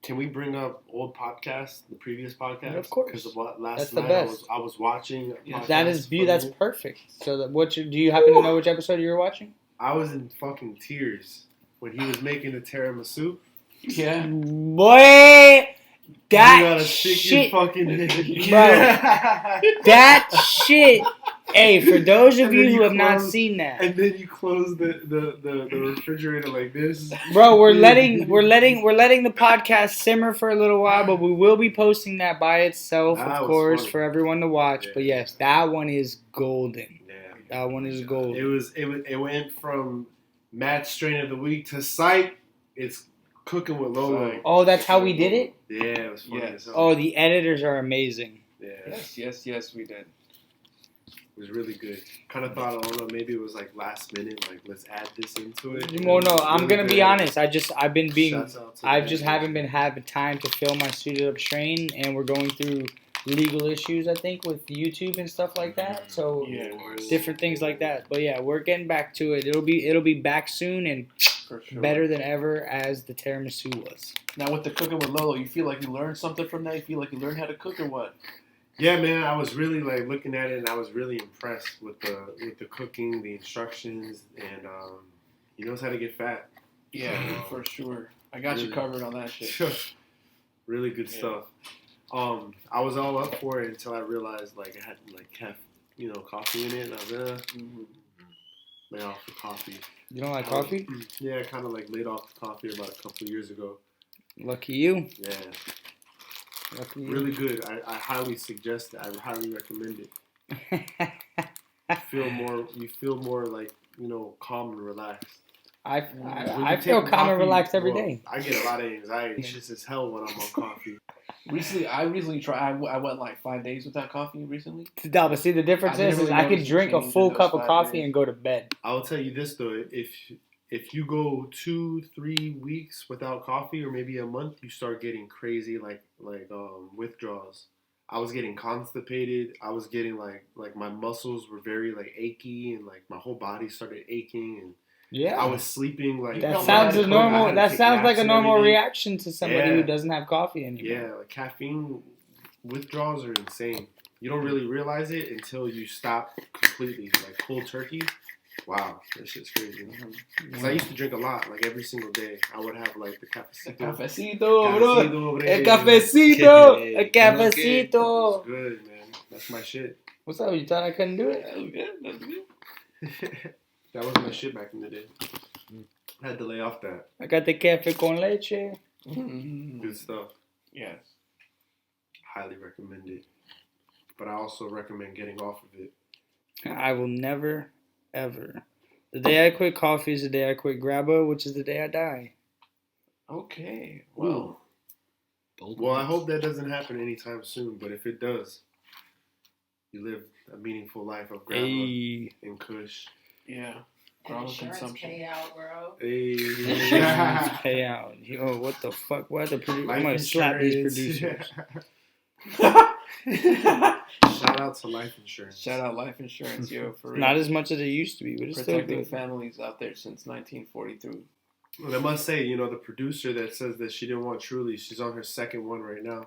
[SPEAKER 8] can we bring up old podcasts, the previous podcast?
[SPEAKER 6] Of course.
[SPEAKER 8] Because of what last
[SPEAKER 6] That's the
[SPEAKER 8] night
[SPEAKER 6] best.
[SPEAKER 8] I was watching. a
[SPEAKER 1] Yeah,
[SPEAKER 6] That
[SPEAKER 8] podcast
[SPEAKER 6] is
[SPEAKER 8] from
[SPEAKER 6] that's
[SPEAKER 8] you.
[SPEAKER 6] perfect. So that do you happen to know which episode you were watching?
[SPEAKER 8] I was in fucking tears when he was making the tiramisu.
[SPEAKER 1] Yeah.
[SPEAKER 6] Boy,
[SPEAKER 8] You
[SPEAKER 6] that
[SPEAKER 8] gotta stick
[SPEAKER 6] shit,
[SPEAKER 8] your fucking head.
[SPEAKER 6] that shit. Hey, for those of
[SPEAKER 8] And
[SPEAKER 6] you
[SPEAKER 8] then
[SPEAKER 6] who
[SPEAKER 8] you
[SPEAKER 6] have not
[SPEAKER 8] close-
[SPEAKER 6] seen that,
[SPEAKER 8] And then you close the refrigerator like this.
[SPEAKER 6] bro, we're letting the podcast simmer for a little while, but we will be posting that by itself,
[SPEAKER 8] That
[SPEAKER 6] of
[SPEAKER 8] was
[SPEAKER 6] course,
[SPEAKER 8] funny.
[SPEAKER 6] for everyone to watch.
[SPEAKER 8] Yeah.
[SPEAKER 6] But yes, that one is golden.
[SPEAKER 8] Yeah.
[SPEAKER 6] That one is gold.
[SPEAKER 8] It went from match strain of the week to sight. It's cooking with Lolo.
[SPEAKER 6] Oh, that's how we did it?
[SPEAKER 8] Yeah, it was funny.
[SPEAKER 1] Yes.
[SPEAKER 8] as hell.
[SPEAKER 6] Oh, the editors are amazing.
[SPEAKER 8] Yeah,
[SPEAKER 1] Yes, we did.
[SPEAKER 8] it was really good. Kind of thought, I don't know, maybe it was like last minute, like let's add this into it.
[SPEAKER 6] Well, no, I'm
[SPEAKER 8] Really
[SPEAKER 6] gonna be
[SPEAKER 8] good.
[SPEAKER 6] honest. I've been being,
[SPEAKER 8] Shouts out to
[SPEAKER 6] I
[SPEAKER 8] the
[SPEAKER 6] just
[SPEAKER 8] editors.
[SPEAKER 6] haven't been having time to film my suited up strain, and we're going through legal issues, I think, with YouTube and stuff like that. So
[SPEAKER 1] Yeah.
[SPEAKER 6] different things like that. But yeah, we're getting back to it. It'll be back soon and
[SPEAKER 1] For sure.
[SPEAKER 6] better than ever as the tiramisu was.
[SPEAKER 1] Now with the cooking with Lolo, you feel like you learned something from that? You feel like you learned how to cook or what?
[SPEAKER 8] Yeah, man, I was really like looking at it, and I was really impressed with the cooking, the instructions, and he knows how to get fat.
[SPEAKER 1] Yeah, for sure. I got you
[SPEAKER 8] Really?
[SPEAKER 1] covered on that shit.
[SPEAKER 8] Really good
[SPEAKER 1] Yeah.
[SPEAKER 8] stuff. I was all up for it until I realized like it had like coffee in it, and I was lay off the coffee.
[SPEAKER 6] You don't like coffee?
[SPEAKER 8] Yeah, I kind of like laid off the coffee about a couple of years ago.
[SPEAKER 6] Lucky you.
[SPEAKER 8] Yeah,
[SPEAKER 6] Lucky you.
[SPEAKER 8] really good. I highly suggest it. I highly recommend it. You feel more like calm and relaxed.
[SPEAKER 6] I
[SPEAKER 8] When
[SPEAKER 6] I
[SPEAKER 8] you
[SPEAKER 6] feel
[SPEAKER 8] take
[SPEAKER 6] calm and
[SPEAKER 8] coffee,
[SPEAKER 6] relaxed every
[SPEAKER 8] well,
[SPEAKER 6] day.
[SPEAKER 8] I get a lot of anxiety. It's just as hell when I'm on coffee.
[SPEAKER 1] I recently tried. I went like 5 days without coffee recently.
[SPEAKER 6] No, but see the difference
[SPEAKER 1] I didn't
[SPEAKER 6] is
[SPEAKER 1] really
[SPEAKER 6] I could
[SPEAKER 1] notice the
[SPEAKER 6] drink a
[SPEAKER 1] change
[SPEAKER 6] full
[SPEAKER 1] in
[SPEAKER 6] cup
[SPEAKER 1] those
[SPEAKER 6] of
[SPEAKER 1] 5
[SPEAKER 6] coffee
[SPEAKER 1] days.
[SPEAKER 6] and go to bed.
[SPEAKER 8] I'll tell you this though, if you go 2-3 weeks without coffee or maybe a month, you start getting crazy like withdrawals. I was getting constipated. I was getting like my muscles were very like achy, and like my whole body started aching, and
[SPEAKER 6] Yeah.
[SPEAKER 8] I was sleeping like
[SPEAKER 6] That
[SPEAKER 1] don't
[SPEAKER 6] sounds
[SPEAKER 1] mind
[SPEAKER 6] a
[SPEAKER 1] it, I had
[SPEAKER 6] normal.
[SPEAKER 8] to
[SPEAKER 6] That
[SPEAKER 8] take
[SPEAKER 6] sounds like
[SPEAKER 8] naps
[SPEAKER 6] a
[SPEAKER 8] and
[SPEAKER 6] normal
[SPEAKER 8] everything.
[SPEAKER 6] reaction to somebody
[SPEAKER 8] Yeah.
[SPEAKER 6] who doesn't have coffee anymore.
[SPEAKER 8] Yeah, like caffeine withdrawals are insane. You don't really realize it until you stop completely, like cold turkey. Wow, that shit's crazy. Because I used to drink a lot, like every single day. I would have like the cafecito.
[SPEAKER 1] Cafecito, bro.
[SPEAKER 8] Cafecito,
[SPEAKER 1] El
[SPEAKER 8] bre.
[SPEAKER 1] cafecito. El
[SPEAKER 8] It's
[SPEAKER 1] cafecito.
[SPEAKER 8] good, man. That's my shit.
[SPEAKER 6] What's up? You thought I couldn't do it?
[SPEAKER 1] That was good. That was good.
[SPEAKER 8] That was my shit back in the day. I had to lay off that.
[SPEAKER 6] I got the cafe con leche.
[SPEAKER 8] Good stuff.
[SPEAKER 1] Yes.
[SPEAKER 8] Highly recommend it. But I also recommend getting off of it.
[SPEAKER 6] I will never, ever. The day I quit coffee is the day I quit grabba, which is the day I die.
[SPEAKER 1] Okay. Well.
[SPEAKER 8] Well, I hope that doesn't happen anytime soon. But if it does, you live a meaningful life of grandma
[SPEAKER 6] Hey.
[SPEAKER 8] and kush.
[SPEAKER 1] Yeah.
[SPEAKER 2] And
[SPEAKER 1] Grown
[SPEAKER 2] insurance
[SPEAKER 1] consumption.
[SPEAKER 2] payout, bro.
[SPEAKER 8] Hey.
[SPEAKER 6] Payout. Yo, what the fuck? Why the producer? I'm
[SPEAKER 8] Life
[SPEAKER 6] gonna slap these
[SPEAKER 8] insurance.
[SPEAKER 6] producers.
[SPEAKER 8] Shout out to life insurance.
[SPEAKER 1] Shout out life insurance, yo, for real.
[SPEAKER 6] Not as much as it used to be, but it's still
[SPEAKER 1] Protecting
[SPEAKER 6] good.
[SPEAKER 1] families out there since 1943.
[SPEAKER 8] Well, I must say, the producer that says that she didn't want Truly, she's on her second one right now.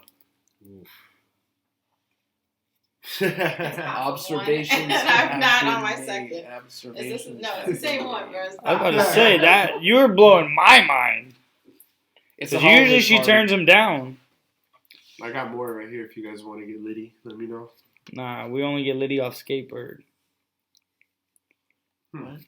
[SPEAKER 1] Observations.
[SPEAKER 2] I'm not
[SPEAKER 1] have
[SPEAKER 2] on my
[SPEAKER 1] been
[SPEAKER 2] second.
[SPEAKER 1] made.
[SPEAKER 2] Is this,
[SPEAKER 1] Observations.
[SPEAKER 2] no, it's the same one, bro.
[SPEAKER 6] I was about to say that you were blowing my mind.
[SPEAKER 1] It's a
[SPEAKER 6] Because usually
[SPEAKER 1] holiday
[SPEAKER 6] she
[SPEAKER 1] party.
[SPEAKER 6] turns them down.
[SPEAKER 8] I got more right here if you guys want to get litty. Let me know.
[SPEAKER 6] Nah, we only get Liddy off skateboard.
[SPEAKER 1] What?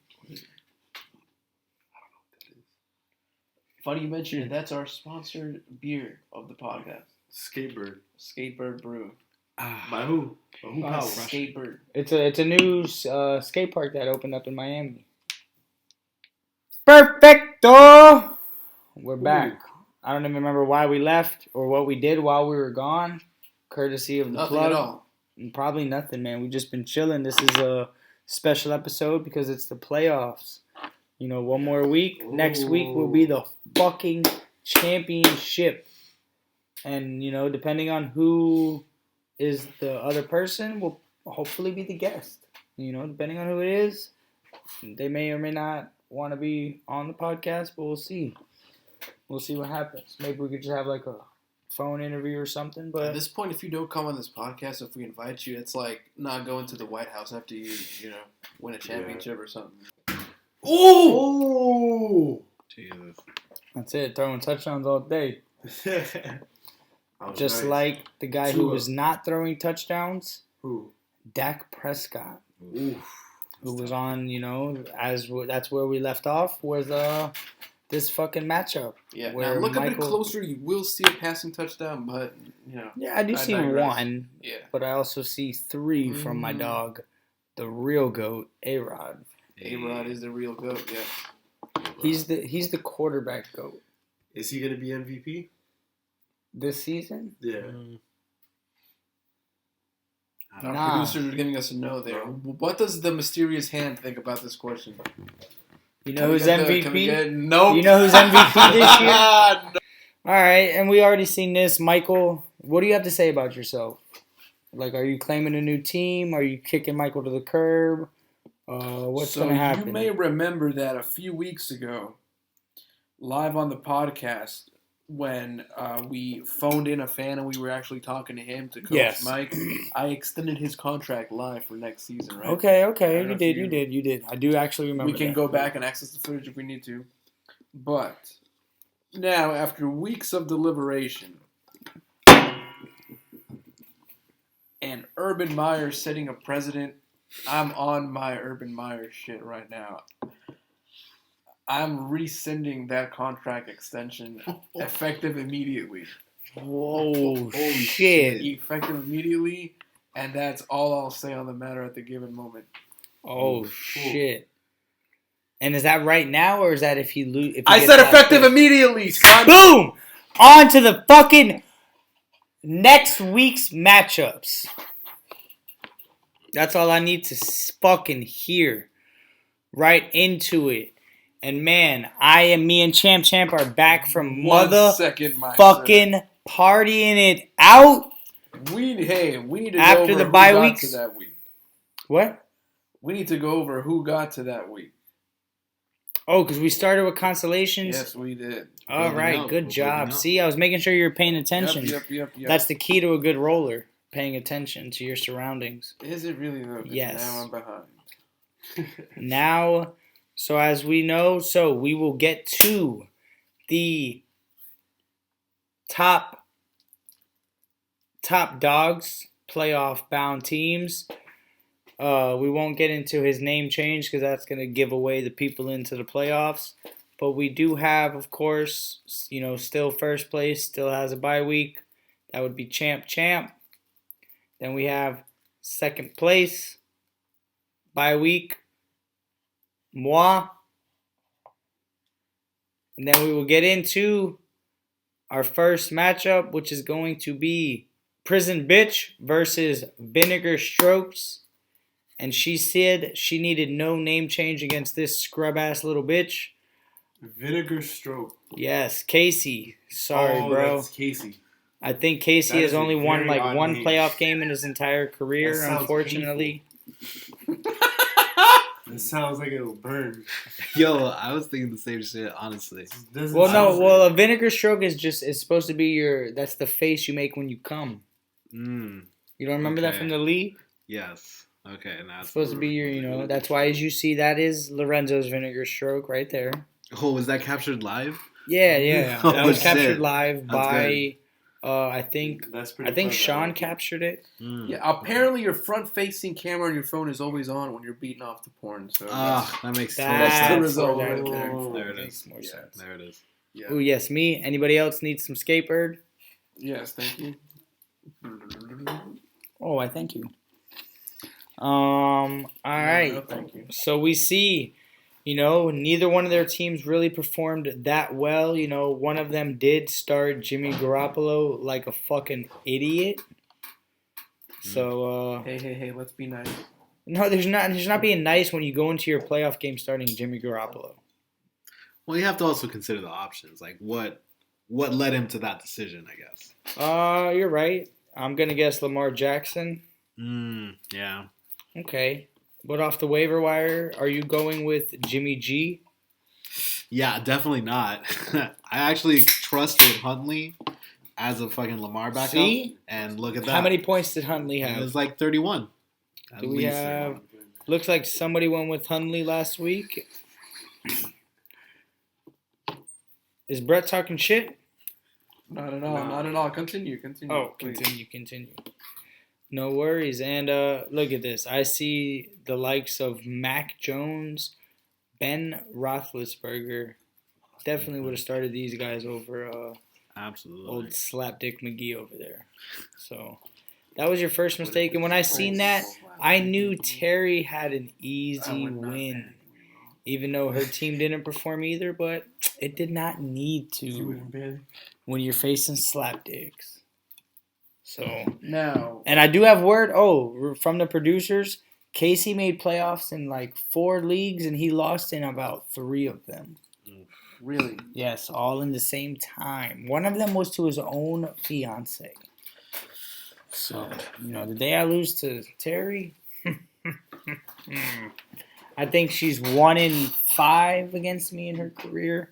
[SPEAKER 1] Funny you mentioned it. That's our sponsored beer of the podcast.
[SPEAKER 8] Skatebird.
[SPEAKER 1] Skatebird Brew.
[SPEAKER 8] By who? By who power?
[SPEAKER 1] Skatebird.
[SPEAKER 6] It's a new skate park that opened up in Miami. Perfecto! We're back. I don't even remember why we left or what we did while we were gone. Courtesy of the
[SPEAKER 1] Nothing
[SPEAKER 6] plug.
[SPEAKER 1] at all.
[SPEAKER 6] Probably nothing, man. We've just been chilling. This is a special episode because it's the playoffs. One more week. Next week will be the fucking championship. And, depending on who is the other person, will hopefully be the guest. Depending on who it is, they may or may not want to be on the podcast, but we'll see. We'll see what happens. Maybe we could just have like a phone interview or something. But
[SPEAKER 1] At this point, if you don't come on this podcast, if we invite you, it's like not going to the White House after you win a championship or something.
[SPEAKER 8] Oh!
[SPEAKER 3] Jesus.
[SPEAKER 6] that's it. Throwing touchdowns all day. Just
[SPEAKER 8] nice.
[SPEAKER 6] like the guy who
[SPEAKER 8] Tua.
[SPEAKER 6] was not throwing touchdowns,
[SPEAKER 8] Who?
[SPEAKER 6] Dak Prescott,
[SPEAKER 8] Oof.
[SPEAKER 6] who was on, that's where we left off, was this fucking matchup.
[SPEAKER 1] Yeah.
[SPEAKER 6] Where
[SPEAKER 1] Now look a bit
[SPEAKER 6] Michael-
[SPEAKER 1] closer, you will see a passing touchdown, but
[SPEAKER 6] Yeah, I do see
[SPEAKER 1] digress.
[SPEAKER 6] one,
[SPEAKER 1] Yeah.
[SPEAKER 6] but I also see three from my dog, the real GOAT, A-Rod.
[SPEAKER 1] A-Rod is the real GOAT. Yeah.
[SPEAKER 6] He's the quarterback GOAT
[SPEAKER 8] Is he gonna be MVP?
[SPEAKER 6] this season.
[SPEAKER 8] Yeah.
[SPEAKER 1] Our
[SPEAKER 6] Nah.
[SPEAKER 1] producers are giving us a no there. What does the mysterious hand think about this question?
[SPEAKER 6] You know who's MVP?
[SPEAKER 1] Nope.
[SPEAKER 6] You know who's MVP this year? All right, and we already seen this. Michael, what do you have to say about yourself? Like, are you claiming a new team? Are you kicking Michael to the curb? What's going to happen?
[SPEAKER 1] You may remember that a few weeks ago, live on the podcast, when we phoned in a fan and we were actually talking to him to coach
[SPEAKER 6] Yes.
[SPEAKER 1] Mike, I extended his contract live for next season, right?
[SPEAKER 6] Okay,
[SPEAKER 1] I don't know
[SPEAKER 6] you
[SPEAKER 1] if
[SPEAKER 6] did. I do actually remember
[SPEAKER 1] We can
[SPEAKER 6] that.
[SPEAKER 1] go back and access the footage if we need to. But now, after weeks of deliberation and Urban Meyer setting a precedent, I'm on my Urban Meyer shit right now. I'm rescinding that contract extension effective immediately.
[SPEAKER 6] Whoa, shit.
[SPEAKER 1] Effective immediately, and that's all I'll say on the matter at the given moment.
[SPEAKER 6] Oh, shit. And is that right now, or is that if he lose?
[SPEAKER 1] I said effective immediately, son!
[SPEAKER 6] Boom! On to the fucking next week's matchups. That's all I need to fucking hear. Right into it. And man, me and Champ are back from
[SPEAKER 1] 1 second, my
[SPEAKER 6] fucking partying it out.
[SPEAKER 1] We need to
[SPEAKER 6] After
[SPEAKER 1] go over
[SPEAKER 6] the
[SPEAKER 1] who
[SPEAKER 6] bye
[SPEAKER 1] got
[SPEAKER 6] weeks?
[SPEAKER 1] to that week.
[SPEAKER 6] What?
[SPEAKER 1] We need to go over who got to that week.
[SPEAKER 6] Oh, because we started with consolations?
[SPEAKER 1] Yes, we did.
[SPEAKER 6] All right,
[SPEAKER 3] out.
[SPEAKER 6] good
[SPEAKER 3] We're
[SPEAKER 6] job.
[SPEAKER 3] building out.
[SPEAKER 6] See, I was making sure you were paying attention.
[SPEAKER 1] Yep.
[SPEAKER 6] That's the key to a good roller, paying attention to your surroundings.
[SPEAKER 1] Is it really though? 'Cause
[SPEAKER 6] Yes.
[SPEAKER 1] Now I'm behind.
[SPEAKER 6] Now, so as we know, so we will get to the top dogs, playoff bound teams. We won't get into his name change because that's going to give away the people into the playoffs. But we do have, of course, still first place, still has a bye week. That would be Champ. Then we have second place, bye week, moi. And then we will get into our first matchup, which is going to be Prison Bitch versus Vinegar Strokes. And she said she needed no name change against this scrub-ass little bitch.
[SPEAKER 8] Vinegar Stroke.
[SPEAKER 6] Yes, Casey. Sorry, bro.
[SPEAKER 8] That's Casey.
[SPEAKER 6] I think Casey
[SPEAKER 8] That
[SPEAKER 6] has
[SPEAKER 8] is a
[SPEAKER 6] only won
[SPEAKER 8] very
[SPEAKER 6] like
[SPEAKER 8] odd
[SPEAKER 6] one
[SPEAKER 8] name.
[SPEAKER 6] playoff game in his entire career,
[SPEAKER 8] That sounds
[SPEAKER 6] unfortunately.
[SPEAKER 8] It sounds like it'll burn.
[SPEAKER 3] Yo, I was thinking the same shit, honestly.
[SPEAKER 6] Well, no, a vinegar stroke is supposed to be that's the face you make when you come. You don't remember that from the league?
[SPEAKER 3] Yes. Okay, now
[SPEAKER 6] It's supposed to be your, that's why as you see that is Lorenzo's vinegar stroke right there.
[SPEAKER 3] Oh, was that captured live?
[SPEAKER 6] Yeah.
[SPEAKER 3] Oh,
[SPEAKER 6] That was captured
[SPEAKER 3] shit.
[SPEAKER 6] live
[SPEAKER 3] That's
[SPEAKER 6] by I think
[SPEAKER 8] clever.
[SPEAKER 6] Sean captured it.
[SPEAKER 1] Yeah, apparently your front-facing camera on your phone is always on when you're beating off the porn. So
[SPEAKER 3] That makes sense.
[SPEAKER 1] that's the
[SPEAKER 6] That's
[SPEAKER 1] result.
[SPEAKER 6] where that
[SPEAKER 1] right there.
[SPEAKER 6] came from.
[SPEAKER 3] There it
[SPEAKER 6] Makes
[SPEAKER 3] is.
[SPEAKER 6] more sense.
[SPEAKER 3] There it is.
[SPEAKER 1] Yeah.
[SPEAKER 6] Oh yes, me. Anybody else need some skateboard?
[SPEAKER 1] Yes, thank you.
[SPEAKER 6] Oh, I thank you. All right.
[SPEAKER 1] No, thank you.
[SPEAKER 6] So we see, neither one of their teams really performed that well. One of them did start Jimmy Garoppolo like a fucking idiot. So
[SPEAKER 1] Hey, let's be nice.
[SPEAKER 6] no, there's not being nice when you go into your playoff game starting Jimmy Garoppolo.
[SPEAKER 3] Well, you have to also consider the options. Like, what led him to that decision, I guess.
[SPEAKER 6] You're right. I'm gonna guess Lamar Jackson.
[SPEAKER 3] Yeah.
[SPEAKER 6] Okay. But off the waiver wire, are you going with Jimmy G?
[SPEAKER 3] Yeah, definitely not. I actually trusted Huntley as a fucking Lamar backup.
[SPEAKER 6] See?
[SPEAKER 3] And look at that.
[SPEAKER 6] How many points did Huntley
[SPEAKER 3] It
[SPEAKER 6] have?
[SPEAKER 3] was like 31.
[SPEAKER 6] Do we have... Looks like somebody went with Huntley last week. Is Brett talking shit?
[SPEAKER 1] Not at all. Not at all. Continue.
[SPEAKER 6] Oh,
[SPEAKER 1] please.
[SPEAKER 6] continue. No worries. And look at this. I see the likes of Mac Jones, Ben Roethlisberger. Definitely would have started these guys over
[SPEAKER 3] Absolutely.
[SPEAKER 6] old Slapdick McGee over there. So that was your first mistake. And when I seen that, I knew Terry had an easy win. Even though her team didn't perform either, but it did not need to when you're facing slapdicks. So
[SPEAKER 1] now,
[SPEAKER 6] and I do have word. From the producers, Casey made playoffs in like 4 leagues, and he lost in about 3 of them.
[SPEAKER 1] Really?
[SPEAKER 6] Yes, all in the same time. One of them was to his own fiance. So the day I lose to Terry, I think she's 1-5 against me in her career.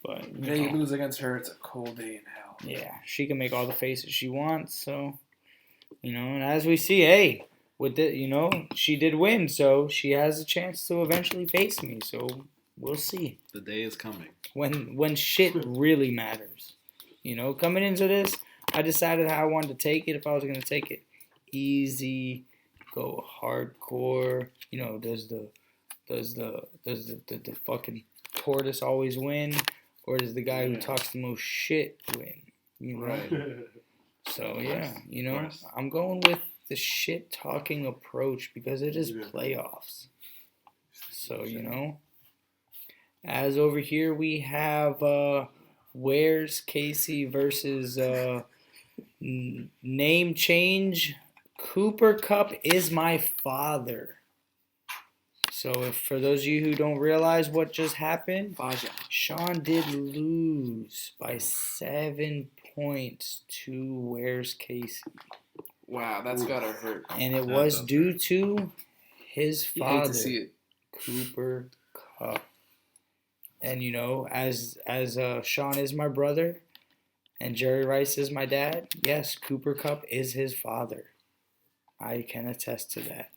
[SPEAKER 6] But
[SPEAKER 1] the day you lose against her, it's a cold day in hell.
[SPEAKER 6] yeah, she can make all the faces she wants. So, and as we see, hey, with the, she did win, so she has a chance to eventually face me. So we'll see
[SPEAKER 3] The day is coming.
[SPEAKER 6] when shit really matters. Coming into this, I decided how I wanted to take it. If I was gonna take it easy, go hardcore. Does the fucking tortoise always win, or does the guy who talks the most shit win?
[SPEAKER 8] Right.
[SPEAKER 6] So yeah, I'm going with the shit talking approach because it is playoffs. So as over here we have Where's Casey versus name change. Cooper Cup is my father. So for those of you who don't realize what just happened, Sean did lose by 7 points to Where's Casey.
[SPEAKER 1] Wow, that's gotta hurt.
[SPEAKER 6] And it was due to his
[SPEAKER 1] You hate
[SPEAKER 6] father,
[SPEAKER 1] to see it.
[SPEAKER 6] Cooper Cup. And as Sean is my brother and Jerry Rice is my dad, yes, Cooper Cup is his father. I can attest to that.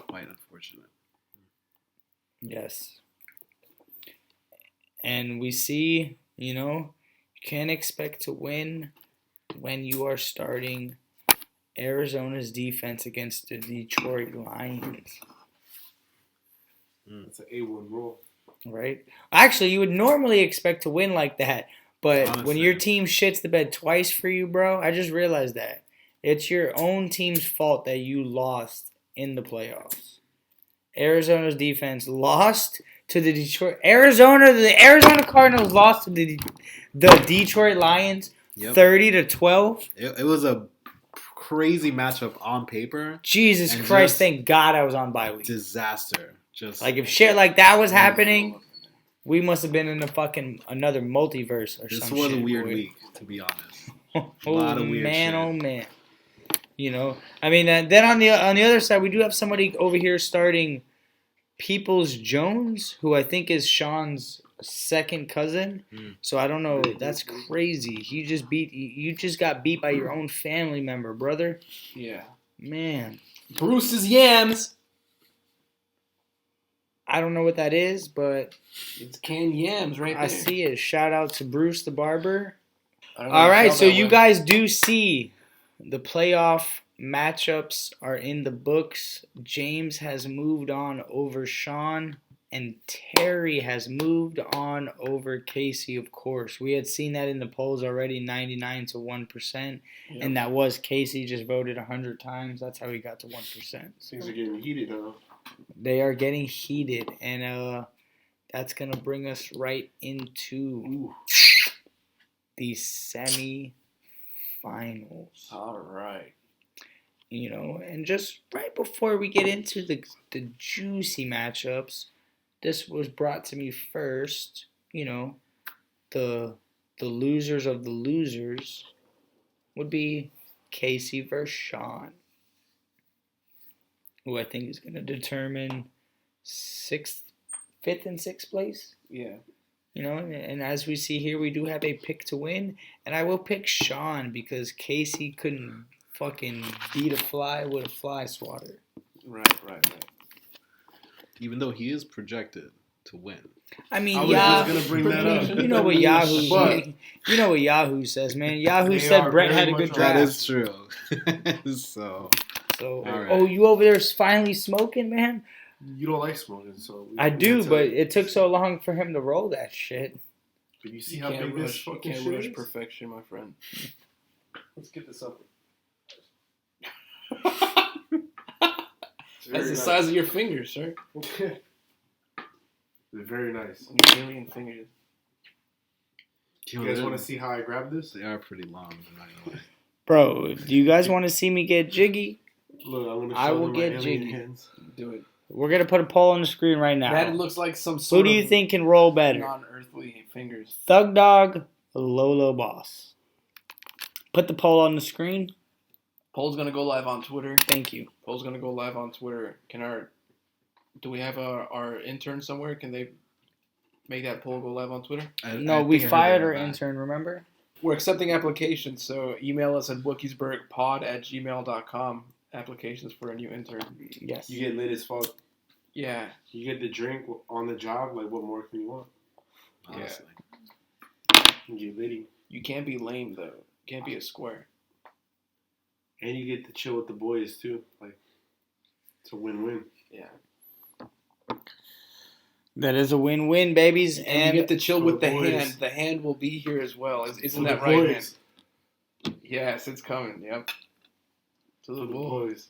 [SPEAKER 3] Quite unfortunate.
[SPEAKER 6] Yes. And we see, you can't expect to win when you are starting Arizona's defense against the Detroit Lions.
[SPEAKER 8] It's an A1 roll.
[SPEAKER 6] Right? Actually, you would normally expect to win like that. But when
[SPEAKER 3] Honestly.
[SPEAKER 6] your team shits the bed twice for you, bro, I just realized that. It's your own team's fault that you lost in the playoffs. Arizona's defense lost to the Detroit... The Arizona Cardinals lost to the Detroit Lions 30-12.
[SPEAKER 3] It was a crazy matchup on paper.
[SPEAKER 6] Jesus
[SPEAKER 3] And
[SPEAKER 6] Christ,
[SPEAKER 3] just
[SPEAKER 6] thank God I was on bye week.
[SPEAKER 3] Disaster. Just
[SPEAKER 6] Like, if shit like that was happening, we must have been in another multiverse or
[SPEAKER 3] this
[SPEAKER 6] some
[SPEAKER 3] was
[SPEAKER 6] shit.
[SPEAKER 3] a weird
[SPEAKER 6] boy.
[SPEAKER 3] week, to be honest.
[SPEAKER 6] Oh,
[SPEAKER 3] lot of weird
[SPEAKER 6] man,
[SPEAKER 3] shit.
[SPEAKER 6] oh, man. I mean, then on the other side, we do have somebody over here starting Peoples Jones, who I think is Sean's second cousin. So I don't know. That's crazy. You just got beat by your own family member, brother.
[SPEAKER 1] Yeah.
[SPEAKER 6] Man.
[SPEAKER 1] Bruce's yams.
[SPEAKER 6] I don't know what that is, but
[SPEAKER 1] It's canned yams right there.
[SPEAKER 6] I see it. Shout out to Bruce the barber.
[SPEAKER 1] I don't know
[SPEAKER 6] All
[SPEAKER 1] if
[SPEAKER 6] right,
[SPEAKER 1] felt
[SPEAKER 6] so
[SPEAKER 1] that
[SPEAKER 6] you
[SPEAKER 1] way.
[SPEAKER 6] guys do see the playoff matchups are in the books. James has moved on over Sean, and Terry has moved on over Casey, of course. We had seen that in the polls already, 99-1%,
[SPEAKER 1] Yep.
[SPEAKER 6] and that was Casey just voted 100 times. That's how he got to 1%.
[SPEAKER 8] Things are getting heated, huh?
[SPEAKER 6] They are getting heated, and that's going to bring us right into the semi-finals.
[SPEAKER 1] All right.
[SPEAKER 6] And just right before we get into the juicy matchups, this was brought to me first. The losers of the losers would be Casey versus Sean, who I think is going to determine fifth and sixth place.
[SPEAKER 1] Yeah.
[SPEAKER 6] And as we see here, we do have a pick to win, and I will pick Sean because Casey couldn't fucking beat a fly with a fly swatter.
[SPEAKER 1] Right.
[SPEAKER 3] Even though he is projected to win.
[SPEAKER 6] I mean,
[SPEAKER 8] I was just gonna bring that up.
[SPEAKER 6] You know what Yahoo?
[SPEAKER 8] But-
[SPEAKER 6] You know what Yahoo says, man. Yahoo
[SPEAKER 8] They
[SPEAKER 6] said
[SPEAKER 8] are
[SPEAKER 6] Brett
[SPEAKER 8] very
[SPEAKER 6] had a
[SPEAKER 8] much
[SPEAKER 6] good
[SPEAKER 8] on.
[SPEAKER 6] draft.
[SPEAKER 3] That is true. So,
[SPEAKER 6] So,
[SPEAKER 3] All right.
[SPEAKER 6] oh, you over there finally smoking, man?
[SPEAKER 8] You don't like smoking, so
[SPEAKER 6] I do, but it took so long for him to roll that shit.
[SPEAKER 8] Did you see
[SPEAKER 1] You
[SPEAKER 8] how
[SPEAKER 1] can't
[SPEAKER 8] big this
[SPEAKER 1] rush, you
[SPEAKER 8] fucking
[SPEAKER 1] can't
[SPEAKER 8] shit
[SPEAKER 1] rush
[SPEAKER 8] is?
[SPEAKER 1] perfection, my friend.
[SPEAKER 8] Let's get this up.
[SPEAKER 1] That's the size of your fingers, sir.
[SPEAKER 8] Okay. They're very nice.
[SPEAKER 1] Your alien fingers.
[SPEAKER 8] You guys want to see how I grab this?
[SPEAKER 3] They are pretty long. I'm not gonna lie.
[SPEAKER 6] Bro, do you guys want to see me get jiggy?
[SPEAKER 8] Look, I'm gonna show
[SPEAKER 6] I will
[SPEAKER 8] them my
[SPEAKER 6] get
[SPEAKER 8] alien
[SPEAKER 6] jiggy.
[SPEAKER 8] hands.
[SPEAKER 1] Do it.
[SPEAKER 6] We're going to put a poll on the screen right now.
[SPEAKER 1] That looks like some
[SPEAKER 6] Who
[SPEAKER 1] sort
[SPEAKER 6] do you
[SPEAKER 1] of
[SPEAKER 6] think can roll better?
[SPEAKER 1] non-earthly fingers.
[SPEAKER 6] Thug Dog, Lolo Boss. Put the poll on the screen.
[SPEAKER 1] Poll's gonna go live on Twitter.
[SPEAKER 6] Thank you.
[SPEAKER 1] Poll's gonna go live on Twitter. Do we have our intern somewhere? Can they make that poll go live on Twitter?
[SPEAKER 6] No, we fired our intern, remember?
[SPEAKER 1] We're accepting applications, so email us at wookiesburgpod@gmail.com. Applications for a new intern.
[SPEAKER 6] Yes.
[SPEAKER 8] You get lit as fuck.
[SPEAKER 1] Yeah.
[SPEAKER 8] You get the drink on the job. Like, what more can you want?
[SPEAKER 3] Honestly.
[SPEAKER 8] You get litty.
[SPEAKER 1] You can't be lame, though. You can't be a square.
[SPEAKER 8] And you get to chill with the boys, too. Like, it's a win-win.
[SPEAKER 1] Yeah.
[SPEAKER 6] That is a win-win, babies.
[SPEAKER 1] And you get to chill
[SPEAKER 8] for
[SPEAKER 1] with
[SPEAKER 8] the
[SPEAKER 1] the
[SPEAKER 8] boys.
[SPEAKER 1] hand. The hand will be here as well. Isn't
[SPEAKER 8] For
[SPEAKER 1] that
[SPEAKER 8] the
[SPEAKER 1] right,
[SPEAKER 8] boys.
[SPEAKER 1] man? Yes, it's coming. Yep. To the
[SPEAKER 8] For the
[SPEAKER 1] boys.
[SPEAKER 8] boys.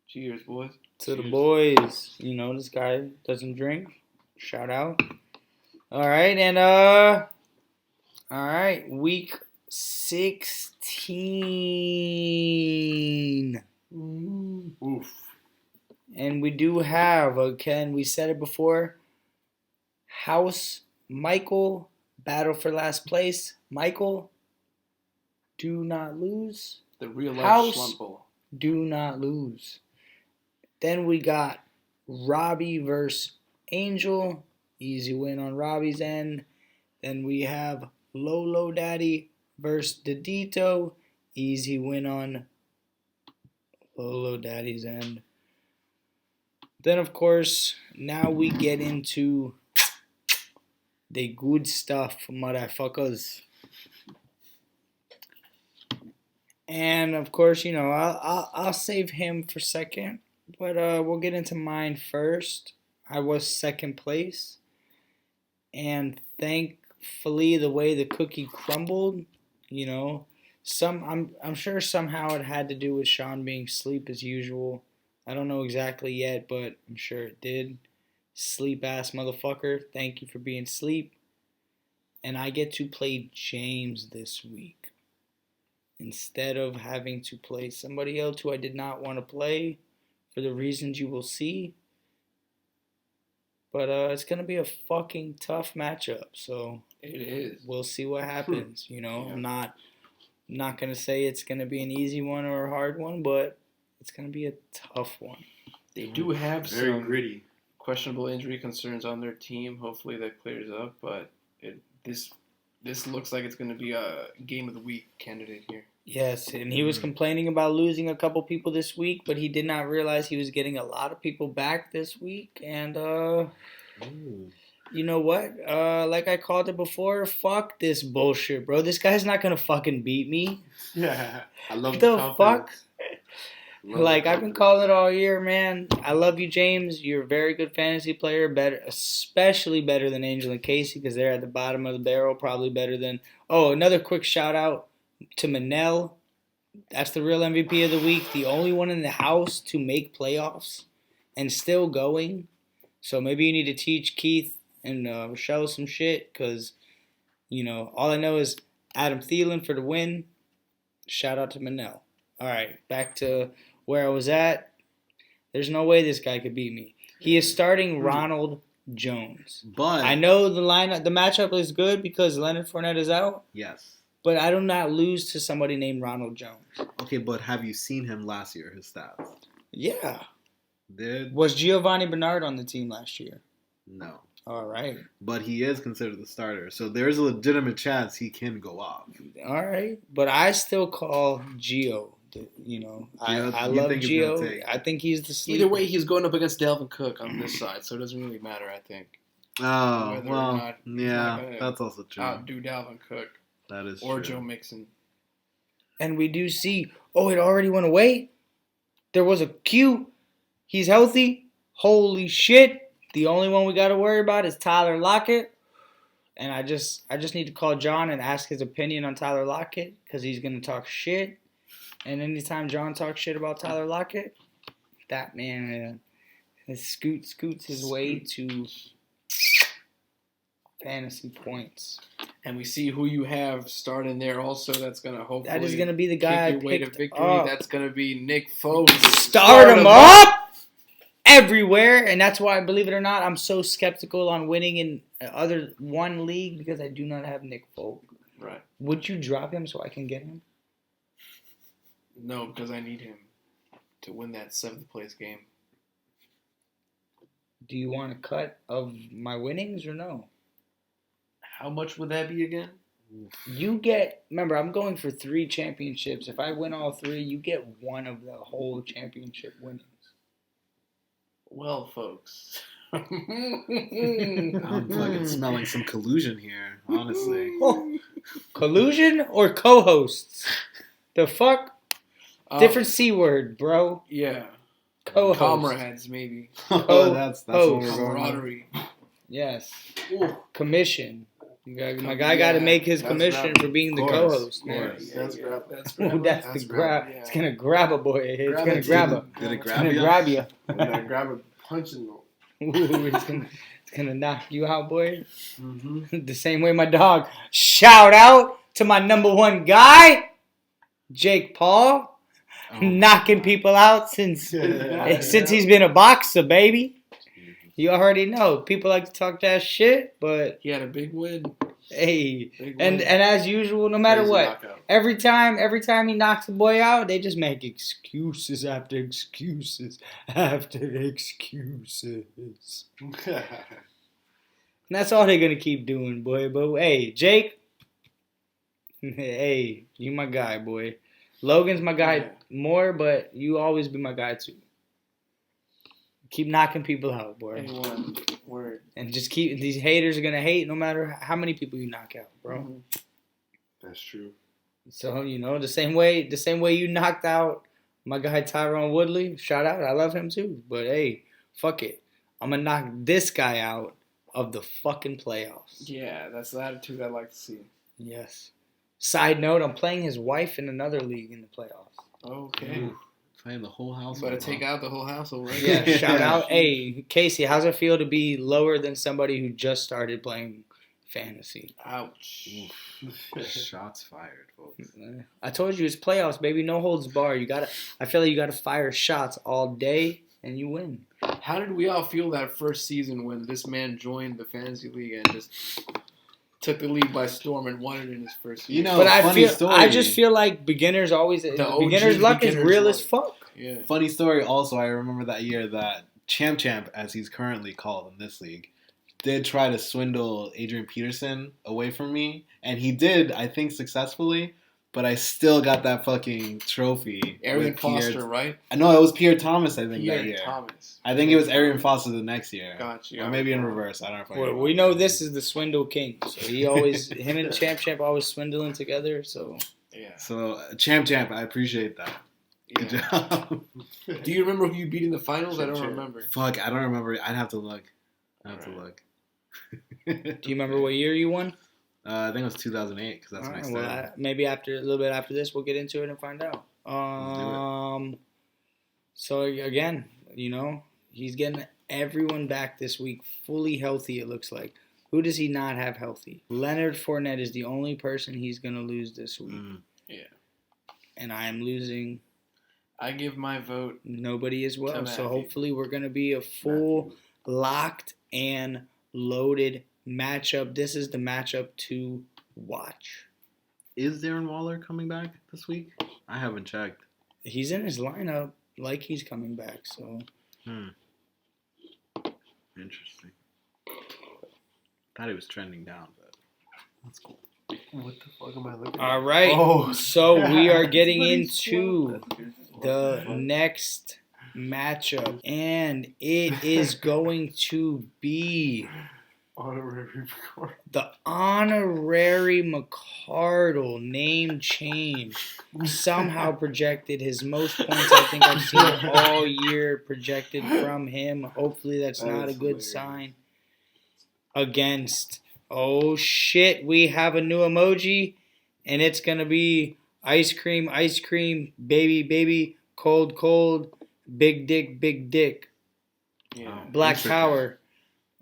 [SPEAKER 1] Cheers, boys.
[SPEAKER 6] To the
[SPEAKER 8] Cheers.
[SPEAKER 6] boys. This guy doesn't drink. Shout out. All right, and all right, week 16.
[SPEAKER 8] Oof.
[SPEAKER 6] And we do have, again, we said it before, House Michael, battle for last place. Michael, do not lose.
[SPEAKER 1] The real life
[SPEAKER 6] House.
[SPEAKER 1] slump bowl.
[SPEAKER 6] Do not lose. Then we got Robbie versus Angel. Easy win on Robbie's end. Then we have Lolo Daddy versus Docido. Easy win on Lolo Daddy's end. Then, of course, now we get into the good stuff, motherfuckers. And of course, you know, I'll save him for second, but we'll get into mine first. I was second place, and thankfully, the way the cookie crumbled, you know, I'm sure somehow it had to do with Sean being asleep as usual. I don't know exactly yet, but I'm sure it did. Sleep ass motherfucker. Thank you for being asleep. And I get to play James this week instead of having to play somebody else who I did not want to play for the reasons you will see. But it's going to be a fucking tough matchup. So
[SPEAKER 1] It is.
[SPEAKER 6] we'll see what happens. You know,
[SPEAKER 1] Yeah.
[SPEAKER 6] I'm not going to say it's going to be an easy one or a hard one, but it's going to be a tough one.
[SPEAKER 1] They do have
[SPEAKER 8] Very
[SPEAKER 1] some
[SPEAKER 8] gritty.
[SPEAKER 1] questionable injury concerns on their team. Hopefully that clears up, but this looks like it's going to be a game of the week candidate here.
[SPEAKER 6] Yes, and he was complaining about losing a couple people this week, but he did not realize he was getting a lot of people back this week. And you know what? Like I called it before, fuck this bullshit, bro. This guy's not gonna fucking beat me.
[SPEAKER 8] Yeah. I love
[SPEAKER 6] What
[SPEAKER 8] the
[SPEAKER 6] the
[SPEAKER 8] confidence.
[SPEAKER 6] fuck?
[SPEAKER 8] Love
[SPEAKER 6] Like
[SPEAKER 8] the
[SPEAKER 6] I've been
[SPEAKER 8] confidence.
[SPEAKER 6] calling it all year, man. I love you, James. You're a very good fantasy player, better, especially better than Angel and Casey because they're at the bottom of the barrel. Probably better than. Oh, another quick shout out to Manel. That's the real MVP of the week. The only one in the house to make playoffs and still going. So maybe you need to teach Keith and Rochelle some shit because, you know, all I know is Adam Thielen for the win. Shout out to Manel. All right, back to where I was at. There's no way this guy could beat me. He is starting Ronald Jones.
[SPEAKER 3] But
[SPEAKER 6] I know the matchup is good because Leonard Fournette is out,
[SPEAKER 3] yes.
[SPEAKER 6] but I do not lose to somebody named Ronald Jones.
[SPEAKER 3] Okay, but have you seen him last year? His stats.
[SPEAKER 6] Yeah.
[SPEAKER 3] Did
[SPEAKER 6] Was Giovanni Bernard on the team last year?
[SPEAKER 3] no.
[SPEAKER 6] All right.
[SPEAKER 3] But he is considered the starter, so there's a legitimate chance he can go off.
[SPEAKER 6] All right. But I still call Gio. You know, I
[SPEAKER 3] You
[SPEAKER 6] love
[SPEAKER 3] think he's gonna
[SPEAKER 6] Gio.
[SPEAKER 3] take?
[SPEAKER 6] I think he's the sleeper.
[SPEAKER 1] Either way, he's going up against Dalvin Cook on this side, so it doesn't really matter, I think.
[SPEAKER 3] Oh,
[SPEAKER 1] Whether or
[SPEAKER 3] well,
[SPEAKER 1] not he's
[SPEAKER 3] yeah,
[SPEAKER 1] not gonna
[SPEAKER 3] that's also true.
[SPEAKER 1] Outdo Dalvin Cook
[SPEAKER 3] That is
[SPEAKER 1] or
[SPEAKER 3] true.
[SPEAKER 1] Joe Mixon.
[SPEAKER 6] And we do see, oh, it already went away. There was a Q. He's healthy. Holy shit. The only one we got to worry about is Tyler Lockett. And I just need to call John and ask his opinion on Tyler Lockett because he's going to talk shit. And anytime John talks shit about Tyler Lockett, that man scoots his way to fantasy points.
[SPEAKER 1] And we see who you have starting there also. That's going to hopefully
[SPEAKER 6] That is going to be the guy I
[SPEAKER 1] take your way to
[SPEAKER 6] picked
[SPEAKER 1] victory.
[SPEAKER 6] up.
[SPEAKER 1] That's going to be Nick Foles.
[SPEAKER 6] Start him up everywhere, and that's why, believe it or not, I'm so skeptical on winning in other one league because I do not have Nick Folk.
[SPEAKER 1] Right.
[SPEAKER 6] Would you drop him so I can get him?
[SPEAKER 1] No, because I need him to win that 7th place game.
[SPEAKER 6] Do you want a cut of my winnings or no?
[SPEAKER 1] How much would that be again?
[SPEAKER 6] You get, remember, I'm going for 3 championships. If I win all 3, you get one of the whole championship winnings.
[SPEAKER 1] Well, folks.
[SPEAKER 3] I'm fucking smelling some collusion here, honestly.
[SPEAKER 6] Oh, collusion or co-hosts? The fuck? Different C word, bro.
[SPEAKER 1] Yeah.
[SPEAKER 6] Co-host.
[SPEAKER 1] Comrades, maybe.
[SPEAKER 3] Oh, that's what we're going with.
[SPEAKER 1] Camaraderie.
[SPEAKER 6] Yes.
[SPEAKER 1] Ooh.
[SPEAKER 6] Commission. My guy got to make his
[SPEAKER 8] That's
[SPEAKER 6] commission
[SPEAKER 8] not-
[SPEAKER 6] for being the
[SPEAKER 8] of course,
[SPEAKER 6] co-host.
[SPEAKER 8] of
[SPEAKER 6] man.
[SPEAKER 8] course.
[SPEAKER 1] That's grab. That's
[SPEAKER 6] Ooh,
[SPEAKER 1] grab.
[SPEAKER 6] that's the grab.
[SPEAKER 1] Yeah.
[SPEAKER 6] It's gonna grab a boy. It's
[SPEAKER 1] Grab
[SPEAKER 6] gonna
[SPEAKER 1] it.
[SPEAKER 6] grab a.
[SPEAKER 3] Did it
[SPEAKER 6] It's
[SPEAKER 3] grab
[SPEAKER 6] gonna
[SPEAKER 3] you?
[SPEAKER 6] grab you.
[SPEAKER 8] And I grab a punch in the.
[SPEAKER 6] Ooh, it's gonna knock you out, boy.
[SPEAKER 8] Mm-hmm.
[SPEAKER 6] The same way my dog. Shout out to my number 1 guy, Jake Paul, knocking people out since he's been a boxer, baby. You already know people like to talk that shit, but
[SPEAKER 1] He had a big win.
[SPEAKER 6] hey,
[SPEAKER 1] Big
[SPEAKER 6] and
[SPEAKER 1] win.
[SPEAKER 6] as usual, no matter
[SPEAKER 8] Crazy
[SPEAKER 6] what.
[SPEAKER 8] knockout.
[SPEAKER 6] Every time he knocks a boy out, they just make excuses after excuses after excuses. And that's all they're gonna keep doing, boy. But hey, Jake, hey, you my guy, boy. Logan's my guy
[SPEAKER 1] Yeah.
[SPEAKER 6] more, but you always be my guy too. Keep knocking people out, boy.
[SPEAKER 1] A1. Word.
[SPEAKER 6] And just keep these haters are gonna hate no matter how many people you knock out, bro.
[SPEAKER 1] Mhm.
[SPEAKER 8] That's true.
[SPEAKER 6] So the same way you knocked out my guy Tyrone Woodley. Shout out, I love him too. But hey, fuck it, I'm gonna knock this guy out of the fucking playoffs.
[SPEAKER 1] Yeah, that's the attitude I like to see.
[SPEAKER 6] Yes. Side note, I'm playing his wife in another league in the playoffs.
[SPEAKER 1] Okay.
[SPEAKER 3] Ooh, playing the whole house.
[SPEAKER 1] Better take out the whole household, right?
[SPEAKER 6] Yeah, shout out. Hey, Casey, how's it feel to be lower than somebody who just started playing fantasy?
[SPEAKER 1] Ouch.
[SPEAKER 3] Shots fired, folks.
[SPEAKER 6] I told you it's playoffs, baby. No holds barred. I feel like you gotta fire shots all day and you win.
[SPEAKER 1] How did we all feel that first season when this man joined the fantasy league and just took the league by storm and won it in his first year?
[SPEAKER 3] You know,
[SPEAKER 6] But
[SPEAKER 3] story.
[SPEAKER 6] I just feel like beginners always beginner's luck is real as fuck.
[SPEAKER 1] Yeah.
[SPEAKER 3] Funny story also, I remember that year that Champ, as he's currently called in this league, did try to swindle Adrian Peterson away from me. And he did, I think, successfully. But I still got that fucking trophy.
[SPEAKER 1] Arian
[SPEAKER 3] with
[SPEAKER 1] Foster, right?
[SPEAKER 3] I know it was Pierre Thomas, I think, that
[SPEAKER 1] Pierre
[SPEAKER 3] year.
[SPEAKER 1] Thomas.
[SPEAKER 3] I think it was Arian Foster the next year.
[SPEAKER 1] Gotcha.
[SPEAKER 3] Or maybe in reverse. I don't know if I
[SPEAKER 6] Well, we know this is the swindle king. So him and Champ always swindling together. So
[SPEAKER 1] Yeah.
[SPEAKER 3] So, Champ, I appreciate that. Good job.
[SPEAKER 1] Do you remember who you beat in the finals? I don't
[SPEAKER 8] Champ.
[SPEAKER 1] remember.
[SPEAKER 3] Fuck, I don't remember. I'd have to look.
[SPEAKER 6] do you remember what year you won?
[SPEAKER 3] I think it was 2008 because that's
[SPEAKER 6] All
[SPEAKER 3] my
[SPEAKER 6] right,
[SPEAKER 3] start.
[SPEAKER 6] well, maybe a little bit after this, we'll get into it and find out. So again, he's getting everyone back this week, fully healthy. It looks like. Who does he not have healthy? Leonard Fournette is the only person he's gonna lose this week.
[SPEAKER 1] Yeah.
[SPEAKER 6] And I am losing.
[SPEAKER 1] I give my vote.
[SPEAKER 6] Nobody as well.
[SPEAKER 1] To
[SPEAKER 6] So
[SPEAKER 1] Matthew.
[SPEAKER 6] hopefully we're gonna be a full, locked and loaded matchup. This is the matchup to watch.
[SPEAKER 3] Is Darren Waller coming back this week? I haven't checked.
[SPEAKER 6] He's in his lineup like he's coming back. So
[SPEAKER 3] Interesting. Thought he was trending down, but that's cool.
[SPEAKER 8] What the fuck am I looking at?
[SPEAKER 6] all right.
[SPEAKER 8] Oh.
[SPEAKER 6] So we are getting into the next matchup, and it is going to be
[SPEAKER 8] Honorary record.
[SPEAKER 6] the honorary McCardle name change. Somehow projected his most points I think I've seen all year projected from him. Hopefully that's not a good sign. Against, oh shit, we have a new emoji, and it's gonna be ice cream, baby, cold, big dick.
[SPEAKER 1] Yeah.
[SPEAKER 6] Black
[SPEAKER 3] Interesting.
[SPEAKER 6] Power.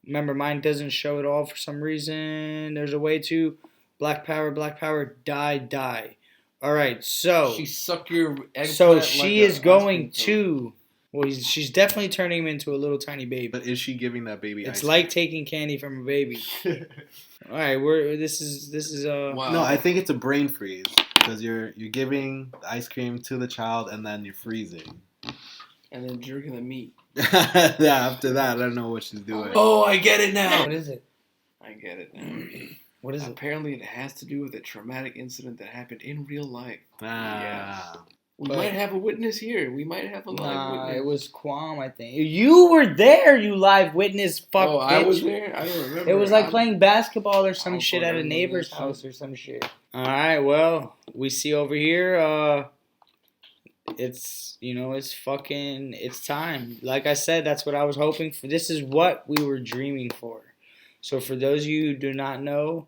[SPEAKER 6] Remember, mine doesn't show it all for some reason. There's a way to. Black Power, die. All right, so
[SPEAKER 1] She suck your eggplant.
[SPEAKER 6] so she
[SPEAKER 1] like
[SPEAKER 6] is
[SPEAKER 1] a
[SPEAKER 6] going
[SPEAKER 1] ice cream
[SPEAKER 6] to. Well, she's definitely turning him into a little tiny baby.
[SPEAKER 3] But is she giving that baby
[SPEAKER 6] It's
[SPEAKER 3] ice
[SPEAKER 6] like taking candy from a baby. All right, this is
[SPEAKER 1] cone. Wow.
[SPEAKER 3] No, I think it's a brain freeze because you're giving the ice cream to the child and then you're freezing.
[SPEAKER 1] And then jerking the meat.
[SPEAKER 3] Yeah, after that, I don't know what she's doing.
[SPEAKER 1] Oh, I get it now.
[SPEAKER 6] What is it?
[SPEAKER 1] I get it now.
[SPEAKER 6] What is it?
[SPEAKER 1] Apparently, it has to do with a traumatic incident that happened in real life.
[SPEAKER 3] Ah.
[SPEAKER 1] We
[SPEAKER 6] But-
[SPEAKER 1] might have a witness here. We might have a live
[SPEAKER 6] Nah,
[SPEAKER 1] witness.
[SPEAKER 6] it was Quam, I think. You were there, you live witness, fuck
[SPEAKER 1] Oh,
[SPEAKER 6] bitch.
[SPEAKER 1] I was there? I don't remember.
[SPEAKER 6] It was like
[SPEAKER 1] I'm-
[SPEAKER 6] playing basketball or some
[SPEAKER 1] I'll
[SPEAKER 6] shit at a
[SPEAKER 1] fucking
[SPEAKER 6] neighbor's
[SPEAKER 1] remember
[SPEAKER 6] house or some shit. Alright, well, we see over here, it's time. Like I said, that's what I was hoping for. This is what we were dreaming for. So for those of you who do not know,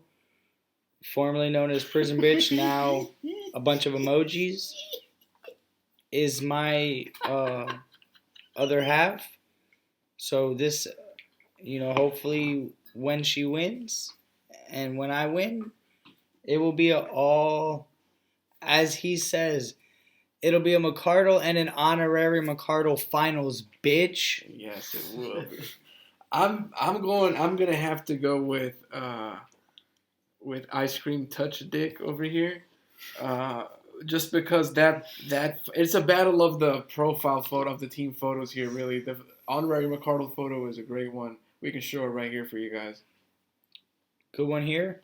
[SPEAKER 6] formerly known as Prison Bitch, now a bunch of emojis, is my other half. So this, hopefully when she wins and when I win, it will be as he says, it'll be a McCardle and an honorary McCardle finals, bitch.
[SPEAKER 1] Yes, it will. I'm gonna have to go with ice cream touch dick over here. Just because that it's a battle of the profile photo of the team photos here. Really, the honorary McCardle photo is a great one. We can show it right here for you guys.
[SPEAKER 6] Good one here.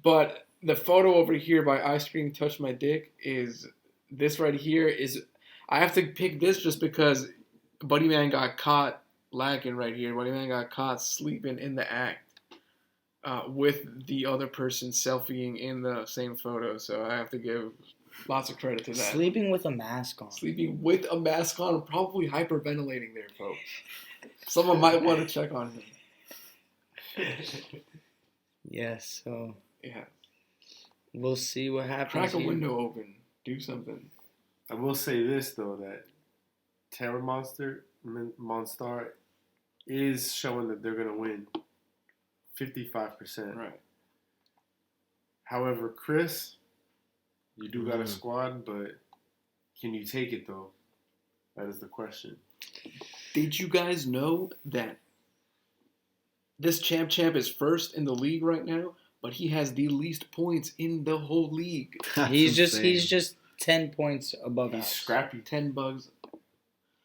[SPEAKER 1] But the photo over here by ice cream touch my dick is this right here. Is I have to pick this just because Buddy Man got caught lacking right here. My man got caught sleeping in the act with the other person selfieing in the same photo. So I have to give lots of credit to that.
[SPEAKER 6] Sleeping with a mask on.
[SPEAKER 1] Sleeping with a mask on, probably hyperventilating there, folks. Someone might want to check on him.
[SPEAKER 6] Yes, so
[SPEAKER 1] Yeah.
[SPEAKER 6] we'll see what happens.
[SPEAKER 1] Crack a
[SPEAKER 6] here.
[SPEAKER 1] window open. Do something.
[SPEAKER 8] I will say this though, that Terror Monster is showing that they're gonna win 55%.
[SPEAKER 1] Right.
[SPEAKER 8] However, Chris, you do got a squad, but can you take it though? That is the question.
[SPEAKER 1] Did you guys know that this champ is first in the league right now, but he has the least points in the whole league?
[SPEAKER 6] He's just 10 points above
[SPEAKER 8] He's
[SPEAKER 6] us.
[SPEAKER 8] scrappy.
[SPEAKER 1] 10 bugs.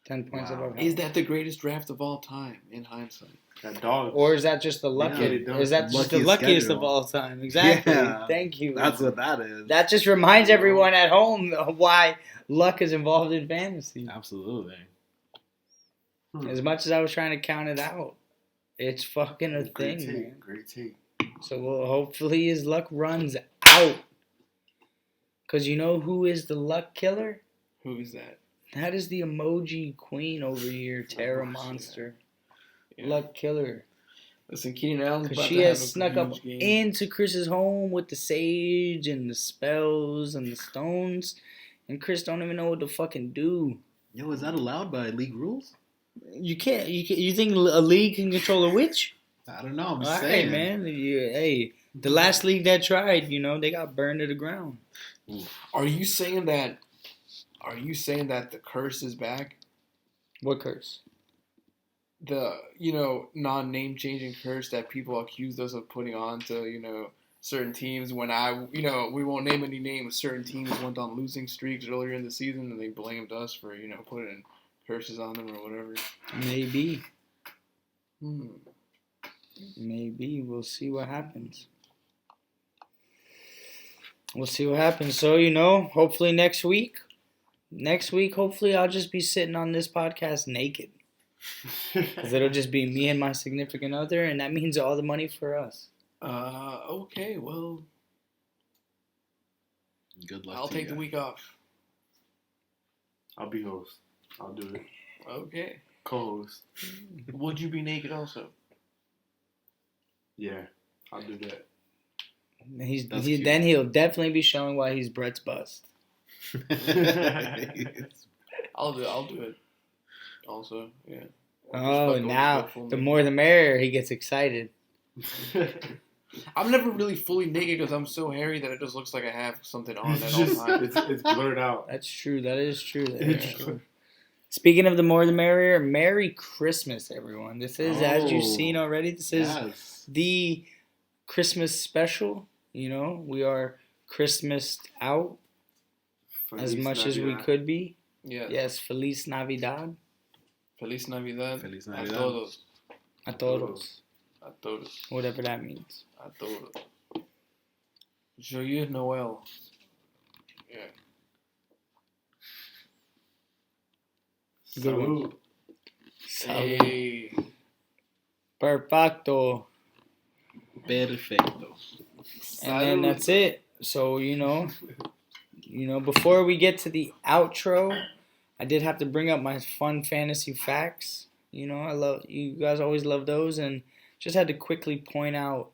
[SPEAKER 6] 10 points above
[SPEAKER 1] Is
[SPEAKER 6] us.
[SPEAKER 1] that the greatest draft of all time in hindsight?
[SPEAKER 8] That dog.
[SPEAKER 6] Or is that just the
[SPEAKER 3] Yeah,
[SPEAKER 6] luckiest?
[SPEAKER 8] it
[SPEAKER 6] Is that just the
[SPEAKER 3] luckiest
[SPEAKER 6] luckiest of
[SPEAKER 3] schedule.
[SPEAKER 6] all time? Exactly.
[SPEAKER 3] Yeah.
[SPEAKER 6] Thank you.
[SPEAKER 3] That's what that is.
[SPEAKER 6] That just reminds everyone at home why luck is involved in fantasy.
[SPEAKER 3] Absolutely.
[SPEAKER 6] As much as I was trying to count it out, it's fucking a
[SPEAKER 8] Great
[SPEAKER 6] thing,
[SPEAKER 8] take.
[SPEAKER 6] man.
[SPEAKER 8] Great take.
[SPEAKER 6] So hopefully his luck runs out. Because you know who is the luck killer?
[SPEAKER 1] Who is that?
[SPEAKER 6] That is the emoji queen over here, Terra Monster.
[SPEAKER 1] Yeah.
[SPEAKER 6] Luck killer.
[SPEAKER 1] Listen, Keenan Allen's
[SPEAKER 6] Because
[SPEAKER 1] about
[SPEAKER 6] she
[SPEAKER 1] to have
[SPEAKER 6] has
[SPEAKER 1] a
[SPEAKER 6] snuck up
[SPEAKER 1] huge game.
[SPEAKER 6] into Chris's home with the sage and the spells and the stones. And Chris don't even know what to fucking do.
[SPEAKER 3] Yo, is that allowed by league rules?
[SPEAKER 6] You can't. You think a league can control a witch?
[SPEAKER 3] I don't know. I'm
[SPEAKER 6] All
[SPEAKER 3] just
[SPEAKER 6] right,
[SPEAKER 3] saying.
[SPEAKER 6] man. Hey, the last league that tried, they got burned to the ground.
[SPEAKER 1] Are you saying that the curse is back?
[SPEAKER 6] What curse?
[SPEAKER 1] The, non-name changing curse that people accused us of putting on to, certain teams when we won't name any names. Certain teams went on losing streaks earlier in the season and they blamed us for, putting curses on them or whatever.
[SPEAKER 6] Maybe. Maybe. We'll see what happens. So, hopefully next week, hopefully I'll just be sitting on this podcast naked. Because it'll just be me and my significant other, and that means all the money for us.
[SPEAKER 1] Okay, well,
[SPEAKER 3] Good luck.
[SPEAKER 1] I'll
[SPEAKER 3] to you
[SPEAKER 1] take the
[SPEAKER 3] guys.
[SPEAKER 1] week off.
[SPEAKER 8] I'll be host. I'll do it.
[SPEAKER 1] Okay.
[SPEAKER 8] Co-host.
[SPEAKER 1] Would you be naked also?
[SPEAKER 8] Yeah, I'll do that.
[SPEAKER 3] That's cute.
[SPEAKER 6] Then he'll definitely be showing why he's Brett's bust.
[SPEAKER 1] I'll do it. Also, yeah.
[SPEAKER 6] Oh, now the more the merrier. He gets excited.
[SPEAKER 1] I'm never really fully naked because I'm so hairy that it just looks like I have something on at all
[SPEAKER 8] Just-
[SPEAKER 1] times.
[SPEAKER 8] it's blurred out.
[SPEAKER 6] That's true. That is true.
[SPEAKER 8] It's true.
[SPEAKER 6] Speaking of the more the merrier, Merry Christmas, everyone. This is, as you've
[SPEAKER 3] Oh,
[SPEAKER 6] seen already, this is
[SPEAKER 3] Yes.
[SPEAKER 6] the Christmas special. We are Christmased out as much as we could be.
[SPEAKER 1] Yeah.
[SPEAKER 6] Yes, Feliz Navidad
[SPEAKER 1] Feliz Navidad.
[SPEAKER 3] Feliz
[SPEAKER 1] A
[SPEAKER 3] Navidad.
[SPEAKER 1] todos.
[SPEAKER 6] a todos.
[SPEAKER 1] A todos.
[SPEAKER 6] Whatever that means.
[SPEAKER 1] A todos. Joyeux Noël. Yeah.
[SPEAKER 6] Good one.
[SPEAKER 8] Salud.
[SPEAKER 1] Hey.
[SPEAKER 6] Perfecto.
[SPEAKER 3] Perfecto.
[SPEAKER 6] And then that's it. So, before we get to the outro, I did have to bring up my fun fantasy facts. I love, you guys always love those, and just had to quickly point out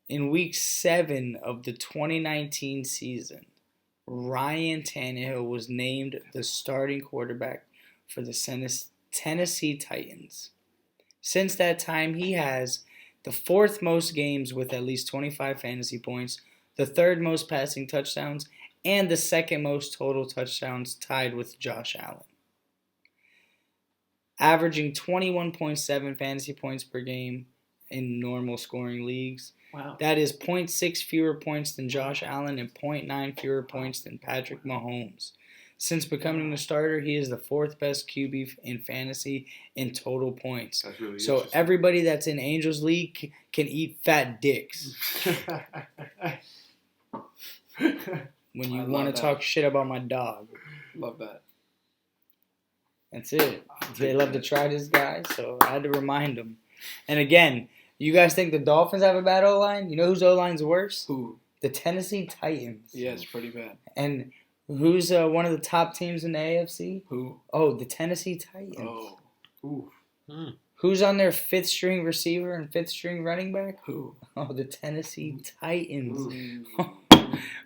[SPEAKER 6] in week 7 of the 2019 season, Ryan Tannehill was named the starting quarterback for the Tennessee Titans. Since that time, he has the 4th most games with at least 25 fantasy points, the 3rd most passing touchdowns, and the 2nd most total touchdowns, tied with Josh Allen. Averaging 21.7 fantasy points per game in normal scoring leagues.
[SPEAKER 1] Wow.
[SPEAKER 6] That is 0.6 fewer points than Josh Allen and 0.9 fewer points than Patrick Mahomes. Since becoming the starter, he is the 4th best QB in fantasy in total points.
[SPEAKER 8] That's really
[SPEAKER 6] So
[SPEAKER 8] interesting.
[SPEAKER 6] everybody that's in Angels League can eat fat dicks when you
[SPEAKER 1] I
[SPEAKER 6] want
[SPEAKER 1] love
[SPEAKER 6] to
[SPEAKER 1] that.
[SPEAKER 6] talk shit about my dog.
[SPEAKER 1] Love that.
[SPEAKER 6] That's it. They love to try this guy, so I had to remind them. And again, you guys think the Dolphins have a bad O-line? You know whose O-line's worse?
[SPEAKER 1] Who?
[SPEAKER 6] The Tennessee Titans.
[SPEAKER 1] Yeah, it's pretty bad.
[SPEAKER 6] And who's one of the top teams in the AFC?
[SPEAKER 1] Who?
[SPEAKER 6] Oh, the Tennessee Titans.
[SPEAKER 1] Oh. Ooh.
[SPEAKER 6] Who's on their fifth string receiver and fifth string running back?
[SPEAKER 1] Who?
[SPEAKER 6] Oh, the Tennessee Titans.
[SPEAKER 1] Ooh.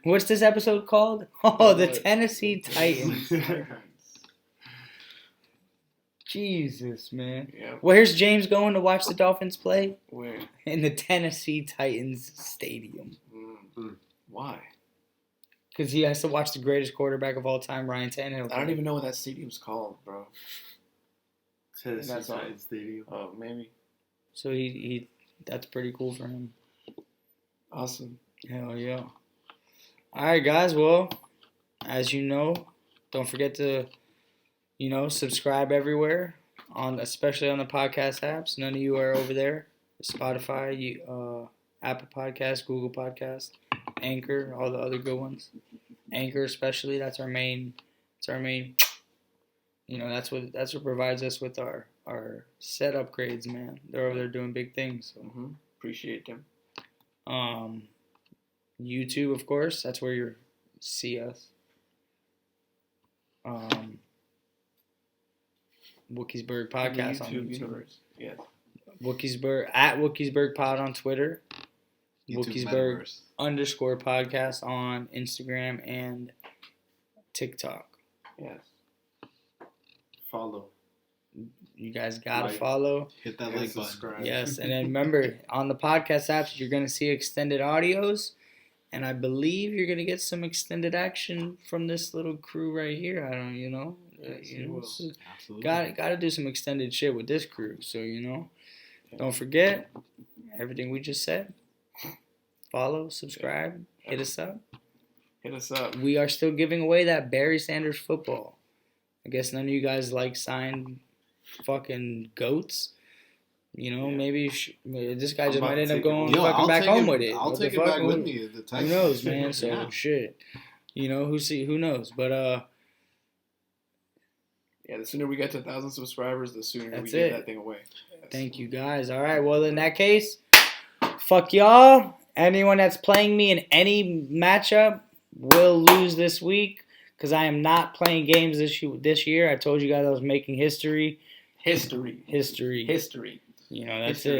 [SPEAKER 6] What's this episode called? Oh, the Tennessee Titans. Jesus, man.
[SPEAKER 1] Yeah.
[SPEAKER 6] Where's James going to watch the Dolphins play?
[SPEAKER 1] Where?
[SPEAKER 6] In the Tennessee Titans stadium.
[SPEAKER 1] Why?
[SPEAKER 6] Because he has to watch the greatest quarterback of all time, Ryan Tannehill.
[SPEAKER 1] I don't even know what that stadium's called, bro.
[SPEAKER 8] Tennessee
[SPEAKER 1] That's all.
[SPEAKER 8] Titans Stadium.
[SPEAKER 1] Oh, maybe.
[SPEAKER 6] So he that's pretty cool for him.
[SPEAKER 1] Awesome.
[SPEAKER 6] Hell yeah. All right, guys. Well, as you know, don't forget to, subscribe everywhere, especially on the podcast apps. None of you are over there. Spotify, Apple Podcasts, Google Podcasts, Anchor, all the other good ones. Anchor especially, that's our main. That's what provides us with our set upgrades, man. They're over there doing big things. So.
[SPEAKER 1] Appreciate them.
[SPEAKER 6] YouTube, of course, that's where you see us. Wookiesburg podcast on YouTube.
[SPEAKER 1] Universe. Yes.
[SPEAKER 6] Wookiesburg at Wookiesburg Pod on Twitter. Wookiesburg _podcast on Instagram and TikTok.
[SPEAKER 1] Yes.
[SPEAKER 8] Follow.
[SPEAKER 6] You guys gotta follow.
[SPEAKER 3] Hit that like button.
[SPEAKER 8] Subscribe.
[SPEAKER 6] Yes, and then remember on the podcast apps you're gonna see extended audios, and I believe you're gonna get some extended action from this little crew right here. I don't,
[SPEAKER 3] Absolutely.
[SPEAKER 6] Gotta do some extended shit with this crew. So don't forget everything we just said. Follow, subscribe, hit us up.
[SPEAKER 1] Hit us up.
[SPEAKER 6] We are still giving away that Barry Sanders football. I guess none of you guys like signed fucking goats. Maybe this guy just might end up going fucking back home with it.
[SPEAKER 3] I'll take it back with me.
[SPEAKER 6] Who knows, man? So shit. Who knows? But
[SPEAKER 1] yeah, the sooner we get to 1,000 subscribers, the sooner we
[SPEAKER 6] That's
[SPEAKER 1] give
[SPEAKER 6] it.
[SPEAKER 1] that thing away. Yes.
[SPEAKER 6] Thank you guys. All right. Well, in that case, fuck y'all. Anyone that's playing me in any matchup will lose this week because I am not playing games this year. I told you guys I was making history.
[SPEAKER 1] History.
[SPEAKER 6] That's
[SPEAKER 1] History.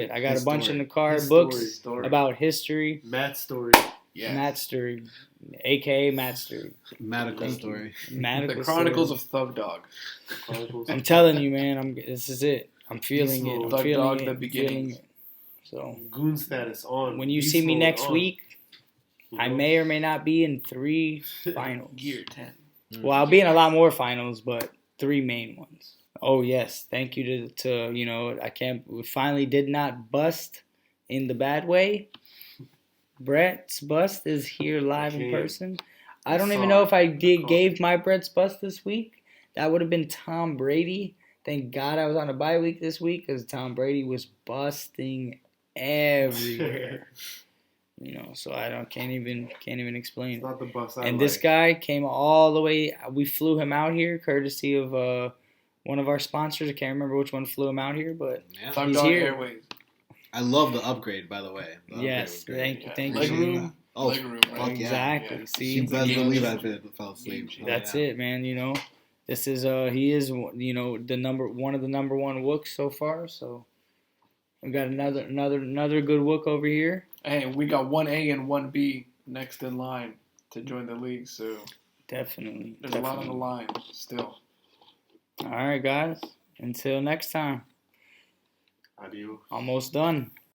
[SPEAKER 6] it. I got a bunch in the car,
[SPEAKER 8] His
[SPEAKER 6] books
[SPEAKER 8] story.
[SPEAKER 6] about history.
[SPEAKER 8] Matt's story.
[SPEAKER 1] Yes.
[SPEAKER 6] Matt Story, a.k.a. Matt Story.
[SPEAKER 3] Medical story.
[SPEAKER 1] The Chronicles of Thug Dog.
[SPEAKER 6] I'm telling you, man. This is it. I'm feeling it. I'm
[SPEAKER 1] Thug
[SPEAKER 6] feeling
[SPEAKER 1] Dog,
[SPEAKER 6] it.
[SPEAKER 1] the
[SPEAKER 6] I'm
[SPEAKER 1] beginnings.
[SPEAKER 6] feeling it. So
[SPEAKER 8] Goon status on.
[SPEAKER 6] when you
[SPEAKER 8] Beast
[SPEAKER 6] see me
[SPEAKER 8] mode
[SPEAKER 6] next
[SPEAKER 8] on.
[SPEAKER 6] week, I may or may not be in 3 finals.
[SPEAKER 1] Gear 10.
[SPEAKER 6] Well, I'll be in a lot more finals, but 3 main ones. Oh yes, thank you to we finally did not bust in the bad way. Brett's bust is here live in person. I don't even know if I gave my Brett's bust this week. That would have been Tom Brady. Thank God I was on a bye week this week because Tom Brady was busting everywhere. So I can't even explain
[SPEAKER 8] It's not the bus.
[SPEAKER 6] And this guy came all the way. We flew him out here, courtesy of one of our sponsors. I can't remember which one flew him out here, but
[SPEAKER 1] Thug
[SPEAKER 6] he's
[SPEAKER 1] Dog
[SPEAKER 6] here.
[SPEAKER 1] Airways.
[SPEAKER 3] I love the upgrade, by the way. The
[SPEAKER 6] Yes,
[SPEAKER 3] upgrade was great.
[SPEAKER 6] thank
[SPEAKER 1] Leg
[SPEAKER 6] you.
[SPEAKER 1] room.
[SPEAKER 3] Oh,
[SPEAKER 1] Legroom,
[SPEAKER 3] fuck
[SPEAKER 1] right?
[SPEAKER 3] yeah.
[SPEAKER 6] Exactly.
[SPEAKER 1] Yeah.
[SPEAKER 6] See,
[SPEAKER 3] You best
[SPEAKER 1] game
[SPEAKER 3] believe
[SPEAKER 1] changer.
[SPEAKER 3] I fell asleep.
[SPEAKER 1] Game
[SPEAKER 6] that's
[SPEAKER 3] yeah.
[SPEAKER 6] it, man. This is he is one of the number one Wooks so far. So we got another good Wook over here.
[SPEAKER 1] Hey, we got 1A and 1B next in line to join the league, so
[SPEAKER 6] Definitely.
[SPEAKER 1] there's a lot on the line still.
[SPEAKER 6] All right, guys. Until next time.
[SPEAKER 8] Adios.
[SPEAKER 6] Almost done.